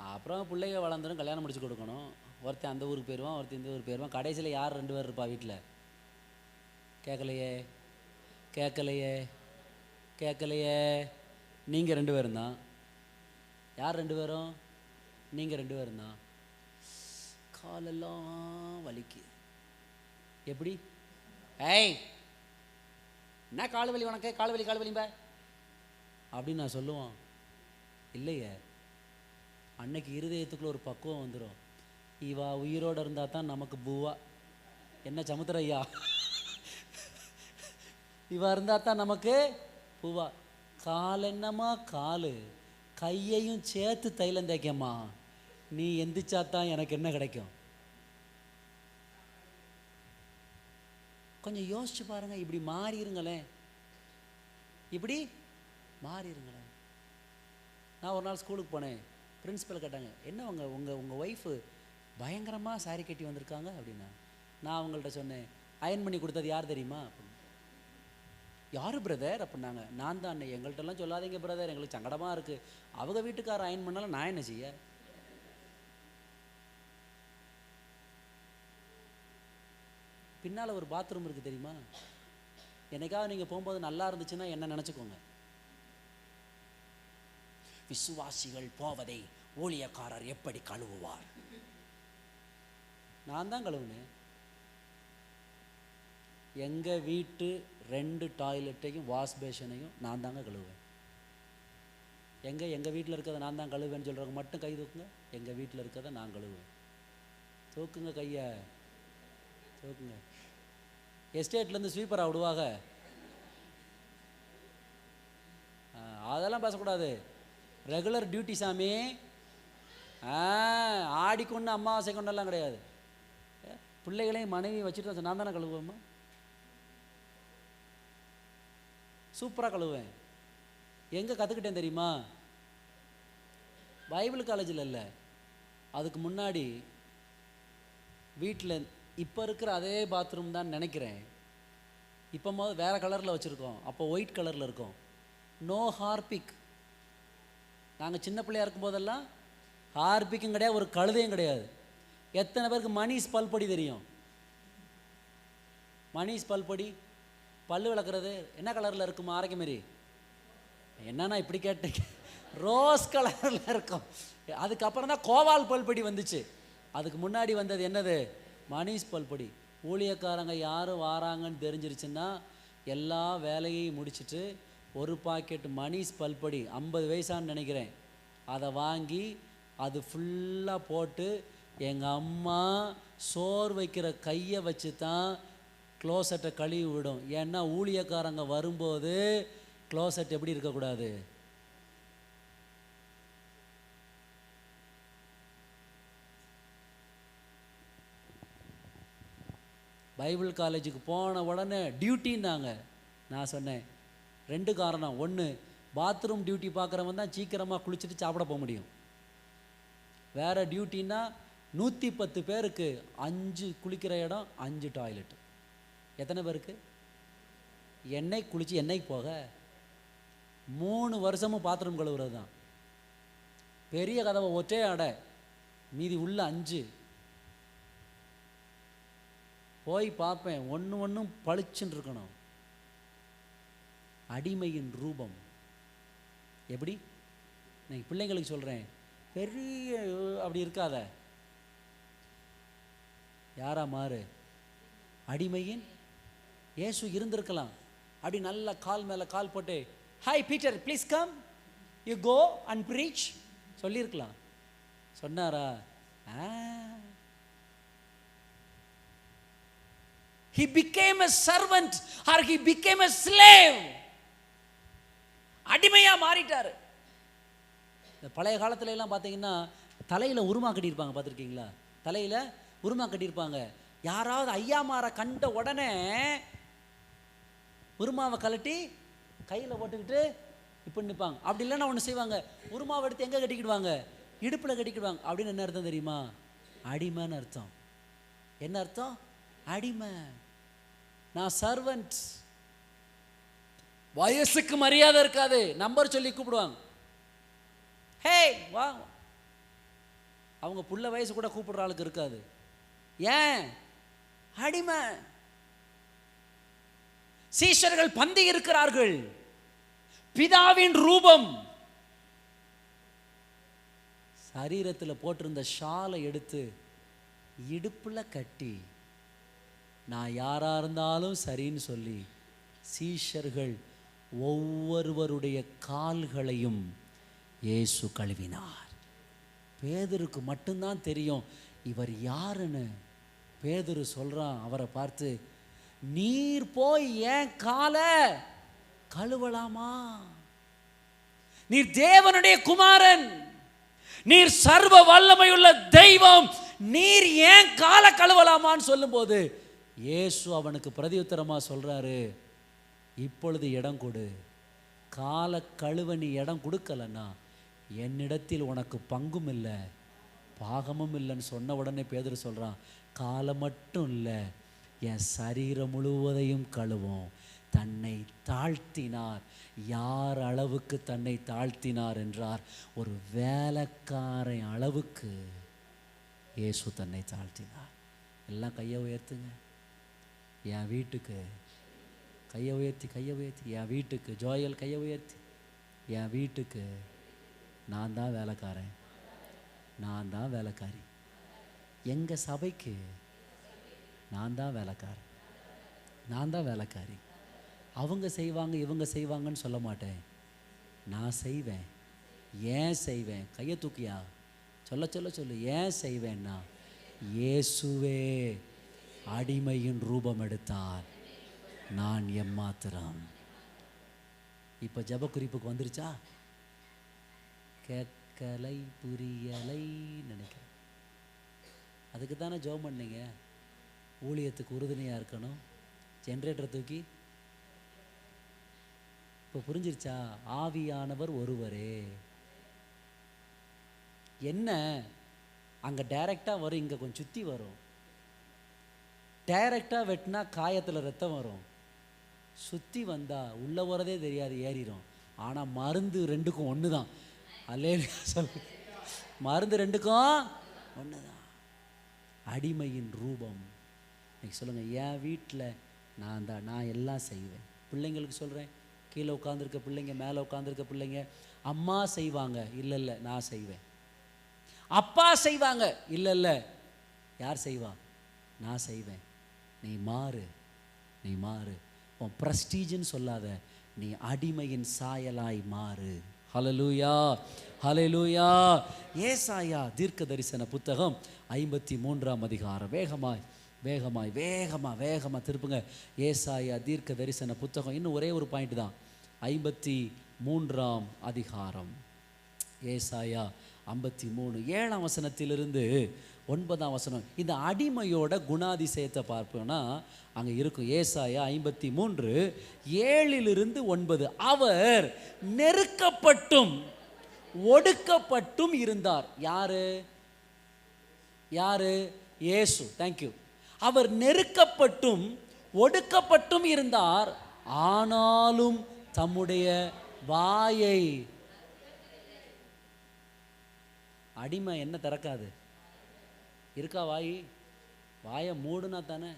அப்புறம் பிள்ளைங்க வளர்ந்துடும், கல்யாணம் முடிச்சு கொடுக்கணும். ஒருத்தன் அந்த ஊருக்கு போயிடுவான், ஒருத்தன் இந்த ஊருக்கு போயிடுவான். கடைசியில் யார் 2 பேர் இருப்பா வீட்டில்? கேட்கலையே, கேட்கலையே, கேட்கலையே. நீங்கள் 2 பேரும் தான். யார் 2 பேரும்? நீங்கள் 2 பேரும் தான். காலெல்லாம் வலிக்கு. எப்படி? ஏய், என்ன கால் வலி உனக்கு? கால் வலி, கால் வலிம்ப அப்படின்னு நான் சொல்லுவான். இல்லையே, அன்னைக்கு இருதயத்துக்குள்ள ஒரு பக்குவம் வந்துடும். இவா உயிரோடு இருந்தால் தான் நமக்கு பூவா. என்ன சமுத்திரையா, இவா இருந்தால் தான் நமக்கு பூவா. கால் என்னம்மா காலு, கையையும் சேர்த்து தைலம் தேய்க்கம்மா. நீ எந்திரிச்சாதான் எனக்கு என்ன கிடைக்கும்? கொஞ்சம் யோசிச்சு பாருங்க. இப்படி மாறிடுங்களேன், இப்படி மாறிடுங்களேன். நான் ஒரு நாள் ஸ்கூலுக்கு போனேன். பிரின்ஸிபல் கேட்டாங்க, என்ன உங்கள் ஒய்ஃபு பயங்கரமாக சாரி கட்டி வந்திருக்காங்க அப்படின்னா. நான் அவங்கள்ட்ட சொன்னேன், அயன் பண்ணி கொடுத்தது யார் தெரியுமா அப்படின்னு. யார் பிரதர் அப்படின்னாங்க. நான் தான். எங்கள்கிட்டலாம் சொல்லாதீங்க பிரதர், எங்களுக்கு சங்கடமாக இருக்குது. அவங்க வீட்டுக்காரர் அயன் பண்ணாலும் நான் என்ன செய்ய? பின்னால் ஒரு பாத்ரூம் இருக்குது தெரியுமா? என்னைக்காவது நீங்கள் போகும்போது நல்லா இருந்துச்சுன்னா என்ன நினச்சிக்கோங்க. விசுவாசிகள் போவதை ஊழியக்காரர் எப்படி கழுவுவார்? நான் தான் கழுவுனேன். எங்கள் வீட்டு 2 டாய்லெட்டையும் வாஷ் பேஷனையும் நான் தாங்க கழுவுவேன். எங்கள் வீட்டில் இருக்கிறத நான் தான் கழுவேன்னு சொல்கிறவங்க மட்டும் கை தூக்குங்க. எங்கள் வீட்டில் இருக்கிறத நான் கழுவுவேன். தூக்குங்க கையை, தூக்குங்க. எஸ்டேட்லேருந்து ஸ்வீப்பராக விடுவாங்க, அதெல்லாம் பேசக்கூடாது. ரெகுலர் டியூட்டி சாமி. ஆடிக்கொண்டு அமாவாசை கொண்டெல்லாம் கிடையாது. பிள்ளைகளையும் மனைவி வச்சுட்டு நான் தானே கழுவுவேம்மா. சூப்பராக கழுவேன். எங்கே கற்றுக்கிட்டேன் தெரியுமா? பைபிள் காலேஜில் இல்லை, அதுக்கு முன்னாடி வீட்டில் இப்போ இருக்கிற அதே பாத்ரூம் தான் நினைக்கிறேன். இப்போ வேறு கலரில் வச்சுருக்கோம், அப்போ ஒயிட் கலரில் இருக்கும். No Harpic. நாங்கள் சின்ன பிள்ளையாக இருக்கும்போதெல்லாம் ஹார்பிக்கும் கிடையாது, ஒரு கழுதையும் கிடையாது. எத்தனை பேருக்கு மணிஷ் பல்பொடி தெரியும்? மணிஷ் பல்பொடி பல்லு விளக்குறது என்ன கலரில் இருக்குமா? ஆரோக்கிய மாரி என்னன்னா இப்படி கேட்டீங்க, ரோஸ் கலரில் இருக்கும். அதுக்கப்புறம் தான் கோவால் பல்பொடி வந்துச்சு. அதுக்கு முன்னாடி வந்தது என்னது? மணிஷ் பல்பொடி. ஊழியக்காரங்க யாரும் வாராங்கன்னு தெரிஞ்சிருச்சுன்னா எல்லா வேலையையும் முடிச்சுட்டு ஒரு பாக்கெட் மணிஷ் பல்பொடி 50 வயசான்னு நினைக்கிறேன், அதை வாங்கி அது ஃபுல்லாக போட்டு எங்கள் அம்மா சோறு வைக்கிற கையை வச்சு தான் க்ளோசெட்டை கழுவி விடும். ஏன்னா ஊழியக்காரங்க வரும்போது க்ளோசெட் எப்படி இருக்கக்கூடாது? பைபிள் காலேஜுக்கு போன உடனே டியூட்டின்னாங்க. நான் சொன்னேன் 2 காரணம். 1, பாத்ரூம் டியூட்டி பார்க்குறவன் தான் சீக்கிரமாக குளிச்சுட்டு சாப்பிட போக முடியும். வேறு டியூட்டின்னா 110 பேருக்கு 5 குளிக்கிற இடம், 5 டாய்லெட். எத்தனை பேருக்கு? என்னைக்கு குளிச்சு என்னைக்கு போக? 3 வருஷமும் பாத்ரூம் கழுவுறது தான். பெரிய கதவை ஒற்றே அடை, மீதி உள்ள 5 போய் பார்ப்பேன். ஒன்றும் பளிச்சுன்னு இருக்கணும். அடிமையின் ரூபம். எப்படி? நான் பிள்ளைங்களுக்கு சொல்கிறேன், பெரிய அப்படி இருக்காத, யாரா மாறு? அடிமையின் இயேசு இருந்திருக்கலாம். அப்படி நல்ல கால் மேலே கால் போட்டு, hi Peter please come you go and preach சொல்லியிருக்கலாம். சொன்னாரா? He became a servant or he became a slave. அடிமையா மாறிட்டாரு. இந்த பழைய காலத்துல எல்லாம் பார்த்தீங்கன்னா தலையில் உருமா கட்டியிருப்பாங்க, பார்த்துருக்கீங்களா? தலையில் உருமா கட்டியிருப்பாங்க. யாராவது ஐயாமாரை கண்ட உடனே உருமாவை கலட்டி கையில் போட்டுக்கிட்டு இப்படி நிற்பாங்க. அப்படி இல்லைன்னா ஒன்று செய்வாங்க, உருமாவை எடுத்து எங்கே கட்டிக்கிடுவாங்க? இடுப்பில் கட்டிக்கிடுவாங்க. அப்படின்னு என்ன அர்த்தம் தெரியுமா? அடிமைன்னு அர்த்தம். என்ன அர்த்தம்? அடிமை. நான் சர்வன்ட். வயசுக்கு மரியாதை இருக்காது, நம்பர் சொல்லி கூப்பிடுவாங்க. ஹே வா. அவங்க புள்ள வயசு கூட கூப்பிடுற ஆளுக்கு இருக்காது. ஏன்? அடிமை. சீஷர்கள் பந்தி இருக்கிறார்கள். பிதாவின் ரூபம். சரீரத்தில் போட்டிருந்த ஷாலை எடுத்து இடுப்புல கட்டி நான் யாரா இருந்தாலும் சரின்னு சொல்லி சீஷர்கள் ஒவ்வொருவருடைய கால்களையும் இயேசு கழுவினார். பேதுருக்கு மட்டும்தான் தெரியும் இவர் யாருன்னு. பேதுரு சொல்றான் அவரை பார்த்து, நீர் போய் ஏன் காலை கழுவலாமா? நீர் தேவனுடைய குமாரன், நீர் சர்வ வல்லமையுள்ள தெய்வம், நீர் ஏன் காலை கழுவலாமான்னு சொல்லும்போது இயேசு அவனுக்கு பிரதியுத்தரமா சொல்றாரு, இப்பொழுது இடம் கொடு. காலை கழுவ நீ இடம் கொடுக்கலன்னா என்னிடத்தில் உனக்கு பங்கும் இல்லை பாகமும் இல்லைன்னு சொன்ன உடனே பேதுரு சொல்கிறான், காலம் மட்டும் இல்லை, என் சரீரம் முழுவதையும் கழுவும். தன்னை தாழ்த்தினார். யார் அளவுக்கு தன்னை தாழ்த்தினார் என்றார், ஒரு வேலைக்காரன் அளவுக்கு இயேசு தன்னை தாழ்த்தினார். எல்லாம் கையை உயர்த்துங்க. என் வீட்டுக்கு கையை உயர்த்தி, கையை உயர்த்தி. என் வீட்டுக்கு ஜோயல் கையை உயர்த்தி. என் வீட்டுக்கு நான் தான் வேலைக்காரன், நான் தான் வேலைக்காரி. எங்கள் சபைக்கு நான் தான் வேலைக்காரன், நான் தான் வேலைக்காரி. அவங்க செய்வாங்க இவங்க செய்வாங்கன்னு சொல்ல மாட்டேன், நான் செய்வேன். ஏன் செய்வேன்? கையை தூக்கியா, சொல்ல சொல்ல சொல்லு. ஏன் செய்வேன்னா, இயேசுவே அடிமையின் ரூபம் எடுத்தார், நான் எம்மாத்திரம். இப்போ ஜெப குறிப்புக்கு வந்துருச்சா? கேட்கலை புரியலை நினைக்கிறேன். அதுக்கு தானே ஜெபம் பண்ணீங்க. ஊழியத்துக்கு உறுதுணையாக இருக்கணும். ஜென்ரேட்டரை தூக்கி இப்போ புரிஞ்சிருச்சா? ஆவியானவர் ஒருவரே. என்ன அங்கே டைரெக்டாக வரும், இங்கே கொஞ்சம் சுற்றி வரும். டைரெக்டாக வெட்டினா காயத்தில் ரத்தம் வரும், சுற்றி வந்தால் உள்ளே வரதே தெரியாது, ஏறிடும். ஆனால் மருந்து ரெண்டுக்கும் ஒன்று தான். அல்லே சொல், மருந்து ரெண்டுக்கும் ஒன்று தான். அடிமையின் ரூபம். இன்னைக்கு சொல்லுங்கள், என் வீட்டில் நான் எல்லாம் செய்வேன். பிள்ளைங்களுக்கு சொல்கிறேன், கீழே உட்காந்துருக்க பிள்ளைங்க, மேலே உட்காந்துருக்க பிள்ளைங்க, அம்மா செய்வாங்க, இல்லை இல்லை நான் செய்வேன். அப்பா செய்வாங்க, இல்லை இல்லை யார் செய்வா? நான் செய்வேன். நீ மாறு, நீ மாறு. உன் ப்ரெஸ்டீஜ்னு சொல்லாத, நீ அடிமையின் சாயலாய் மாறு. ஹல்லேலூயா, ஹல்லேலூயா. ஏசாயா தீர்க்க தரிசன புத்தகம் 53ஆம் அதிகாரம். வேகமாய் வேகமாய் வேகமாக வேகமாக திருப்புங்க. ஏசாயா தீர்க்க தரிசன புத்தகம். இன்னும் ஒரே ஒரு பாயிண்ட் தான். 53ஆம் அதிகாரம். ஏசாயா 53 7ஆம் வசனத்திலிருந்து 9ஆம் வசனம். இந்த அடிமையோட குணாதிசயத்தை பார்ப்போம்னா அங்கே இருக்கும். ஏசாயா 53 7லிருந்து 9. அவர் நெருக்கப்பட்டும் ஒடுக்கப்பட்டும் இருந்தார். யாரு? யாரு? இயேசு. தேங்க்யூ. அவர் நெருக்கப்பட்டும் ஒடுக்கப்பட்டும் இருந்தார், ஆனாலும் தம்முடைய வாயை. அடிமை என்ன திறக்காது? இருக்கா வாய்? வாயை மூடுனா தானே.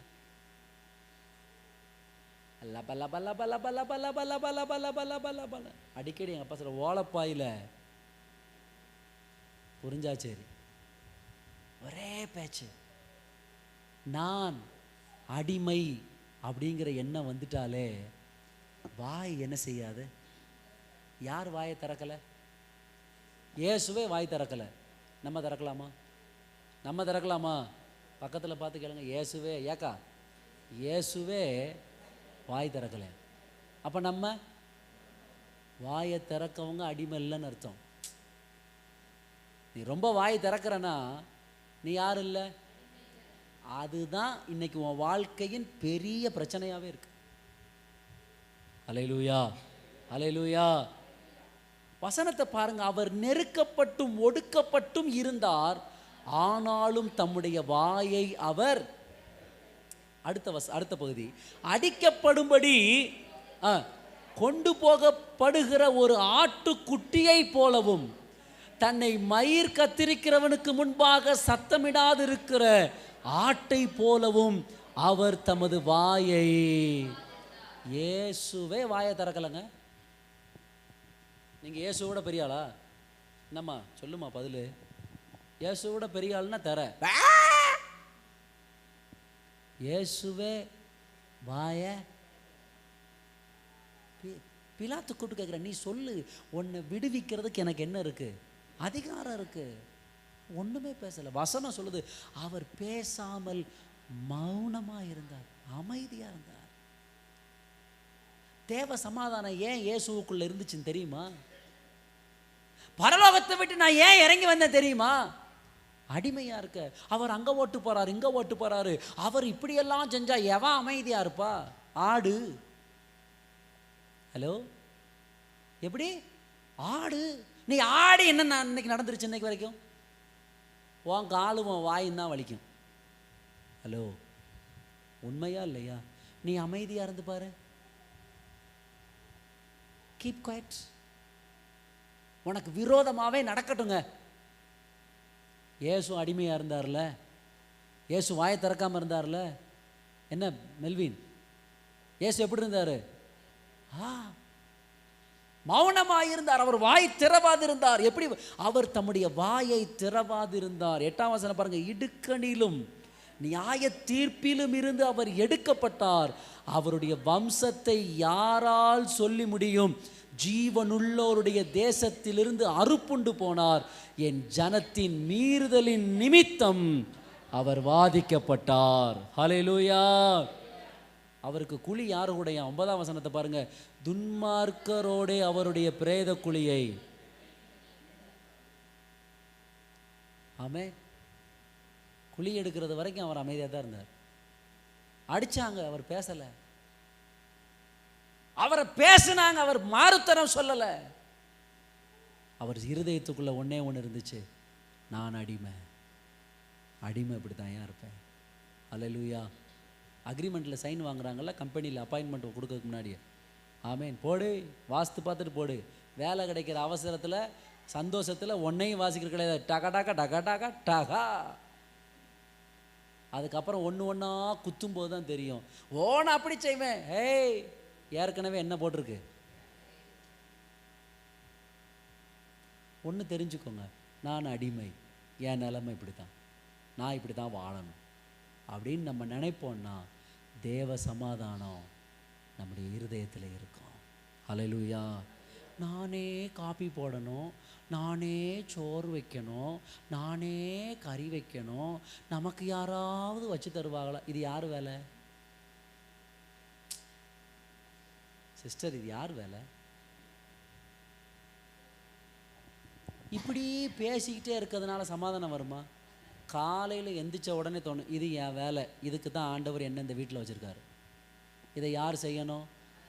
அடிக்கடி எங்கள் அப்பா சொல்ல, ஓலப்பாயில் புரிஞ்சா சரி, ஒரே பேச்சு. நான் அடிமை அப்படிங்கிற எண்ணம் வந்துட்டாலே வாய் என்ன செய்யாது? யார் வாயை திறக்கலை? இயேசுவே வாய் திறக்கலை. நம்ம திறக்கலாமா? நம்ம திறக்கலாமா? பக்கத்தில் பார்த்து கேளுங்க. இயேசுவே, ஏக்கா இயேசுவே வாய் திறக்கலை. அப்போ நம்ம வாயை திறக்கவங்க அடிமை இல்லைன்னு அர்த்தம். நீ ரொம்ப வாய் திறக்கிறனா நீ யார் இல்லை. அதுதான் இன்னைக்கு உன் வாழ்க்கையின் பெரிய பிரச்சனையாகவே இருக்கு. அல்லேலூயா, அல்லேலூயா. வசனத்தை பாருங்க. அவர் நெருக்கப்பட்டும் ஒடுக்கப்பட்டும் இருந்தார், ஆனாலும் தம்முடைய வாயை அவர். அடுத்த பகுதி. அடிக்கப்படும்படி கொண்டு போகப்படுகிற ஒரு ஆட்டுக்குட்டியை போலவும், தன்னை மயிர் கத்திரிக்கிறவனுக்கு முன்பாக சத்தமிடாதிருக்கிற ஆட்டை போலவும் அவர் தமது வாயை. இயேசுவே வாயை திறக்கலைங்க. நீங்க இயேசுவோட பெரிய ஆளா? என்னம்மா சொல்லுமா பதில்? இயேசுவோட பெரிய ஆள்னா தர. இயேசுவே வாய. பிலாத்து கூட்டு கேட்குற, நீ சொல்லு, உன்னை விடுவிக்கிறதுக்கு எனக்கு என்ன இருக்கு? அதிகாரம் இருக்கு. ஒண்ணுமே பேசல. வசனம் சொல்லுது, அவர் பேசாமல் மௌனமா இருந்தார், அமைதியா இருந்தார். தேவ சமாதானம் ஏன் இயேசுவுக்குள்ள இருந்துச்சுன்னு தெரியுமா? பரலோகத்தை விட்டு நான் ஏன் இறங்கி வந்தேன் தெரியுமா? அடிமையா இருக்க. அவர் அங்க ஓட்டு போறாரு, இங்க ஓட்டு போறாரு. அவர் இப்படியெல்லாம் செஞ்சா எவன் அமைதியா இருப்பா? ஆடு. ஹலோ, எப்படி? ஆடு. நீ ஆடு. என்ன இன்னைக்கு நடந்துருச்சு? இன்னைக்கு வரைக்கும் உன் காலும் உன் வாயும் தான் வலிக்கும். ஹலோ, உண்மையா இல்லையா? நீ அமைதியாக இருந்து பாரு. Keep quiet. உனக்கு விரோதமாகவே நடக்கட்டுங்க. இயேசு அடிமையாக இருந்தார்ல, இயேசு வாயை திறக்காமல் இருந்தார்ல. என்ன மெல்வின், இயேசு எப்படி இருந்தார்? மௌனமாக இருந்தார். அவர் வாய் திறவாதிருந்தார். எப்படி? அவர் தம்முடைய வாயை திறவாதிருந்தார். 8ஆம் வசனம் பாருங்க. இடுக்கணிலும் நியாய தீர்ப்பிலும் இருந்து அவர் எடுக்கப்பட்டார். அவருடைய வம்சத்தை யாரால் சொல்லி முடியும்? ஜீவனுள்ளோருடைய தேசத்திலிருந்து அறுப்புண்டு போனார். என் ஜனத்தின் மீறுதலின் நிமித்தம் அவர் வாதிக்கப்பட்டார். ஹல்லேலூயா. அவருக்கு குழி யாரு கூடைய? 9ஆம் வசனத்தை பாருங்க. துன்மார்க்கரோடே அவருடைய பிரேத குழியை. ஆமே, குழி எடுக்கிறது வரைக்கும் அவர் அமைதியாக தான் இருந்தார். அடிச்சாங்க, அவர் பேசலை. அவரை பேசினாங்க, அவர் மாறுத்தரம் சொல்லலை. அவர் இருதயத்துக்குள்ள ஒன்னே ஒன்று இருந்துச்சு, நான் அடிமை. அடிமை இப்படி தான் ஏன் இருப்பேன். அல்லேலூயா. அக்ரிமெண்ட்டில் சைன் வாங்குறாங்கல்ல, கம்பெனியில் அப்பாயின்மெண்ட் கொடுக்கறதுக்கு முன்னாடியே. ஆமேன். போடு, வாஸ்து பார்த்துட்டு போடு. வேலை கிடைக்கிற அவசரத்தில் சந்தோஷத்தில் ஒன்னையும் வாசிக்கிற கிடையாது. டகா டகா டகா டகா டகா. அதுக்கப்புறம் ஒன்று ஒன்றா குத்தும்போது தான் தெரியும். ஓன அப்படி செய்வேன். ஏய், ஏற்கனவே என்ன போட்டிருக்கு? ஒன்று தெரிஞ்சுக்கோங்க, நான் அடிமை, என் நிலைமை இப்படி தான், நான் இப்படி தான் வாழணும் அப்படின்னு நம்ம நினைப்போம்னா தேவ சமாதானம் நம்முடைய இருதயத்தில் இருக்கும். ஹல்லேலூயா. நானே காப்பி போடணும், நானே சோறு வைக்கணும், நானே கறி வைக்கணும், நமக்கு யாராவது வச்சு தருவாங்களா? இது யார் வேலை சிஸ்டர்? இது யார் வேலை? இப்படி பேசிக்கிட்டே இருக்கிறதுனால சமாதானம் வருமா? காலையில் எந்திரிச்ச உடனே தோணும், இது என் வேலை, இதுக்கு தான் ஆண்டவர் என்ன இந்த வீட்டில் வச்சுருக்காரு, இதை யார் செய்யணும்?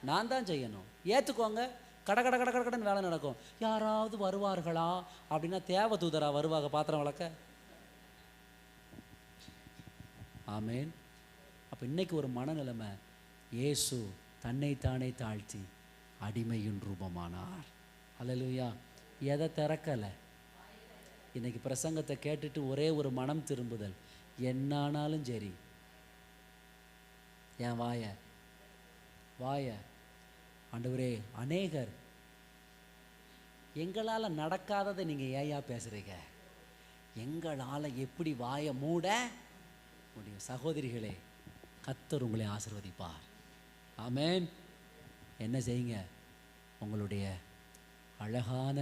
நான் தான் செய்யணும். ஏற்றுக்கோங்க. கட கட கட கடன்னு வேலை நடக்கும். யாராவது வருவார்களா அப்படின்னா தேவ தூதரா வருவாங்க பாத்திரம் வளர்க்க. ஆமேன். அப்போ இன்னைக்கு ஒரு மனநிலைமை, இயேசு தன்னைத்தானே தாழ்த்தி அடிமையின் ரூபமானார். அல்லேலூயா. எதை திறக்கலை. இன்னைக்கு பிரசங்கத்தை கேட்டுட்டு ஒரே ஒரு மனம் திரும்புதல். என்னானாலும் சரி, என் வாய ஆண்டவரே, அநேகர் எங்களால் நடக்காததை நீங்கள் ஏயா பேசுகிறீங்க? எங்களால் எப்படி வாயை மூட முடியும்? சகோதரிகளே, கர்த்தர் உங்களை ஆசீர்வதிப்பார். ஆமேன். என்ன செய்யுங்க? உங்களுடைய அழகான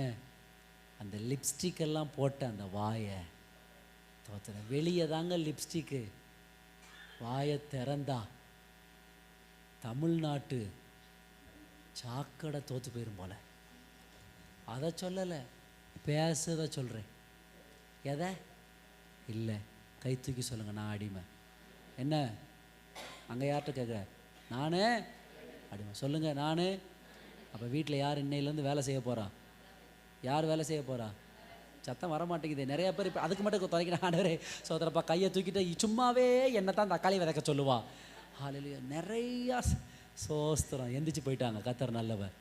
அந்த லிப்ஸ்டிக் எல்லாம் போட்ட அந்த வாயை தோத்துற. வெளியே தாங்க லிப்ஸ்டிக்கு, வாயை திறந்தா தமிழ்நாட்டு சாக்கடை தோற்று போயிடும் போல. அதை சொல்லலை, பேசுறத சொல்கிறேன். எதை இல்லை, கை தூக்கி சொல்லுங்கள், நான் அடிமை. என்ன அங்கே யார்கிட்ட கேட்க? நான் அடிமை சொல்லுங்கள். நான் அப்போ வீட்டில் யார் இன்னையிலேருந்து வேலை செய்ய போகிறான்? யார் வேலை செய்ய போகிறா? சத்தம் வர மாட்டேங்குது. நிறைய பேர் இப்போ அதுக்கு மட்டும் துவைக்கிறேன். ஆண்டவரே சோதரப்பா, கையை தூக்கிட்டு சும்மாவே என்ன தான் தக்காளி விதைக்க சொல்லுவா. ஹல்லேலூயா. நிறையா சோஸ்திரம் எந்திரிச்சு போயிட்டாங்க. கர்த்தர் நல்லவர்.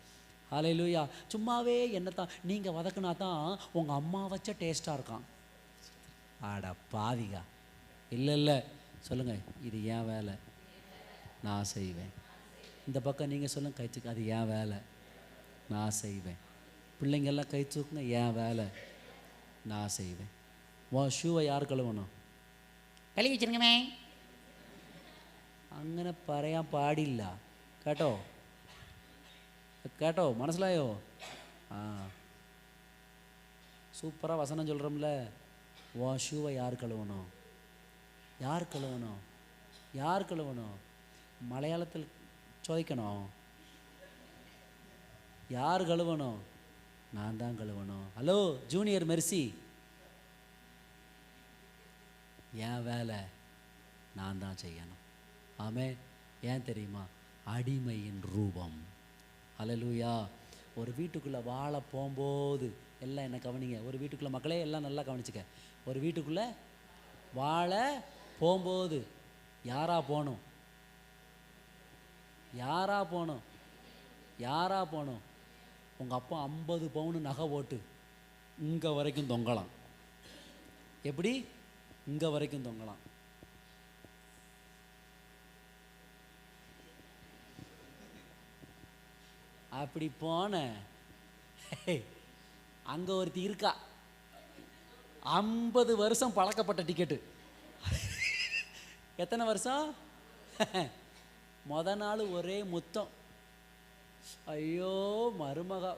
ஹல்லேலூயா. சும்மாவே என்னத்தான் நீங்கள் வதக்குனா தான் உங்கள் அம்மா வச்ச டேஸ்ட்டாக இருக்கான். ஆடா பாவிகா. இல்லை சொல்லுங்கள், இது என் வேலை, நான் செய்வேன். இந்த பக்கம் நீங்கள் சொல்லுங்கள், கை தூக்கு, அது என் வேலை, நான் செய்வேன். பிள்ளைங்கள்லாம் கை தூக்குங்க, என் வேலை, நான் செய்வேன். உன் ஷூவை யார் கழுவணும்? கழுவி வச்சுருங்கமே. അങ്ങനെ പറയാൻ പാടില്ല കേട്ടോ. കേട്ടോ, മനസ്സിലായോ? சூப்பராக வசனம் சொல்கிறோம்ல. உன் ஷூவை யார் கழுவணும்? யார் கழுவணும்? யார் கழுவணும்? மலையாளத்தில் சோதிக்கணும். யார் கழுவணும்? நான் தான் கழுவணும். ஹலோ ஜூனியர் மெர்சி, என் வேலை நான் தான் செய்யணும். ஆமே. ஏன் தெரியுமா? அடிமையின் ரூபம். ஹல்லேலூயா. ஒரு வீட்டுக்குள்ளே வாழ போகும்போது எல்லாம் என்ன கவனிங்க. ஒரு வீட்டுக்குள்ளே மக்களே எல்லாம் நல்லா கவனிச்சுக்க. ஒரு வீட்டுக்குள்ளே வாழ போகும்போது யாரா போகணும்? யாரா போகணும்? யாரா போகணும்? உங்கள் அப்பா 50 பவுன் நகை போட்டு இங்கே வரைக்கும் தொங்கலாம். எப்படி? இங்கே வரைக்கும் தொங்கலாம். அப்படி போன அங்கே ஒருத்தி இருக்கா, 50 வருஷம் பழக்கப்பட்ட டிக்கெட்டு. எத்தனை வருஷம்? முத நாள் ஒரே முத்தம். ஐயோ மருமகா.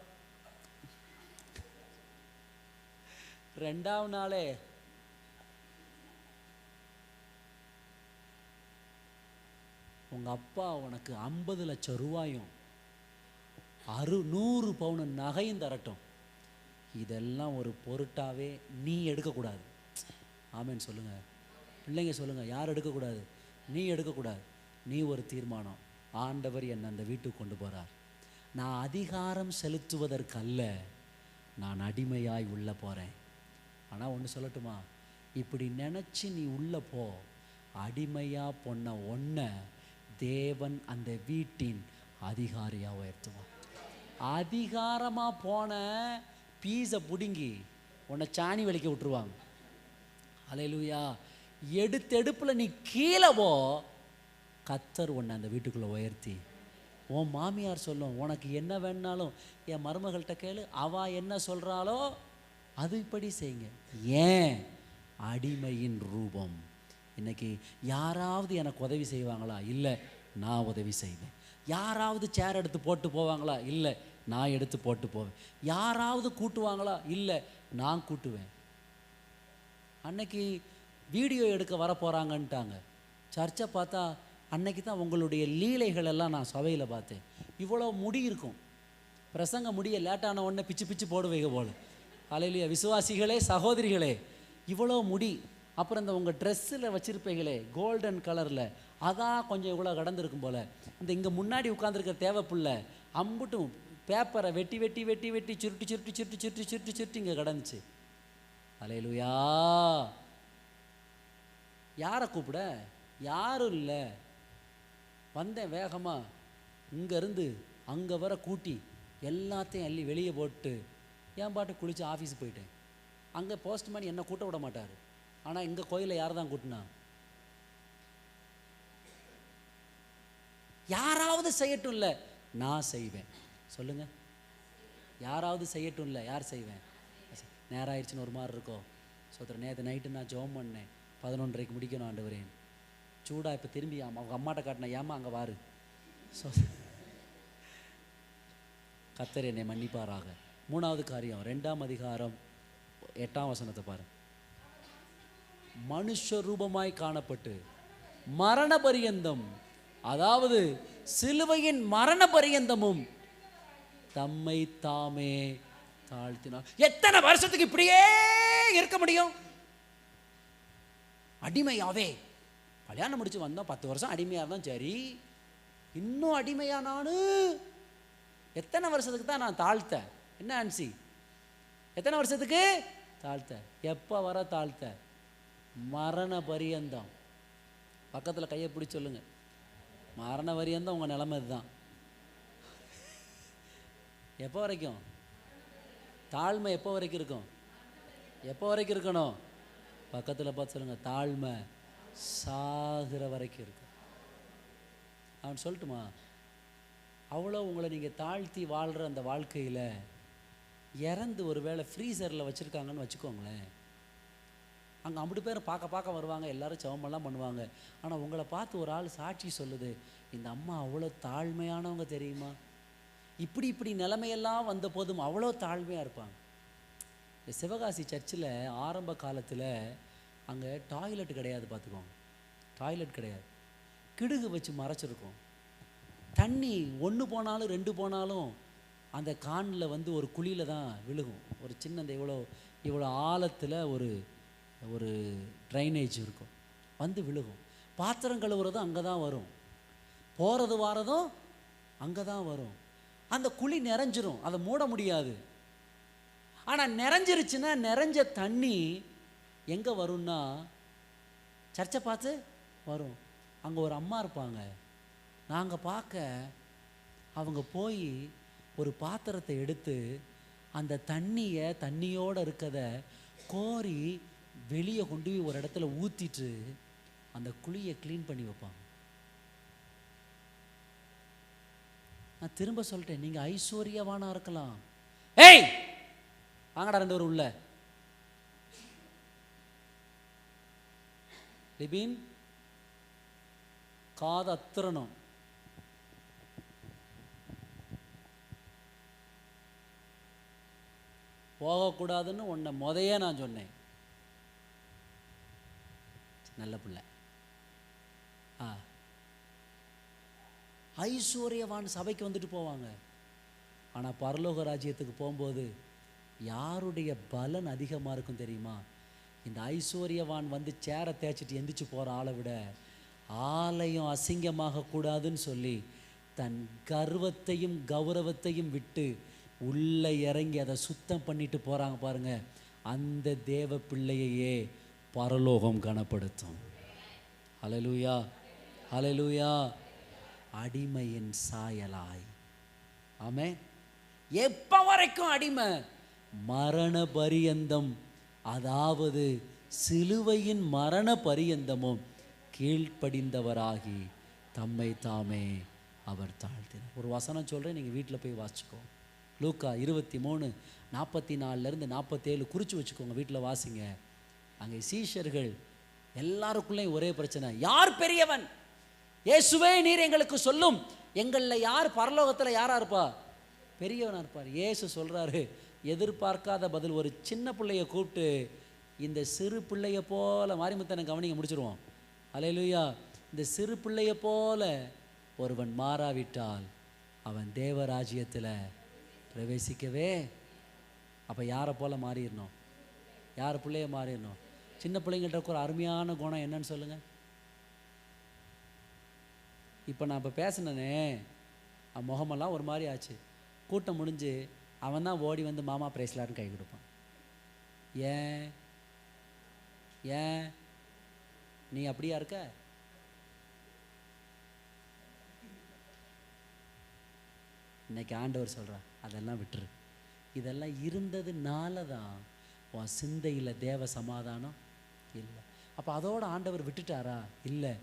ரெண்டாவது நாளே உங்க அப்பா உனக்கு 50 லட்சம் ரூபாயும் 100 பவுன் நகையும் தரட்டும், இதெல்லாம் ஒரு பொருட்டாவே நீ எடுக்கக்கூடாது. ஆமேன்னு சொல்லுங்க பிள்ளைங்க, சொல்லுங்க. யார் எடுக்கக்கூடாது? நீ எடுக்கக்கூடாது. நீ ஒரு தீர்மானம். ஆண்டவர் என்னை அந்த வீட்டுக்கு கொண்டு போகிறார். நான் அதிகாரம் செலுத்துவதற்கல்ல, நான் அடிமையாய் உள்ளே போகிறேன். ஆனால் ஒன்று சொல்லட்டுமா? இப்படி நினச்சி நீ உள்ளே போ. அடிமையாக பொண்ண ஒன்றை தேவன் அந்த வீட்டின் அதிகாரியாக உயர்த்துவான். அதிகாரமாக போன பீஸை பிடுங்கி உன்னை சாணி வலிக்க விட்டுருவாங்க. அல்லேலூயா. எடுத்தெடுப்பில் நீ கீழே போ, கர்த்தர் உன்னை அந்த வீட்டுக்குள்ளே உயர்த்தி. உன் மாமியார் சொல்லும், உனக்கு என்ன வேணாலும் என் மருமகள்கிட்ட கேளு, அவள் என்ன சொல்கிறாளோ அது இப்படி செய்யுங்க. ஏன்? அடிமையின் ரூபம். இன்னைக்கு யாராவது எனக்கு உதவி செய்வாங்களா? இல்லை, நான் உதவி செய்வேன். யாராவது சேர் எடுத்து போட்டு போவாங்களா? இல்லை, நான் எடுத்து போட்டு போவேன். யாராவது கூட்டுவாங்களா? இல்லை, நான் கூட்டுவேன். அன்னைக்கு வீடியோ எடுக்க வர போகிறாங்கன்ட்டாங்க. சர்ச்சை பார்த்தா அன்னைக்கு தான் உங்களுடைய லீலைகள் எல்லாம் நான் சபையில் பார்த்தேன். இவ்வளோ முடி இருக்கும், பிரசங்க முடிய லேட்டான உடனே பிச்சு பிச்சு போடுவீங்க போல. அல்லேலூயா. விசுவாசிகளே, சகோதரிகளே, இவ்வளோ முடி. அப்புறம் இந்த உங்கள் ட்ரெஸ்ஸில் வச்சுருப்பீங்களே கோல்டன் கலரில், அதான் கொஞ்சம் இவ்வளோ கடந்திருக்கும் போல். இந்த இங்கே முன்னாடி உட்காந்துருக்க தேவைப்புள்ள அம்புட்டும் பேப்பரை வெட்டி வெட்டி வெட்டி வெட்டி சுருட்டி சுருட்டி சுருட்டி சுருட்டி சுருட்டி சுருட்டி இங்கே கடந்துச்சு. அல்லேலூயா. யாரை கூப்பிட? யாரும் இல்லை. வந்தேன் வேகமாக, இங்கேருந்து அங்கே வர கூட்டி எல்லாத்தையும் அள்ளி வெளியே போட்டு என் பாட்டு குளித்து ஆஃபீஸுக்கு போயிட்டேன். அங்கே போஸ்ட்மேன் என்னை கூட்ட விட மாட்டார். ஆனால் இங்கே கோயிலில் யார் தான் கூட்டினா? யாராவது செய்யட்டும் இல்லை, நான் செய்வேன். சொல்லுங்கள், யாராவது செய்யட்டும் இல்லை, யார் செய்வேன்? நேரம் ஆயிடுச்சுன்னு ஒரு மாதிரி இருக்கோ சோத்திர. நேற்று நைட்டு நான் ஜெபம் பண்ணேன், 11:30க்கு முடிக்கணும் ஆண்டவரே. சூடாக இப்போ திரும்பி அவங்க அம்மாட்ட காட்டினேன், ஏமா அங்கே வாரு. கர்த்தர் என்னை மன்னிப்பாராக. 3வது காரியம், 2ஆம் அதிகாரம் 8ஆம் வசனத்தை பாரு. மனுஷ ரூபமாய் காணப்பட்டு மரண பரியந்தம், அதாவது சிலுவையின் மரண பரியந்தமும் தம்மை தாமே தாழ்த்தினார். எத்தனை வருஷத்துக்கு இப்படியே இருக்க முடியும்? அடிமையாவே. கல்யாணம் முடிச்சு வந்தோம், 10 வருஷம் அடிமையாக தான். சரி, இன்னும் அடிமையா? நான் எத்தனை வருஷத்துக்கு தான் நான் தாழ்த்த? என்ன ஆன்சி, எத்தனை வருஷத்துக்கு தாழ்த்த? எப்போ வர தாழ்த்த? மரண பரியந்தம். பக்கத்தில் கையை பிடிச்சி சொல்லுங்க, மரண பரியந்தம் உங்கள் நிலைமை இதுதான். எப்போ வரைக்கும் தாழ்மை? எப்போ வரைக்கும் இருக்கும்? எப்போ வரைக்கும் இருக்கணும்? பக்கத்தில் பார்த்து சொல்லுங்கள், தாழ்மை சாகிற வரைக்கும் இருக்கு. அவன் சொல்லட்டுமா? அவ்வளோ உங்களை நீங்கள் தாழ்த்தி வாழ்கிற அந்த வாழ்க்கையில் இறந்து ஒரு வேளை ஃப்ரீசரில் வச்சுருக்காங்கன்னு வச்சுக்கோங்களேன். அங்கே 50 பேர் பார்க்க வருவாங்க, எல்லோரும் ஜெபமெல்லாம் பண்ணுவாங்க. ஆனால் உங்களை பார்த்து ஒரு ஆள் சாட்சி சொல்லுது, இந்த அம்மா அவ்வளோ தாழ்மையானவங்க தெரியுமா, இப்படி நிலைமையெல்லாம் வந்த போதும் அவ்வளோ தாழ்மையாக இருப்பாங்க. இந்த சிவகாசி சர்ச்சில் ஆரம்ப காலத்தில் அங்கே டாய்லெட் கிடையாது, பார்த்துக்கோங்க. டாய்லெட் கிடையாது, கிடுகு வச்சு மறைச்சிருக்கோம். தண்ணி 1 போனாலும் 2 போனாலும் அந்த கானில் வந்து ஒரு குழியில் தான் விழுகும். ஒரு சின்ன இந்த இவ்வளோ ஆழத்தில் ஒரு ட்ரைனேஜ் இருக்கும், வந்து விழுகும். பாத்திரம் கழுவுறதும் அங்கே தான் வரும், போகிறது வாரதும் அங்கே தான் வரும். அந்த குழி நிறைஞ்சிரும், அதை மூட முடியாது. ஆனால் நிறைஞ்சிருச்சுன்னா நிறைஞ்ச தண்ணி எங்கே வரும்னா சர்ச்சை பார்த்து வரும். அங்கே ஒரு அம்மா இருப்பாங்க, நாங்கள் பார்க்க அவங்க போய் ஒரு பாத்திரத்தை எடுத்து அந்த தண்ணியோடு இருக்கத கோரி வெளியே கொண்டு போய் ஒரு இடத்துல ஊற்றிட்டு அந்த குழியை க்ளீன் பண்ணி வைப்பாங்க. நான் திரும்ப சொல்லிட்டேன், நீங்கள் ஐஸ்வர்யவானா இருக்கலாம். ஏய் வாங்கடா 2 பேரும் உள்ள. லிபின் காது அத்திரணும். போகக்கூடாதுன்னு உன்னை முதையே நான் சொன்னேன். நல்ல பிள்ளை. ஐஸ்வர்யவான் சபைக்கு வந்துட்டு போவாங்க. ஆனால் பரலோக ராஜ்யத்துக்கு போகும்போது யாருடைய பலன் அதிகமாக இருக்கும் தெரியுமா? இந்த ஐஸ்வர்யவான் வந்து சேரை தேய்ச்சிட்டு எந்திரிச்சு போகிற ஆளை விட ஆலயம் அசிங்கமாக கூடாதுன்னு சொல்லி தன் கர்வத்தையும் கௌரவத்தையும் விட்டு உள்ளே இறங்கி அதை சுத்தம் பண்ணிட்டு போகிறாங்க பாருங்க. அந்த தேவ பிள்ளையையே பரலோகம் கனப்படுத்தும். ஹல்லேலூயா, ஹல்லேலூயா. அடிமையின் சாயலாய். ஆமென். எப்போ வரைக்கும் அடிமை? மரண பரியந்தம், அதாவது சிலுவையின் மரண பரியந்தமும் கீழ்ப்படிந்தவராகி தம்மை தாமே அவர் தாழ்த்தினார். ஒரு வசனம் சொல்கிறேன், நீங்கள் வீட்டில் போய் வாசிச்சுக்கோ. லூக்கா 23:44-47 குறித்து வச்சுக்கோங்க, வீட்டில் வாசிங்க. அங்கே சீஷர்கள் எல்லாருக்குள்ளேயும் ஒரே பிரச்சனை, யார் பெரியவன்? இயேசுவே நீர் எங்களுக்கு சொல்லும், எங்களில் யார் பரலோகத்தில் யாராக இருப்பா? பெரியவனாக இருப்பார். இயேசு சொல்கிறாரு, எதிர்பார்க்காத பதில். ஒரு சின்ன பிள்ளைய கூப்பிட்டு, இந்த சிறு பிள்ளைய போல, மாரிமுத்தனை கவனிங்க முடிச்சிருவோம். அல்லேலூயா. இந்த சிறு பிள்ளைய போல ஒருவன் மாறாவிட்டால் அவன் தேவராஜ்யத்தில் பிரவேசிக்கவே. அப்போ யாரை போல மாறிடணும்? யார் பிள்ளைய மாறிடணும்? சின்ன பிள்ளைங்கள்ட்ட ஒரு அருமையான குணம் என்னன்னு சொல்லுங்கள். இப்போ நான் இப்போ பேசினேனே, முகமெல்லாம் ஒரு மாதிரி ஆச்சு. கூட்டம் முடிஞ்சு அவன் தான் ஓடி வந்து மாமா பிரைஸ்லான்னு கை கொடுப்பான். ஏன் ஏன் நீ அப்படியா இருக்க? இன்னைக்கு ஆண்டவர் சொல்கிறான், அதெல்லாம் விட்டுரு. இதெல்லாம் இருந்ததுனால தான் உன் சிந்தையில் தேவ சமாதானம் இல்லை. அப்போ அதோட ஆண்டவர் விட்டுட்டாரா? இல்லை.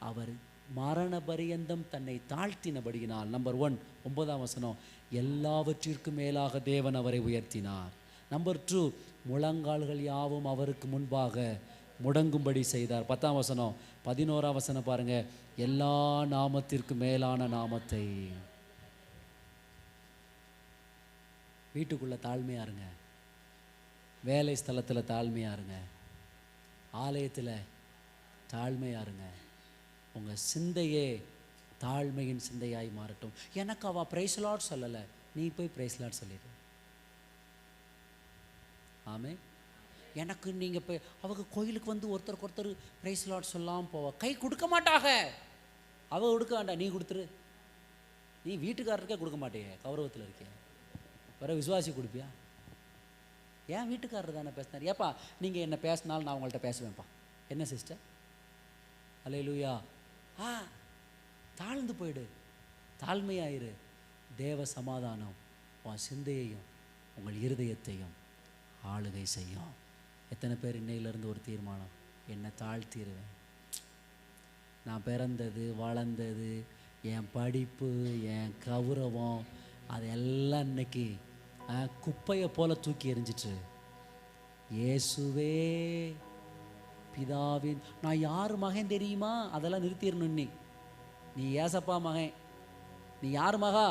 அவர் மரண பரியந்தம் தன்னை தாழ்த்தினபடியினால். நம்பர் 1, 9ஆம் வசனம், எல்லாவற்றிற்கும் மேலாக தேவன் அவரை உயர்த்தினார். நம்பர் 2, முழங்கால்கள் யாவும் அவருக்கு முன்பாக முடங்கும்படி செய்தார். 10ஆம் வசனம். 11ஆம் வசனம் பாருங்க, எல்லா நாமத்திற்கும் மேலான நாமத்தை. வீட்டுக்குள்ளே தாழ்மையாக இருங்க, வேலை ஸ்தலத்தில் தாழ்மையாக இருங்க, ஆலயத்தில் தாழ்மையாக இருங்க. உங்கள் சிந்தையே தாழ்மையின் சிந்தையாய் மாறட்டும். எனக்கு அவள் பிரைஸ் லார்ட் சொல்லலை, நீ போய் பிரைஸ் லார்ட் சொல்லிடு. ஆமே. எனக்கு நீங்கள் போய் அவங்க கோயிலுக்கு வந்து ஒருத்தருக்கு ஒருத்தர் பிரைஸ் லார்ட் சொல்லாமல் போவா, கை கொடுக்க மாட்டாங்க. அவள் கொடுக்க வேண்டாம், நீ கொடுத்துரு. நீ வீட்டுக்காரருக்கே கொடுக்க மாட்டேங்க, கௌரவத்தில் இருக்கே, வேற விசுவாசி கொடுப்பியா? ஏன் வீட்டுக்காரர் தானே பேசினார். ஏப்பா நீங்கள் என்ன பேசினாலும் நான் உங்கள்கிட்ட பேசுவேன்ப்பா. என்ன சிஸ்டர்? அல்லேலூயா. தாழ்ந்து போயிடு, தாழ்மையாயிரு. தேவ சமாதானம் உன் சிந்தையையும் உங்கள் இருதயத்தையும் ஆளுகை செய்யும். எத்தனை பேர் இன்னையிலேருந்து ஒரு தீர்மானம், என்னை தாழ்த்திடுவேன். நான் பிறந்தது வளர்ந்தது, என் படிப்பு, என் கௌரவம், அதெல்லாம் இன்னைக்கு குப்பையை போல தூக்கி எறிஞ்சிட்டு, இயேசுவே பிதாவின், நான் யார் மகன் தெரியுமா, அதெல்லாம் நிறுத்திடணும். நீ ஏசப்பா மகன். நீ யார் மகா?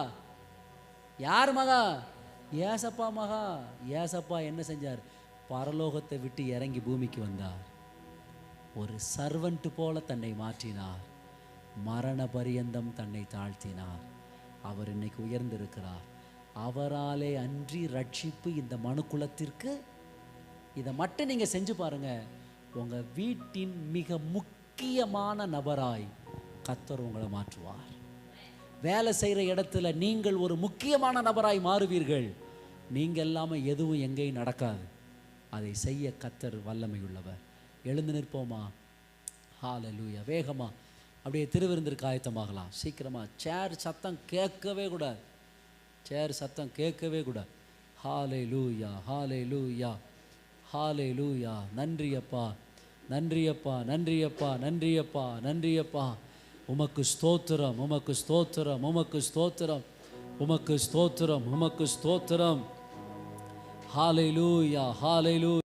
யார் மகா? ஏசப்பா மகா. ஏசப்பா என்ன செஞ்சார்? பரலோகத்தை விட்டு இறங்கி பூமிக்கு வந்தார். ஒரு சர்வன்ட் போல தன்னை மாற்றினார். மரண பரியந்தம் தன்னை தாழ்த்தினார். அவர் இன்னைக்கு உயர்ந்திருக்கிறார். அவராலே அன்றி ரட்சிப்பு இந்த மனுக்குலத்திற்கு. இதை மட்டும் நீங்கள் செஞ்சு பாருங்க, உங்கள் வீட்டின் மிக முக்கியமான நபராய் கர்த்தர் உங்களை மாற்றுவார். வேலை செய்கிற இடத்துல நீங்கள் ஒரு முக்கியமான நபராய் மாறுவீர்கள். நீங்கள் இல்லாமல் எதுவும் எங்கேயும் நடக்காது. அதை செய்ய கர்த்தர் வல்லமை உள்ளவர். எழுந்து நிற்போமா? ஹல்லேலூயா. வேகமா அப்படியே திருவிருந்திற்கு ஆயத்தமாகலாம். சீக்கிரமாக. சேர் சத்தம் கேட்கவே கூடாது. சேர் சத்தம் கேட்கவே கூடாது. ஹல்லேலூயா, ஹல்லேலூயா, ஹல்லேலூயா. நன்றி அப்பா, நன்றி அப்பா, நன்றி அப்பா, நன்றி அப்பா, நன்றி அப்பா. உமக்கு ஸ்தோத்திரம், உமக்கு ஸ்தோத்திரம், உமக்கு ஸ்தோத்திரம், உமக்கு ஸ்தோத்திரம், உமக்கு ஸ்தோத்திரம். ஹல்லேலூயா, ஹல்லேலூயா.